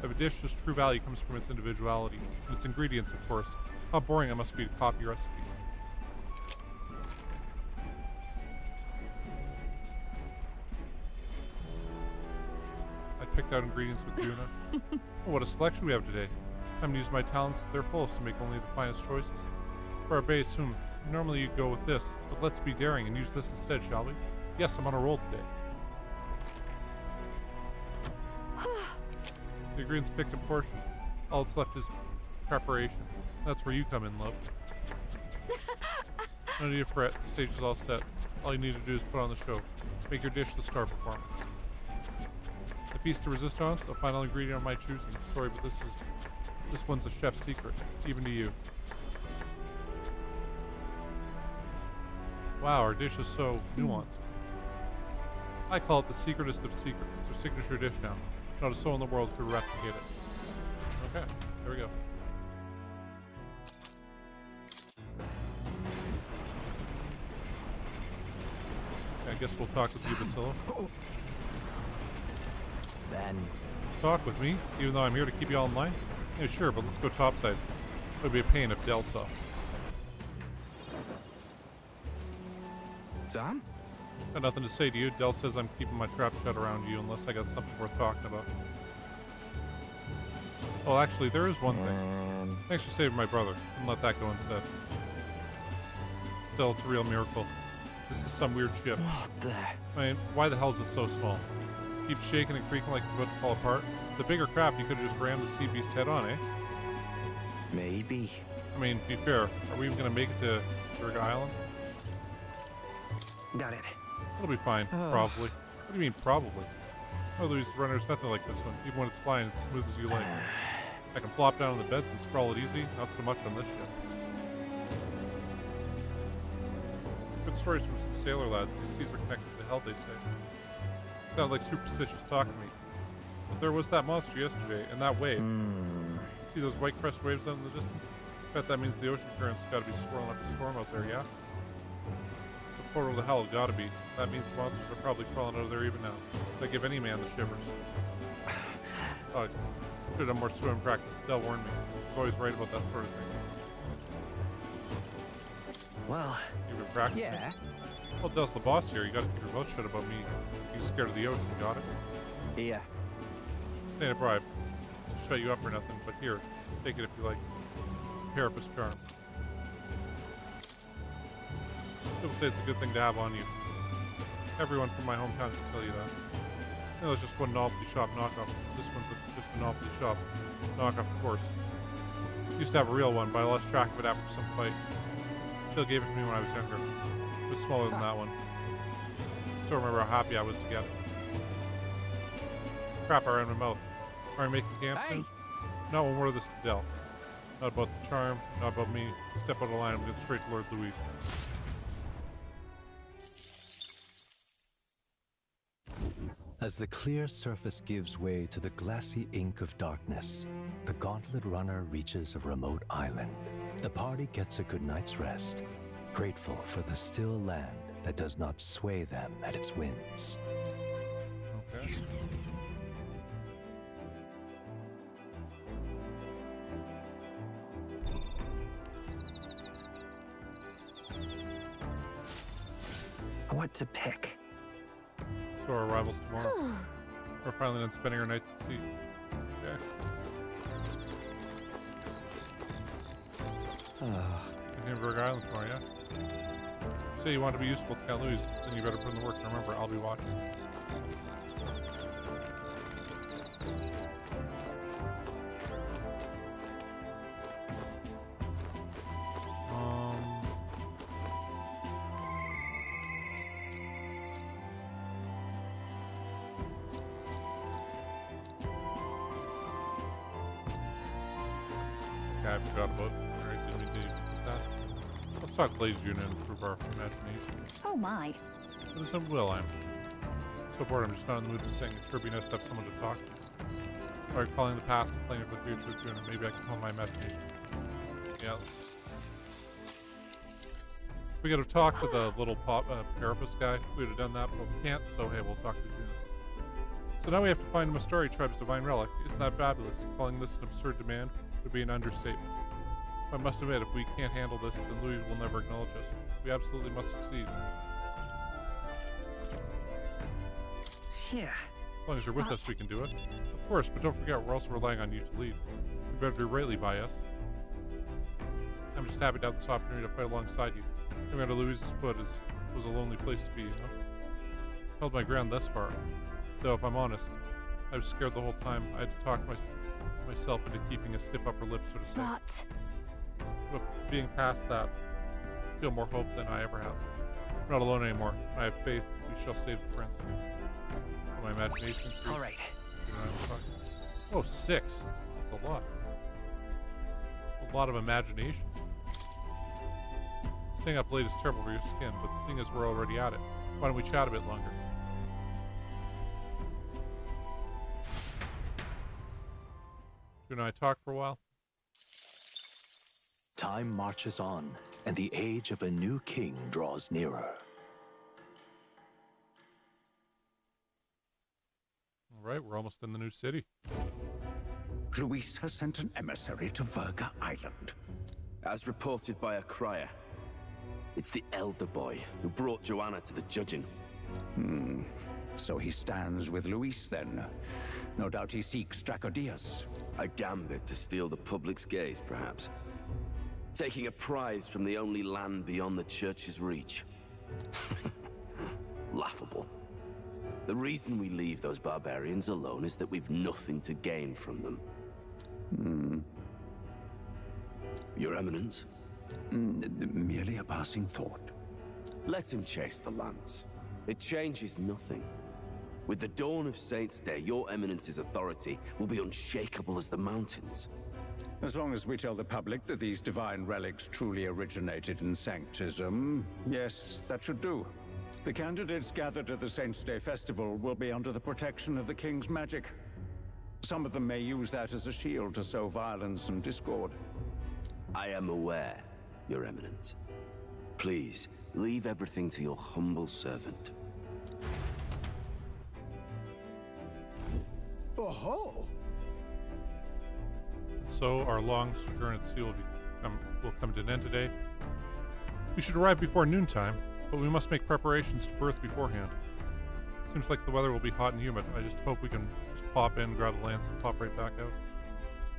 If a dish's true value comes from its individuality, and its ingredients, of course. How boring it must be to copy recipes. I picked out ingredients with Juna. Oh, what a selection we have today. Time to use my talents to their fullest to make only the finest choices. For our base, normally you'd go with this, but let's be daring and use this instead, shall we? Yes, I'm on a roll today. The ingredients picked and portioned. All that's left is preparation. That's where you come in, love. No need to fret. The stage is all set. All you need to do is put on the show. Make your dish the star performance. The piece de resistance, a final ingredient of my choosing. Sorry, but this one's a chef's secret, even to you. Wow, our dish is so nuanced. I call it the secretest of secrets. It's our signature dish now. Not a soul in the world could replicate it. Okay, there we go. I guess we'll talk with you, Basilo.
Then...
Talk with me, even though I'm here to keep you all in line? Yeah, sure, but let's go topside. It would be a pain if Del saw.
Sam?
Got nothing to say to you. Del says I'm keeping my trap shut around you unless I got something worth talking about. Well, actually, there is one thing. Thanks for saving my brother. Couldn't let that go unsaid. Still, it's a real miracle. This is some weird ship.
What the?
I mean, why the hell is it so small? Keeps shaking and creaking like it's about to fall apart. The bigger craft, you could have just rammed the sea beast head on, eh?
Maybe.
I mean, be fair. Are we even going to make it to Durga Island?
Got it.
It'll be fine, probably. What do you mean, probably? Oh, Louis, the runner's nothing like this one. Even when it's flying, it's smooth as you like. I can plop down on the beds and sprawl it easy. Not so much on this ship. Good stories from some sailor lads. These seas are connected to hell, they say. Sounded like superstitious talk to me. But there was that monster yesterday, and that wave. See those white crest waves out in the distance? Bet that means the ocean current's gotta be swirling up a storm out there, yeah? It's a portal to hell, gotta be. That means monsters are probably crawling out of there even now. They give any man the shivers. Oh, should have more swim practice. Del warned me. He's always right about that sort of thing.
Well,
you've been practicing?
Yeah.
Well, Del's the boss here. You gotta keep your mouth shut about me. He's scared of the ocean, got it?
Yeah.
This ain't a bribe. To shut you up or nothing, but here, take it if you like. Therapist charm. People say it's a good thing to have on you. Everyone from my hometown can tell you that. You know, it's just one novelty shop knockoff. This one's just a novelty shop knockoff, of course. Used to have a real one, but I lost track of it after some fight. Phil gave it to me when I was younger. It was smaller than that one. I still remember how happy I was to get it. Crap, I ran my mouth. Are you making camp soon? Not one word of this to Del. Not about the charm, not about me. Step out of line, I'm going straight to Lord Louis.
As the clear surface gives way to the glassy ink of darkness, the gauntlet runner reaches a remote island. The party gets a good night's rest, grateful for the still land that does not sway them at its whims.
Okay.
What to pick?
So our arrivals tomorrow. We're finally done spending our nights at sea. Okay. Hindenburg Island tomorrow, yeah? Say you want to be useful to Count Louis, then you better put in the work. And remember, I'll be watching. I forgot about. Alright, didn't we do that? Let's talk Blaze Juna and improve our imagination.
Oh my.
With some will, I'm so bored I'm just not in the mood to sing. It sure be nice to have someone to talk to. Or calling the past and playing it for the future with Juna. Maybe I can hone my imagination. Yeah, we could have talked to the little therapist guy. We would have done that, but we can't, so hey, we'll talk to Juna. So now we have to find Mastari tribe's divine relic. Isn't that fabulous? Calling this an absurd demand would be an understatement. I must admit, if we can't handle this, then Louis will never acknowledge us. We absolutely must succeed.
Yeah.
As long as you're with us, we can do it. Of course, but don't forget, we're also relying on you to lead. You better do rightly by us. I'm just happy to have this opportunity to fight alongside you. Coming under Louis's foot was a lonely place to be, you know? Held my ground thus far. Though, if I'm honest, I was scared the whole time. I had to talk myself into keeping a stiff upper lip, so to say. But being past that, I feel more hope than I ever have. I'm not alone anymore. I have faith we shall save the prince. Oh, my imagination.
All right.
Oh, 6. That's a lot. A lot of imagination. Staying up late is terrible for your skin, but seeing as we're already at it, why don't we chat a bit longer? You and I talk for a while?
Time marches on, and the age of a new king draws nearer.
All right, we're almost in the new city.
Luis has sent an emissary to Verga Island.
As reported by a crier. It's the elder boy who brought Joanna to the judging.
So he stands with Luis then. No doubt he seeks Dracodius.
A gambit to steal the public's gaze, perhaps. Taking a prize from the only land beyond the church's reach. Laughable. The reason we leave those barbarians alone is that we've nothing to gain from them. Your Eminence?
Merely a passing thought.
Let him chase the lance. It changes nothing. With the dawn of Saints' Day, your Eminence's authority will be unshakable as the mountains.
As long as we tell the public that these divine relics truly originated in Sanctism, yes, that should do. The candidates gathered at the Saints' Day festival will be under the protection of the King's magic. Some of them may use that as a shield to sow violence and discord.
I am aware, Your Eminence. Please, leave everything to your humble servant.
Oh-ho!
So our long sojourn at sea will come to an end today. We should arrive before noontime, but we must make preparations to berth beforehand. Seems like the weather will be hot and humid. I just hope we can just pop in, grab the lance, and pop right back out.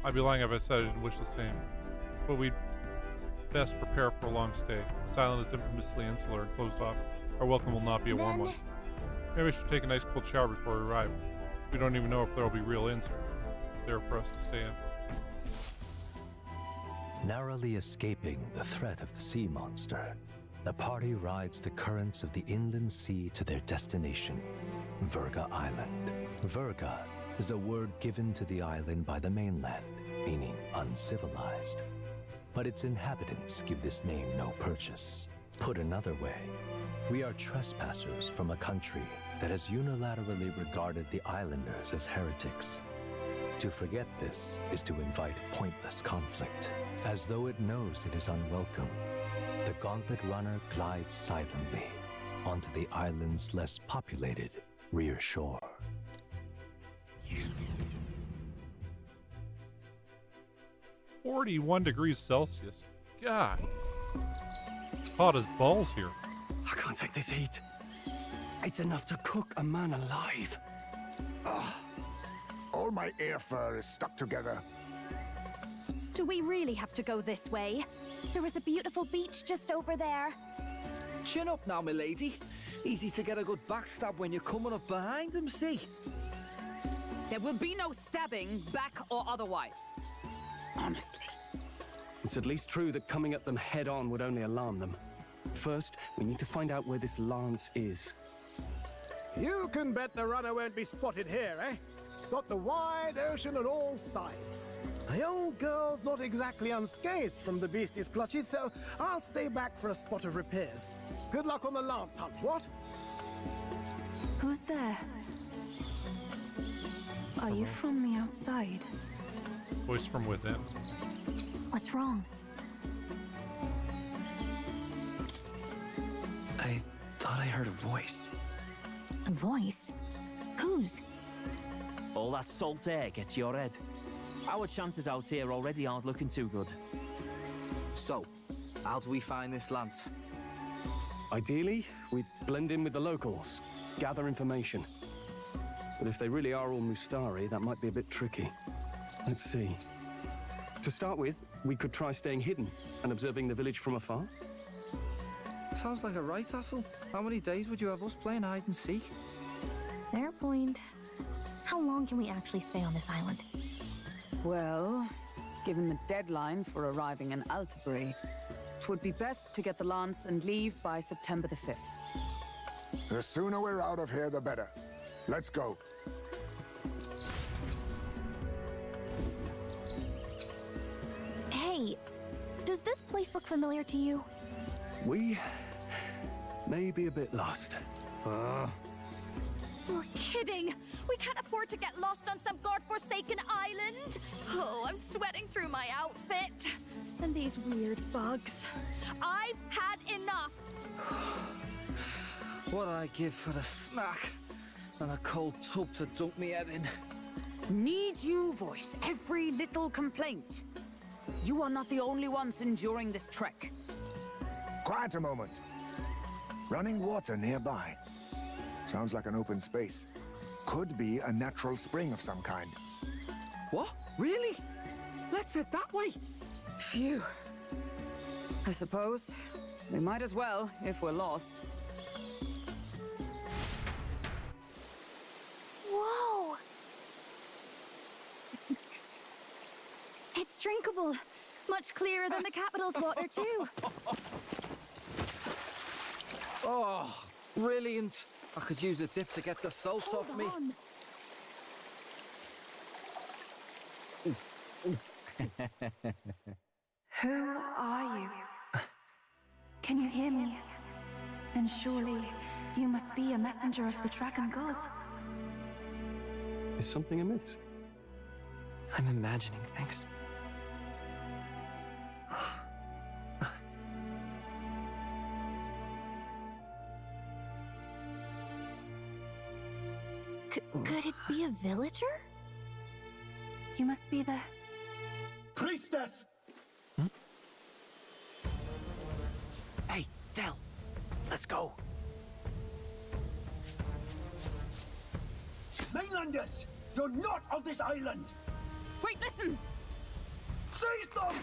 I'd be lying if I said I didn't wish the same. But we'd best prepare for a long stay. This island is infamously insular and closed off. Our welcome will not be a warm one. Maybe we should take a nice cold shower before we arrive. We don't even know if there will be real inns there for us to stay in.
Narrowly escaping the threat of the sea monster, the party rides the currents of the inland sea to their destination, Verga Island. Verga is a word given to the island by the mainland, meaning uncivilized. But its inhabitants give this name no purchase. Put another way, we are trespassers from a country that has unilaterally regarded the islanders as heretics. To forget this is to invite pointless conflict. As though it knows it is unwelcome, the gauntlet runner glides silently onto the island's less populated rear shore.
41 degrees Celsius. God. Hot as balls here.
I can't take this heat. It's enough to cook a man alive.
All my air fur is stuck together.
Do we really have to go this way? There is a beautiful beach just over there.
Chin up now, milady. Easy to get a good backstab when you're coming up behind him, see?
There will be no stabbing, back or otherwise. Honestly.
It's at least true that coming at them head-on would only alarm them. First, we need to find out where this lance is.
You can bet the runner won't be spotted here, eh? Got the wide ocean on all sides. The old girl's not exactly unscathed from the beastie's clutches, so I'll stay back for a spot of repairs. Good luck on the lance hunt, what?
Who's there? Are you from the outside?
Voice from within.
What's wrong?
I thought I heard a voice.
A voice? Whose?
All that salt air gets your head. Our chances out here already aren't looking too good.
So, how do we find this lance?
Ideally, we'd blend in with the locals, gather information. But if they really are all Mustari, that might be a bit tricky. Let's see. To start with, we could try staying hidden and observing the village from afar.
Sounds like a right hassle. How many days would you have us playing hide and seek?
Fair point. How long can we actually stay on this island?
Well, given the deadline for arriving in Altabury, it would be best to get the lance and leave by September the 5th.
The sooner we're out of here, the better. Let's go.
Hey, does this place look familiar to you?
We may be a bit lost.
You're kidding! We can't afford to get lost on some godforsaken island! Oh, I'm sweating through my outfit. And these weird bugs. I've had enough!
What I give for a snack and a cold tub to dunk me head in.
Need you voice every little complaint? You are not the only ones enduring this trek.
Quiet a moment. Running water nearby. Sounds like an open space. Could be a natural spring of some kind.
What? Really? Let's head that way.
Phew. I suppose we might as well if we're lost.
Whoa! It's drinkable. Much clearer than the capital's water, too.
Oh, brilliant. I could use a dip to get the salt off me.
Who are you? Can you hear me? Then surely you must be a messenger of the Dragon God.
Is something amiss?
I'm imagining things.
Could it be a villager?
You must be the...
Priestess!
Hey, Del, let's go.
Mainlanders! You're not of this island!
Wait, listen!
Seize them!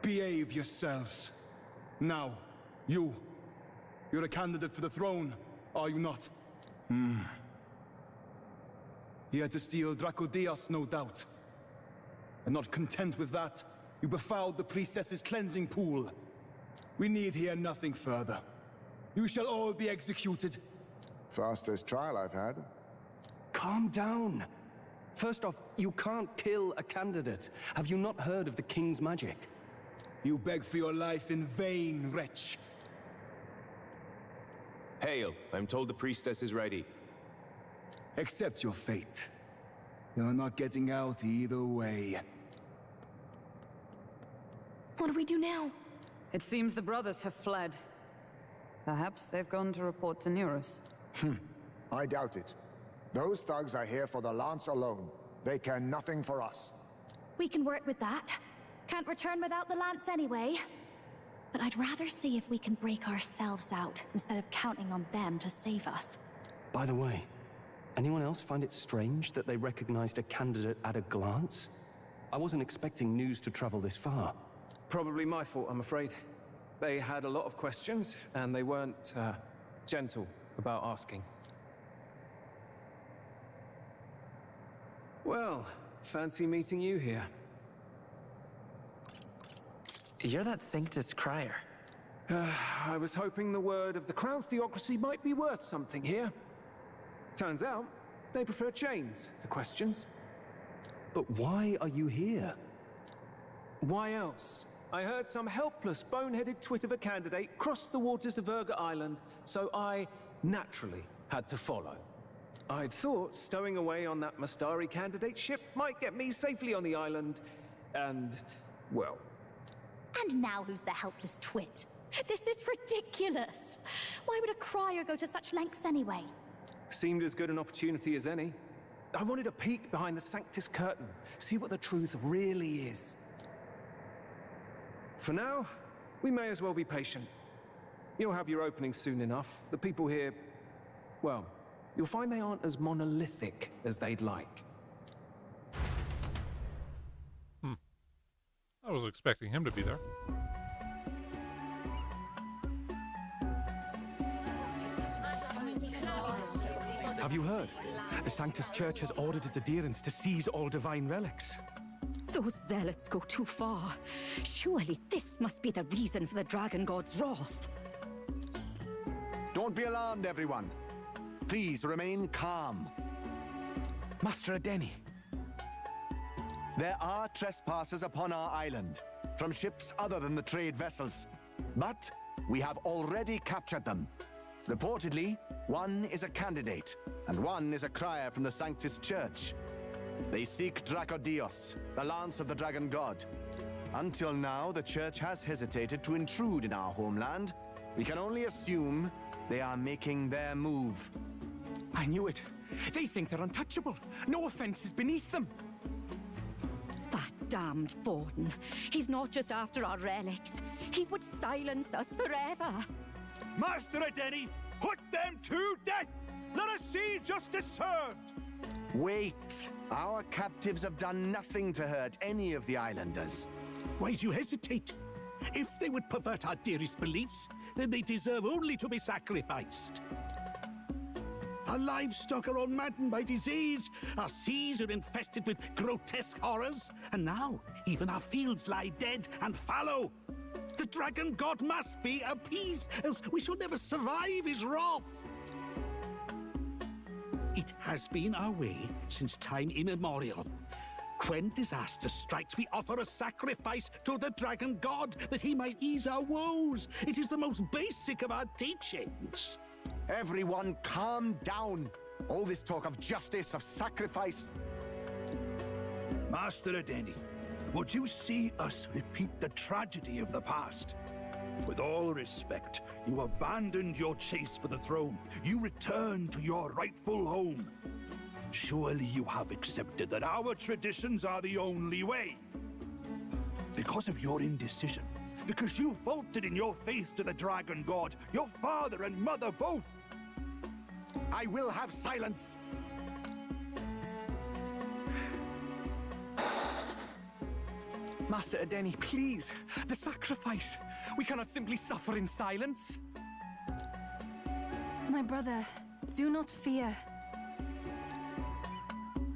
Behave yourselves. Now, you're a candidate for the throne, are you not? He had to steal Draco Diaz, no doubt. And not content with that, you befouled the priestess's cleansing pool. We need hear nothing further. You shall all be executed.
Fastest trial I've had.
Calm down. First off, you can't kill a candidate. Have you not heard of the king's magic?
You beg for your life in vain, wretch.
Hail. I'm told the priestess is ready.
Accept your fate. You're not getting out either way.
What do we do now?
It seems the brothers have fled. Perhaps they've gone to report to Neros.
I doubt it. Those thugs are here for the lance alone. They care nothing for us.
We can work with that. Can't return without the lance anyway. But I'd rather see if we can break ourselves out instead of counting on them to save us.
By the way, anyone else find it strange that they recognized a candidate at a glance? I wasn't expecting news to travel this far.
Probably my fault, I'm afraid. They had a lot of questions, and they weren't gentle about asking. Well, fancy meeting you here.
You're that Sanctus crier.
I was hoping the word of the Crown Theocracy might be worth something here. Turns out, they prefer chains to questions.
But why are you here?
Why else? I heard some helpless, boneheaded twit of a candidate crossed the waters to Virga Island, so I naturally had to follow. I'd thought stowing away on that Mastari candidate ship might get me safely on the island, and, well...
And now who's the helpless twit? This is ridiculous! Why would a crier go to such lengths anyway?
Seemed as good an opportunity as any. I wanted a peek behind the Sanctus curtain, see what the truth really is. For now, we may as well be patient. You'll have your opening soon enough. The people here, well, you'll find they aren't as monolithic as they'd like.
I was expecting him to be there.
Have you heard? The Sanctus Church has ordered its adherents to seize all divine relics.
Those zealots go too far. Surely this must be the reason for the Dragon God's wrath.
Don't be alarmed, everyone. Please remain calm.
Master Adeni.
There are trespassers upon our island, from ships other than the trade vessels. But we have already captured them. Reportedly, one is a candidate, and one is a crier from the Sanctus Church. They seek Dracodios, the lance of the Dragon God. Until now, the Church has hesitated to intrude in our homeland. We can only assume they are making their move.
I knew it. They think they're untouchable. No offense is beneath them.
That damned Borden. He's not just after our relics. He would silence us forever.
Master Adeni, put them to death! Let us see justice served!
Wait! Our captives have done nothing to hurt any of the islanders.
Why do you hesitate? If they would pervert our dearest beliefs, then they deserve only to be sacrificed. Our livestock are all maddened by disease, our seas are infested with grotesque horrors, and now even our fields lie dead and fallow. The Dragon God must be appeased, else we shall never survive his wrath. It has been our way since time immemorial. When disaster strikes, we offer a sacrifice to the Dragon God that he might ease our woes. It is the most basic of our teachings.
Everyone calm down. All this talk of justice, of sacrifice...
Master Adeni, would you see us repeat the tragedy of the past? With all respect, you abandoned your chase for the throne. You returned to your rightful home. Surely you have accepted that our traditions are the only way. Because of your indecision, because you faltered in your faith to the Dragon God, your father and mother both.
I will have silence!
Master Adeni, please. The sacrifice. We cannot simply suffer in silence.
My brother, do not fear.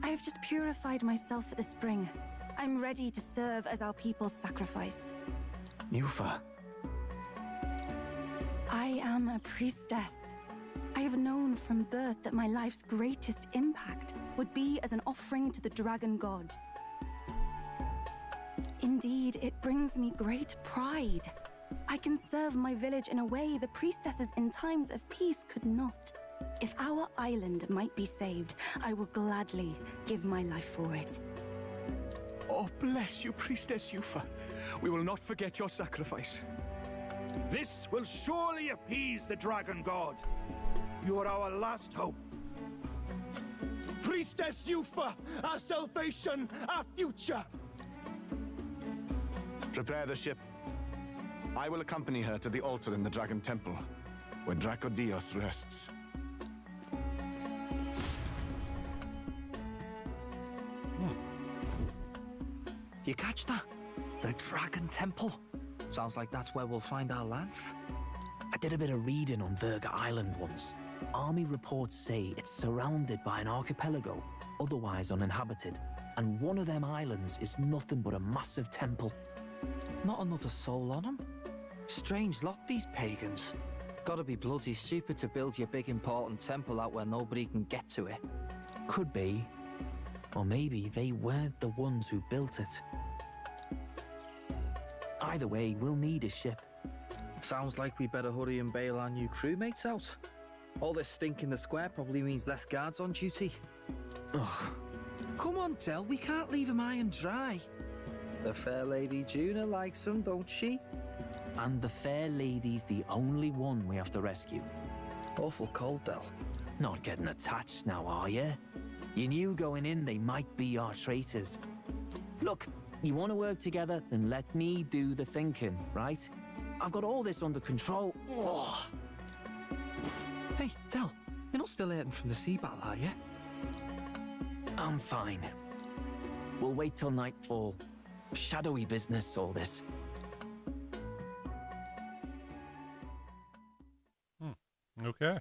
I have just purified myself for the spring. I'm ready to serve as our people's sacrifice.
Yufa.
I am a priestess. I have known from birth that my life's greatest impact would be as an offering to the Dragon God. Indeed, it brings me great pride I can serve my village in a way the priestesses in times of peace could not. If our island might be saved, I will gladly give my life for it.
Oh, bless you, Priestess Yufa. We will not forget your sacrifice.
This will surely appease the Dragon God. You are our last hope.
Priestess Yufa, our salvation, our future!
Prepare the ship. I will accompany her to the altar in the Dragon Temple, where Dracodios rests.
You catch that? The Dragon Temple. Sounds like that's where we'll find our lance.
I did a bit of reading on Verga Island once. Army reports say it's surrounded by an archipelago, otherwise uninhabited, and one of them islands is nothing but a massive temple.
Not another soul on them? Strange lot, these pagans. Gotta be bloody stupid to build your big important temple out where nobody can get to it.
Could be. Or maybe they weren't the ones who built it. Either way, we'll need a ship.
Sounds like we better hurry and bail our new crewmates out. All this stink in the square probably means less guards on duty.
Ugh.
Come on, Del, we can't leave him high and dry. The fair lady Juna likes him, don't she?
And the fair lady's the only one we have to rescue.
Awful cold, Del.
Not getting attached now, are you? You knew going in they might be our traitors. Look, you want to work together, then let me do the thinking, right? I've got all this under control. Ugh.
Hey, Del, you're not still hurting from the sea battle, are you?
I'm fine. We'll wait till nightfall. Shadowy business, all this.
Okay.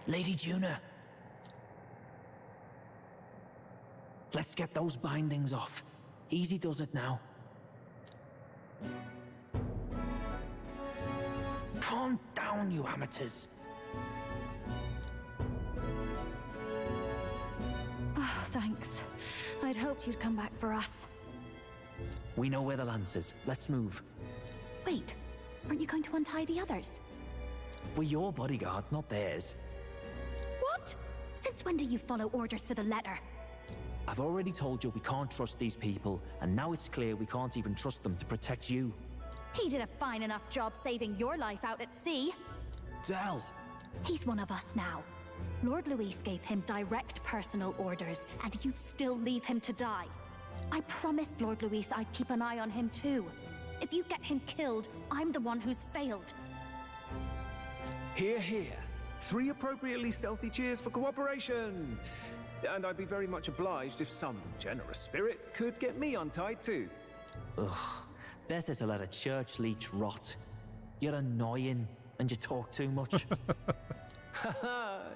Lady Juna. Let's get those bindings off. Easy does it now. Calm down, you amateurs.
Oh, thanks. I'd hoped you'd come back for us.
We know where the lance is. Let's move.
Wait, aren't you going to untie the others?
We're your bodyguards, not theirs.
What? Since when do you follow orders to the letter?
I've already told you we can't trust these people, and now it's clear we can't even trust them to protect you.
He did a fine enough job saving your life out at sea.
Del!
He's one of us now. Lord Luis gave him direct personal orders, and you'd still leave him to die. I promised Lord Luis I'd keep an eye on him too. If you get him killed, I'm the one who's failed.
Hear, hear. 3 appropriately stealthy cheers for cooperation. And I'd be very much obliged if some generous spirit could get me untied too.
Ugh. Better to let a church leech rot. You're annoying, and you talk too much.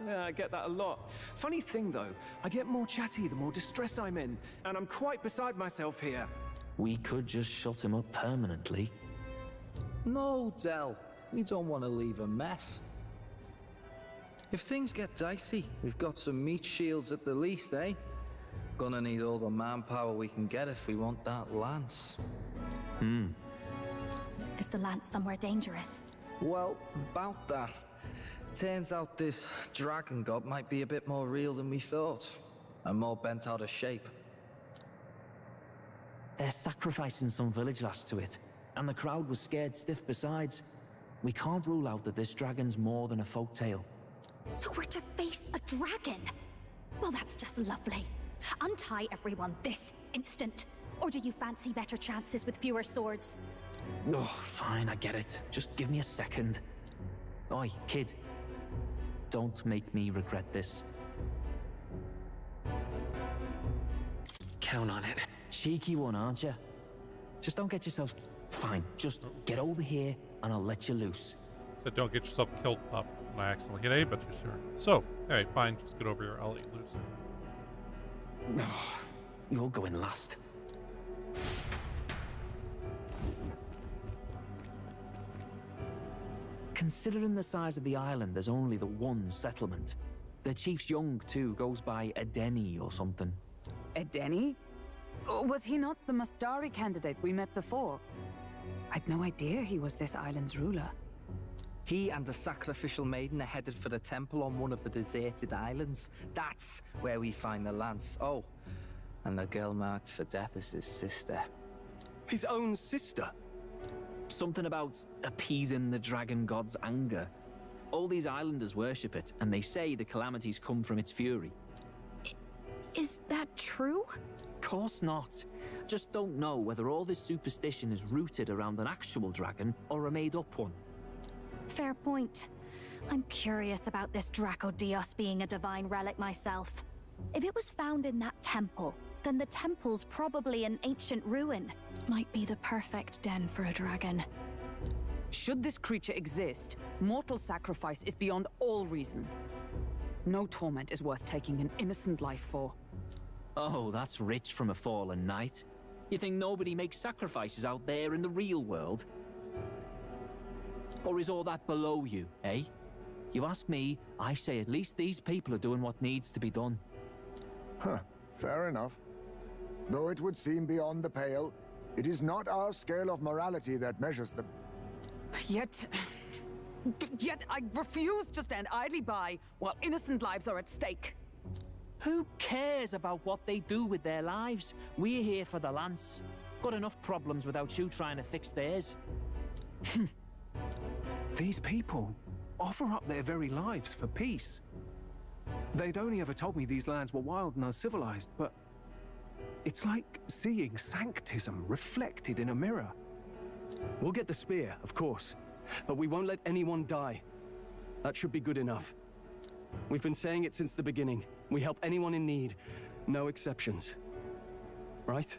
Yeah, I get that a lot. Funny thing though, I get more chatty the more distress I'm in, and I'm quite beside myself here.
We could just shut him up permanently.
No, Del. We don't want to leave a mess. If things get dicey, we've got some meat shields at the least, eh? Gonna need all the manpower we can get if we want that lance.
Is the lance somewhere dangerous?
Well, about that. Turns out this dragon god might be a bit more real than we thought, and more bent out of shape.
They're sacrificing some village lass to it, and the crowd was scared stiff besides. We can't rule out that this dragon's more than a folktale.
So we're to face a dragon? Well, that's just lovely. Untie everyone this instant. Or do you fancy better chances with fewer swords?
Oh, fine, I get it. Just give me a second. Oi, kid. Don't make me regret this.
Count on it.
Cheeky one, aren't you? Just don't get yourself... Fine, just get over here and I'll let you loose.
So don't get yourself killed, Pop. I accidentally hit A, but you're sure. So, alright, fine, just get over here. I'll let you loose.
Oh, you're going last. Considering the size of the island, there's only the one settlement. The chief's young, too, goes by Adeni or something.
Edeni? Was he not the Mustari candidate we met before? I'd no idea he was this island's ruler.
He and the sacrificial maiden are headed for the temple on one of the deserted islands. That's where we find the lance. Oh, and the girl marked for death is his sister.
His own sister?
Something about appeasing the dragon god's anger. All these islanders worship it, and they say the calamities come from its fury.
Is that true?
Course not. Just don't know whether all this superstition is rooted around an actual dragon or a made-up one.
Fair point. I'm curious about this Draco Dios being a divine relic myself. If it was found in that temple, then the temple's probably an ancient ruin. Might be the perfect den for a dragon.
Should this creature exist, mortal sacrifice is beyond all reason. No torment is worth taking an innocent life for.
Oh, that's rich from a fallen knight. You think nobody makes sacrifices out there in the real world? Or is all that below you, eh? You ask me, I say at least these people are doing what needs to be done.
Huh, fair enough. Though it would seem beyond the pale, it is not our scale of morality that measures the...
Yet I refuse to stand idly by while innocent lives are at stake.
Who cares about what they do with their lives? We're here for the lance. Got enough problems without you trying to fix theirs.
These people offer up their very lives for peace. They'd only ever told me these lands were wild and uncivilized, but it's like seeing sanctism reflected in a mirror.
We'll get the spear, of course, but we won't let anyone die. That should be good enough. We've been saying it since the beginning. We help anyone in need, no exceptions. Right,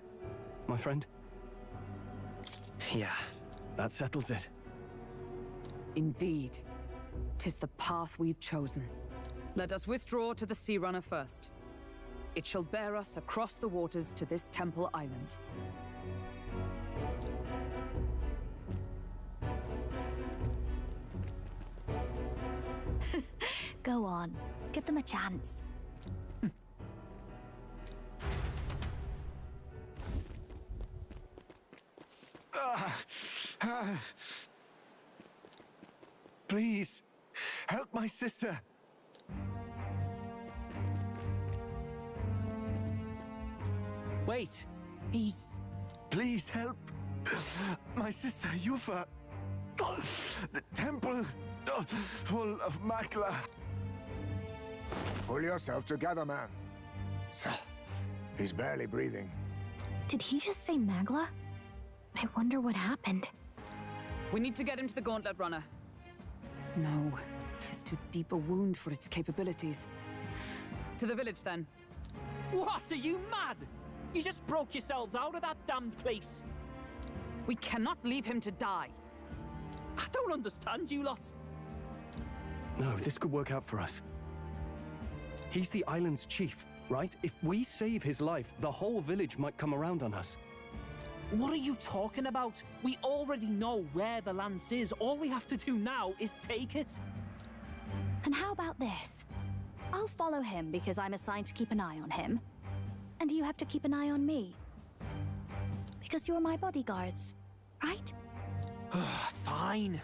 my friend?
Yeah.
That settles it.
Indeed. 'Tis the path we've chosen. Let us withdraw to the Sea Runner first. It shall bear us across the waters to this temple island.
Go on. Give them a chance.
Please, help my sister.
Wait, he's...
Please help my sister Yufa. The temple full of Makla.
Pull yourself together, man. He's barely breathing.
Did he just say Magla? I wonder what happened.
We need to get him to the Gauntlet Runner. No, 'tis too deep a wound for its capabilities. To the village, then.
What? Are you mad? You just broke yourselves out of that damned place.
We cannot leave him to die.
I don't understand you lot.
No, this could work out for us. He's the island's chief, right? If we save his life, the whole village might come around on us.
What are you talking about? We already know where the lance is. All we have to do now is take it.
And how about this? I'll follow him because I'm assigned to keep an eye on him. And you have to keep an eye on me. Because you're my bodyguards, right?
Fine.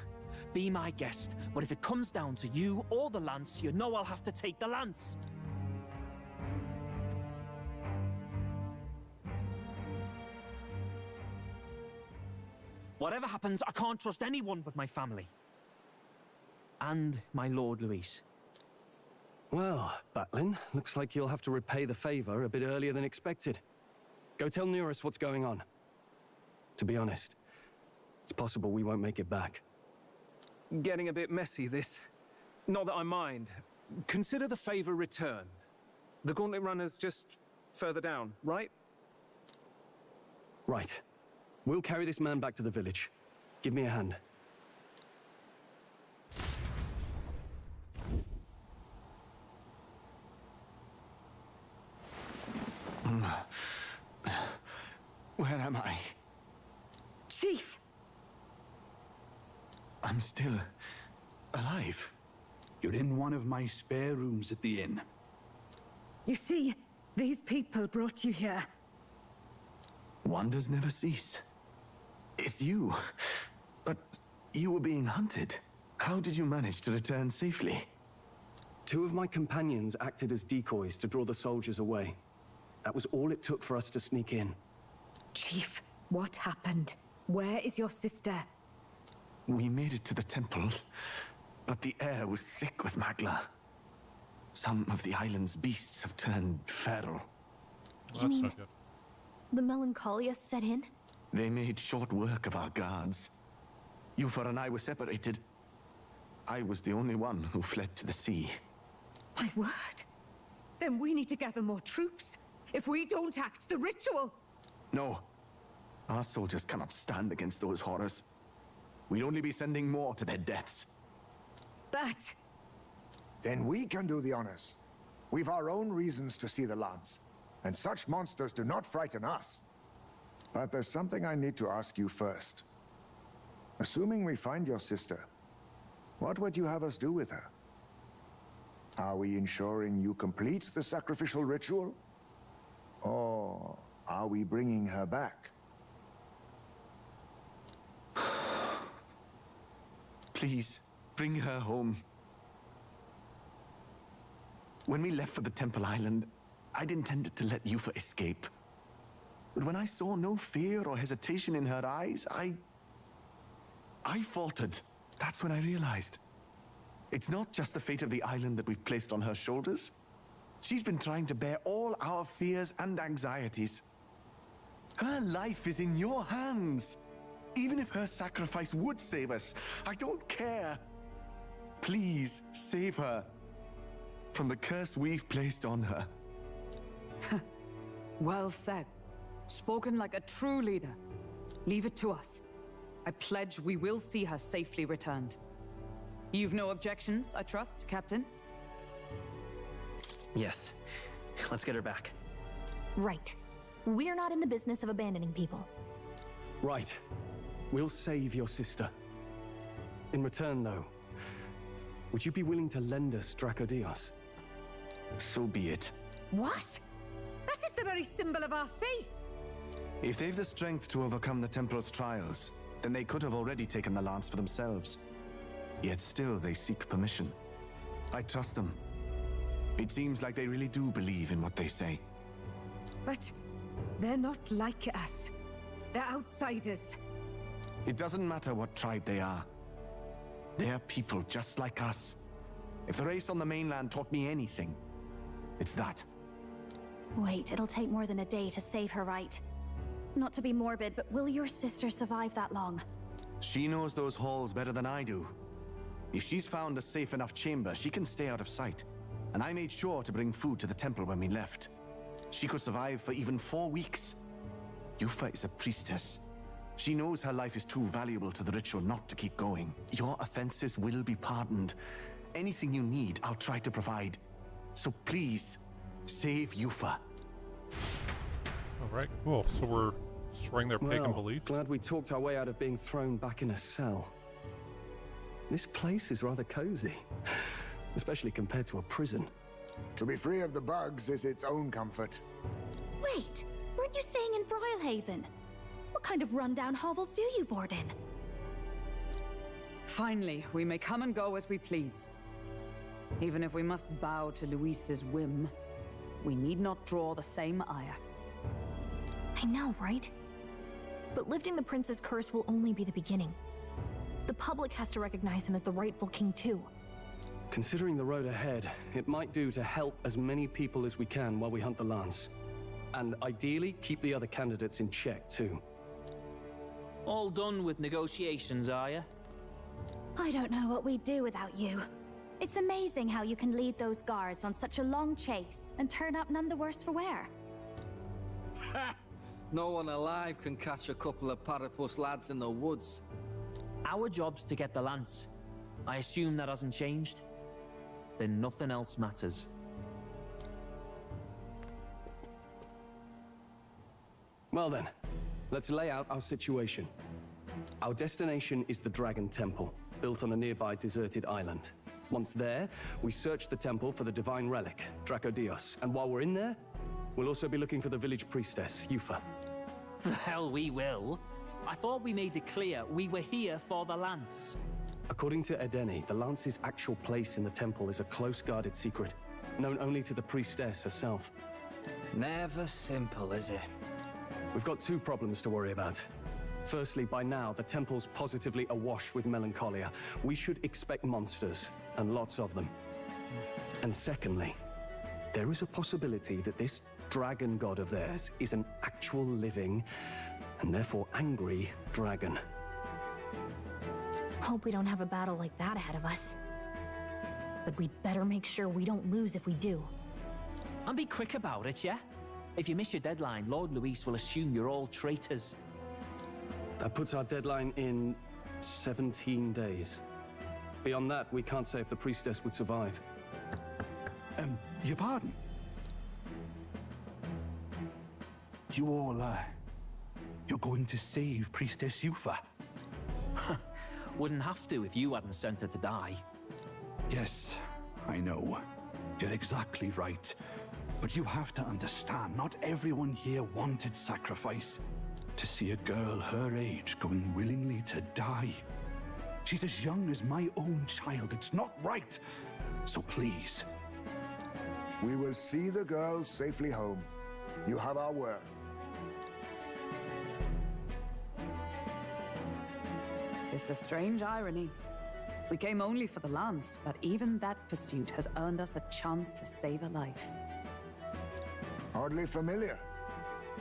Be my guest. But if it comes down to you or the lance, you know I'll have to take the lance. Whatever happens, I can't trust anyone but my family. And my Lord Luis.
Well, Batlin, looks like you'll have to repay the favor a bit earlier than expected. Go tell Neurus what's going on. To be honest, it's possible we won't make it back.
Getting a bit messy, this. Not that I mind. Consider the favor returned. The Gauntlet Runner's just further down, right?
Right. We'll carry this man back to the village. Give me a hand.
Where am I?
Chief!
I'm still alive.
You're in one of my spare rooms at the inn.
You see, These people brought you here.
Wonders never cease. It's you. But you were being hunted. How did you manage to return safely?
2 of my companions acted as decoys to draw the soldiers away. That was all it took for us to sneak in.
Chief, what happened? Where is your sister?
We made it to the temple, but the air was thick with magla. Some of the island's beasts have turned feral.
You mean the melancholia set in?
They made short work of our guards. Yufa and I were separated. I was the only one who fled to the sea.
My word. Then we need to gather more troops. If we don't act, the ritual...
No. Our soldiers cannot stand against those horrors. We'd only be sending more to their deaths.
But...
Then we can do the honors. We've our own reasons to see the lance, and such monsters do not frighten us. But there's something I need to ask you first. Assuming we find your sister, what would you have us do with her? Are we ensuring you complete the sacrificial ritual? Or are we bringing her back?
Please, bring her home. When we left for the Temple Island, I'd intended to let Yufa escape. But when I saw no fear or hesitation in her eyes, I faltered. That's when I realized. It's not just the fate of the island that we've placed on her shoulders. She's been trying to bear all our fears and anxieties. Her life is in your hands. Even if her sacrifice would save us, I don't care. Please, save her from the curse we've placed on her.
Well said. Spoken like a true leader. Leave it to us. I pledge we will see her safely returned. You've no objections, I trust, Captain?
Yes. Let's get her back.
Right. We're not in the business of abandoning people.
Right. We'll save your sister. In return, though, would you be willing to lend us Dracodios?
So be it.
What? That is the very symbol of our faith!
If they've the strength to overcome the Templar's trials, then they could have already taken the lance for themselves. Yet still they seek permission. I trust them. It seems like they really do believe in what they say.
But they're not like us. They're outsiders.
It doesn't matter what tribe they are. They're people just like us. If the race on the mainland taught me anything, it's that.
Wait, it'll take more than a day to save her, right? Not to be morbid, but will your sister survive that long?
She knows those halls better than I do. If she's found a safe enough chamber, she can stay out of sight. And I made sure to bring food to the temple when we left. She could survive for even 4 weeks. Yufa is a priestess. She knows her life is too valuable to the ritual not to keep going. Your offenses will be pardoned. Anything you need, I'll try to provide. So please, save Yufa.
All right, cool. So we're destroying their pagan beliefs.
Glad we talked our way out of being thrown back in a cell. This place is rather cozy, especially compared to a prison.
To be free of the bugs is its own comfort.
Wait, weren't you staying in Brilhaven? What kind of rundown hovels do you board in?
Finally, we may come and go as we please. Even if we must bow to Luis's whim, we need not draw the same ire.
I know, right? But lifting the prince's curse will only be the beginning. The public has to recognize him as the rightful king too.
Considering the road ahead, it might do to help as many people as we can while we hunt the lance. And ideally, keep the other candidates in check too.
All done with negotiations, are you?
I don't know what we'd do without you. It's amazing how you can lead those guards on such a long chase and turn up none the worse for wear.
No one alive can catch a couple of platypus lads in the woods.
Our job's to get the lance. I assume that hasn't changed? Then nothing else matters.
Well then, let's lay out our situation. Our destination is the Dragon Temple, built on a nearby deserted island. Once there, we search the temple for the divine relic, Dracodios, and while we're in there, We'll also be looking for the village priestess, Yufa.
The hell we will. I thought we made it clear we were here for the lance.
According to Edeni, the lance's actual place in the temple is a close-guarded secret, known only to the priestess herself.
Never simple, is it?
We've got two problems to worry about. Firstly, by now, the temple's positively awash with melancholia. We should expect monsters, and lots of them. And secondly, there is a possibility that this dragon god of theirs is an actual living, and therefore angry, dragon.
Hope we don't have a battle like that ahead of us. But we'd better make sure we don't lose if we do.
And be quick about it, yeah? If you miss your deadline, Lord Luis will assume you're all traitors.
That puts our deadline in 17 days. Beyond that, we can't say if the priestess would survive.
Your pardon? You all, you're going to save Priestess Yufa?
Wouldn't have to if you hadn't sent her to die.
Yes, I know. You're exactly right. But you have to understand, not everyone here wanted sacrifice. To see a girl her age going willingly to die. She's as young as my own child. It's not right. So please.
We will see the girl safely home. You have our word.
Tis a strange irony. We came only for the lance, but even that pursuit has earned us a chance to save a life.
Hardly familiar.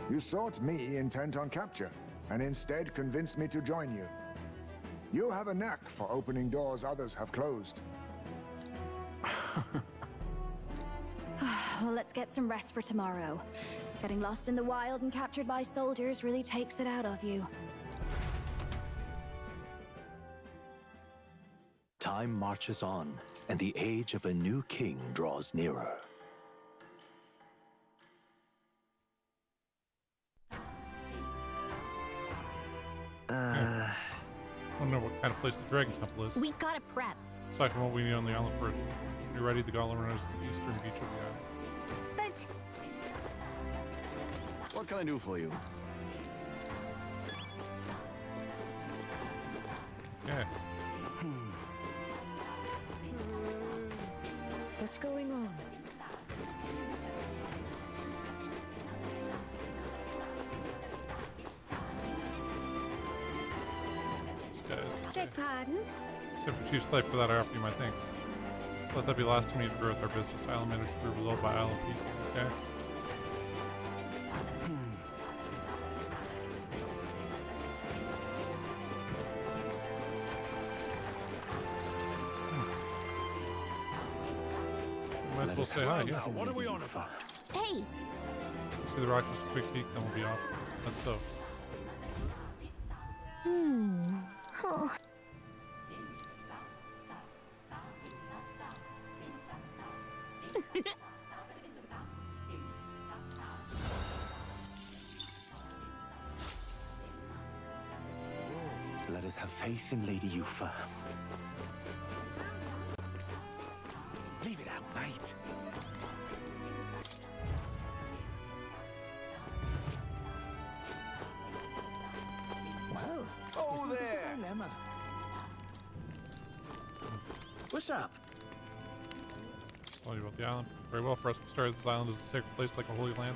You sought me intent on capture, and instead convinced me to join you. You have a knack for opening doors others have closed.
Well, let's get some rest for tomorrow. Getting lost in the wild and captured by soldiers really takes it out of you.
Time marches on, and the age of a new king draws nearer.
I don't know what kind of place the Dragon Temple is.
We gotta prep.
Aside from what we need on the island first. Be ready, the Gauntlet Runners to the eastern beach of the island.
But what can I do for you?
Yeah.
What's going on?
Guys.
Pardon?
Except for Chief Slate, for that I offer you my thanks. Let that be the last time you grow with our business. Island managed to be resolved by island people, okay? Might as well say hi, yeah.
What are we on about?
Hey!
See the rocks just a quick peek, then we'll be off. That's so.
Oh.
Let us have faith in Lady Yufa.
Leave it out, mate.
Well, oh there! What's up?
Tell you about the island. Very well for us. We started this island as a sacred place like a holy land.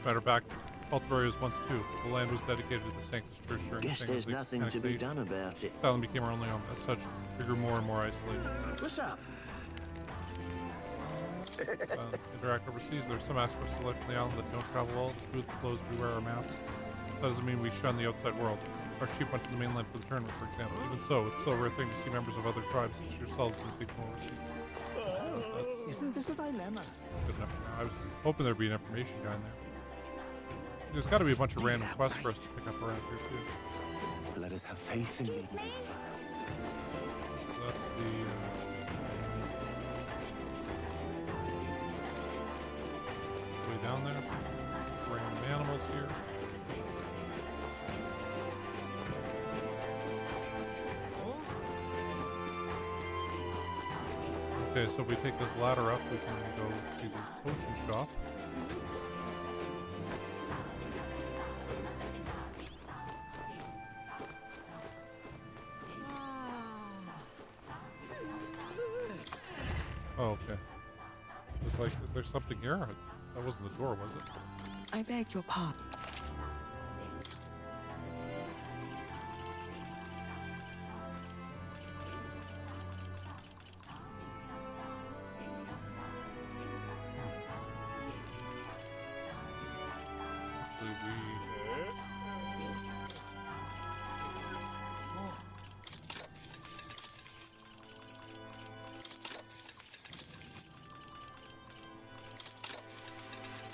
As a matter of fact, Altiveria was once too. The land was dedicated to the Sanctus Church during
Guess
the
there's
Saint
nothing to be done about it.
This island became our only home. As such, we grew more and more isolated.
What's up?
Interact overseas. There are some aspects of life on the island that don't travel well. The food, the clothes, we wear our masks. That doesn't mean we shun the outside world. Our sheep went to the mainland for the tournament, for example. Even so, it's still a rare thing to see members of other tribes such as yourselves visiting from overseas.
Isn't this a dilemma?
Good enough for now. I was hoping there'd be an information guy in there. There's got to be a bunch of random quests for us to pick up around here too.
Let us have faith in Lady Yufa.
So that's the way down there. Random animals here. Okay, so if we take this ladder up, we can go to the potion shop. Oh, okay. It's like, is there something here? That wasn't the door, was it?
I beg your pardon.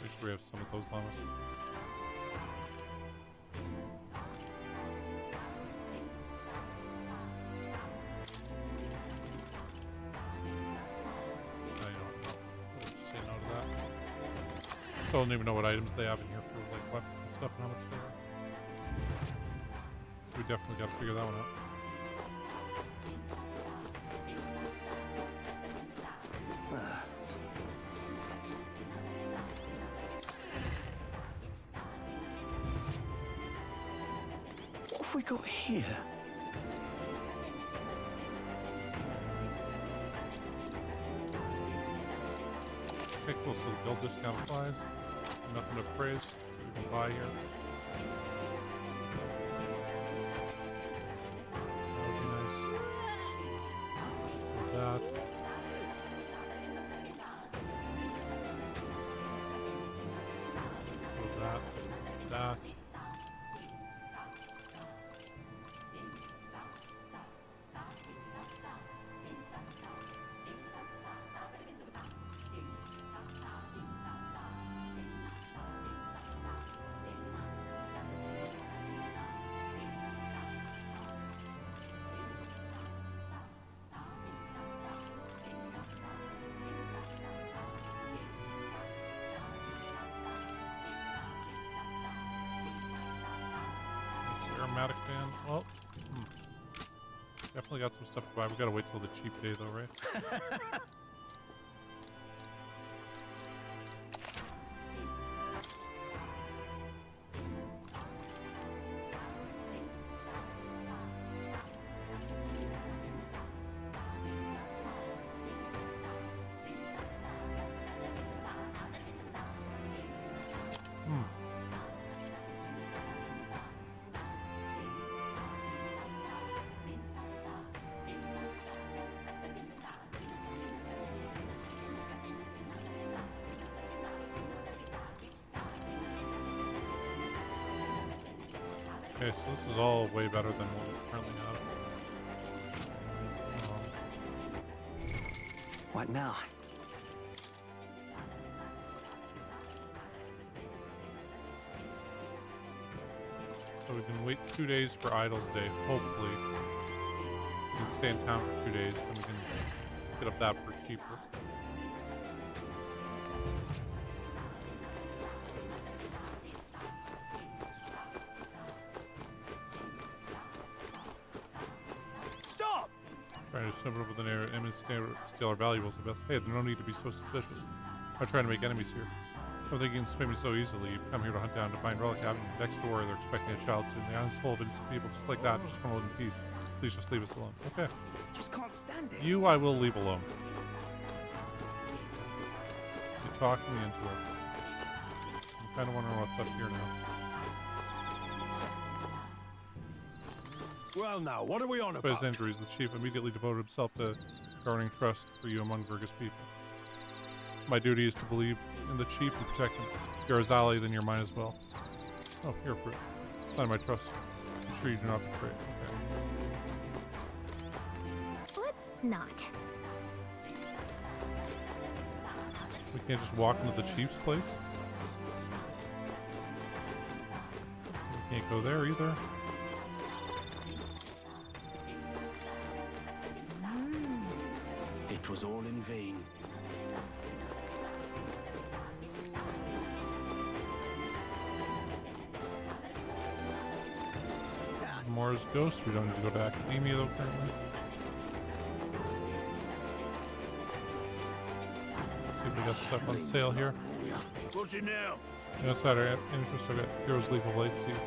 Make sure we have some of those on us. No, you don't know. We'll just say no to that. Still don't even know what items they have in here for like weapons and stuff and how much they are. We definitely got to figure that one out.
What have we got here?
Okay, cool. So the build discount applies. Nothing to praise. We can buy here. That would be nice. So that. So that. That. Aromatic fan. Well, definitely got some stuff to buy. We gotta wait till the cheap day, though, right? Okay, so this is all way better than what we currently have.
What now?
So we can wait 2 days for Idol's Day, hopefully. We can stay in town for 2 days, and we can get up that for cheaper. Trying to stumble with an air and steal our valuables the best. Hey, there's no need to be so suspicious. I'm trying to make enemies here. I don't think you can sway me so easily. You've come here to hunt down to find Relic Avenue. Next door, they're expecting a child soon. The island's full of innocent people just like that. Just want to live in peace. Please just leave us alone. Okay.
Just can't stand it.
You, I will leave alone. You talked me into it. I'm kind of wondering what's up here now.
Well now, what are we on
Despite
about?
his injuries, the chief immediately devoted himself to garnering trust for you among Virgus people. My duty is to believe in the chief and protect him. You're his ally, then you're mine as well. Oh, here, fruit. Sign my trust. I'm sure you do not betray it. Okay.
Let's not.
We can't just walk into the chief's place? We can't go there either.
It was all in vain.
Mars Ghost. We don't need to go to Academia though, apparently. Let's see if we got stuff on sale here.
What's it now?
Outside our interest, I've got Heroes Leaf of Light Seed.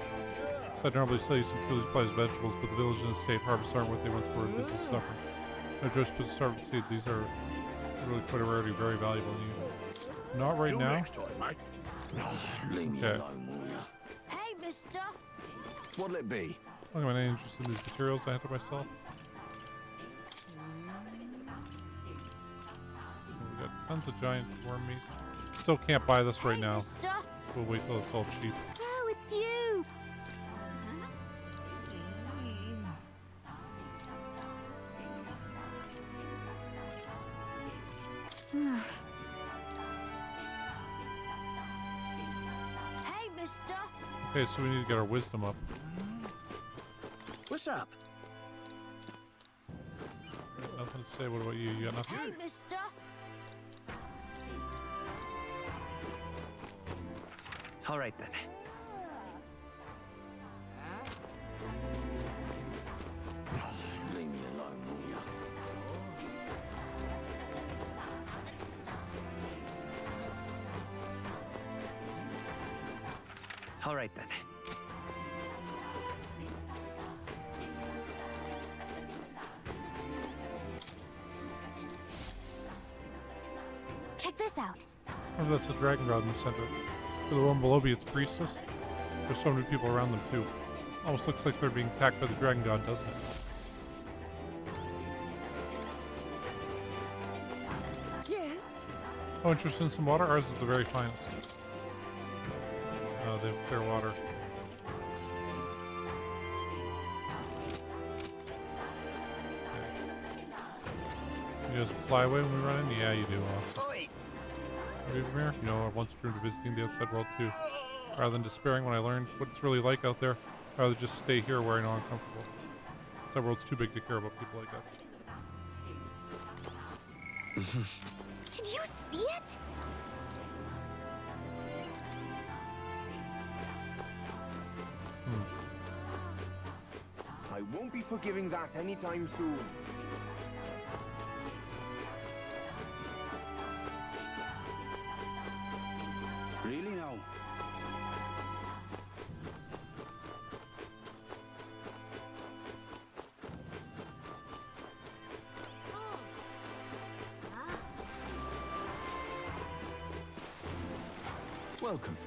So I'd normally sell you some truly supplies vegetables, but the village and estate harvests aren't what they once were. Business is suffering. No just put starving seed. These are Really quite a rarity, very valuable. News. Not right now.
Next time, mate. Leave me
Okay.
alone, will ya?
Hey, mister!
What'll it be?
I'm not interested in these materials I had to myself. We got tons of giant worm meat. Still can't buy this right now. We'll wait till it's all cheap.
Oh, it's you! Hey, mister!
Okay, so we need to get our wisdom up.
What's up?
Nothing to say. What about you? You got nothing?
Hey, mister!
All right then.
Leave me alone, will ya?
All right then.
Check this out.
Remember, that's the dragon god in the center. For the one below me, it's priestess. There's so many people around them too. Almost looks like they're being attacked by the dragon god, doesn't it?
Yes?
Oh, interested in some water? Ours is the very finest. They have clear water. You guys fly away when we run in? Yeah, you do. Awesome. Here, you know, I once dreamed of visiting the outside world too. Rather than despairing when I learned what it's really like out there, I'd rather just stay here where I know I'm comfortable. Outside world's too big to care about people like us.
Can you see it?
I won't be forgiving that anytime soon.
Really now?
Welcome.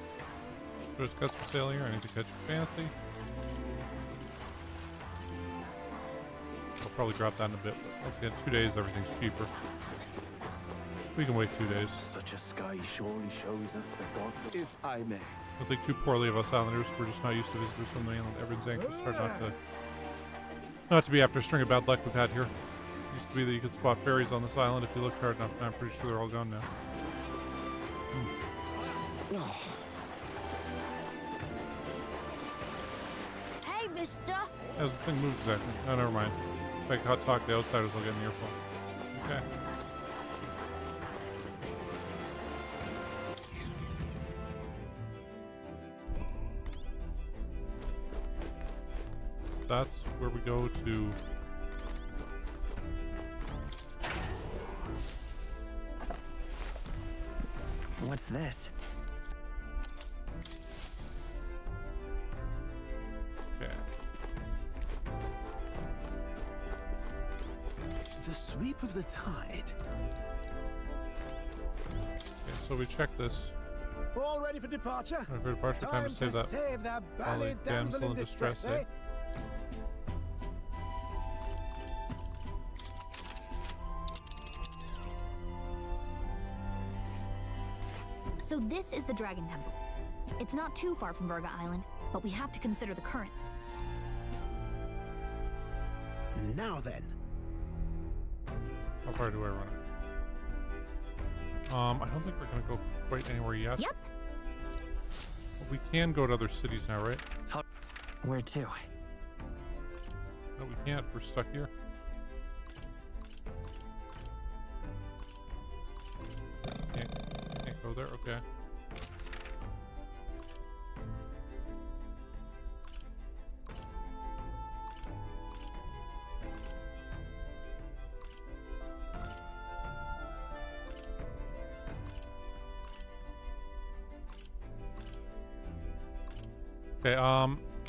Choice cuts for sale here. Anything catch your fancy? I'll probably drop that in a bit, but once again, 2 days, everything's cheaper. We can wait 2 days.
Such a sky surely shows us the gods, if I may.
I think too poorly of us islanders. We're just not used to visitors from the mainland. Everyone's anxious. Hard not to be after a string of bad luck we've had here. Used to be that you could spot fairies on this island if you looked hard enough, and I'm pretty sure they're all gone now.
Hey, mister!
How's the thing move exactly? Oh, never mind. If I can talk the outsiders, I'll get an earful. Okay. That's where we go to.
What's this?
Okay.
The sweep of the tide.
Okay, so we check this.
All ready for departure?
For departure, time to save that
save that
Valley
bally damsel in distress, eh?
So this is the Dragon Temple. It's not too far from Virga Island, but we have to consider the currents.
Now then.
How far do I run it? I don't think we're gonna go quite anywhere yet.
Yep.
But we can go to other cities now, right?
Where to?
No, we can't. We're stuck here. Can't go there. Okay. Okay,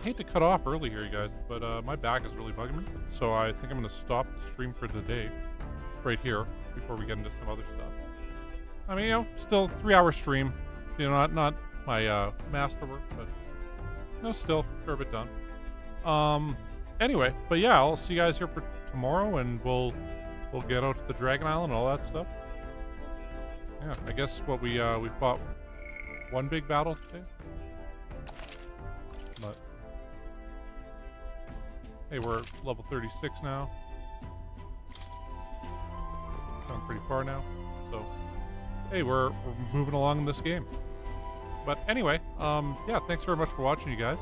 hate to cut off early here, you guys, but my back is really bugging me, so I think I'm gonna stop the stream for today, right here. before we get into some other stuff. I mean, you know, still 3-hour stream. You know, not my masterwork, but you know, still a fair bit done. Anyway, but yeah, I'll see you guys here for tomorrow, and we'll get out to the Dragon Island and all that stuff. Yeah, I guess what we fought one big battle today. But hey, we're at level 36 now. Gone pretty far now. So hey, we're moving along in this game. But anyway, yeah, thanks very much for watching, you guys.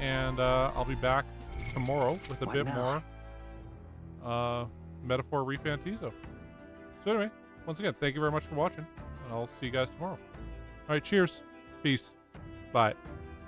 And I'll be back tomorrow with a bit more Metaphor ReFantazio. So anyway, once again, thank you very much for watching, and I'll see you guys tomorrow. All right, cheers. Peace. Bye.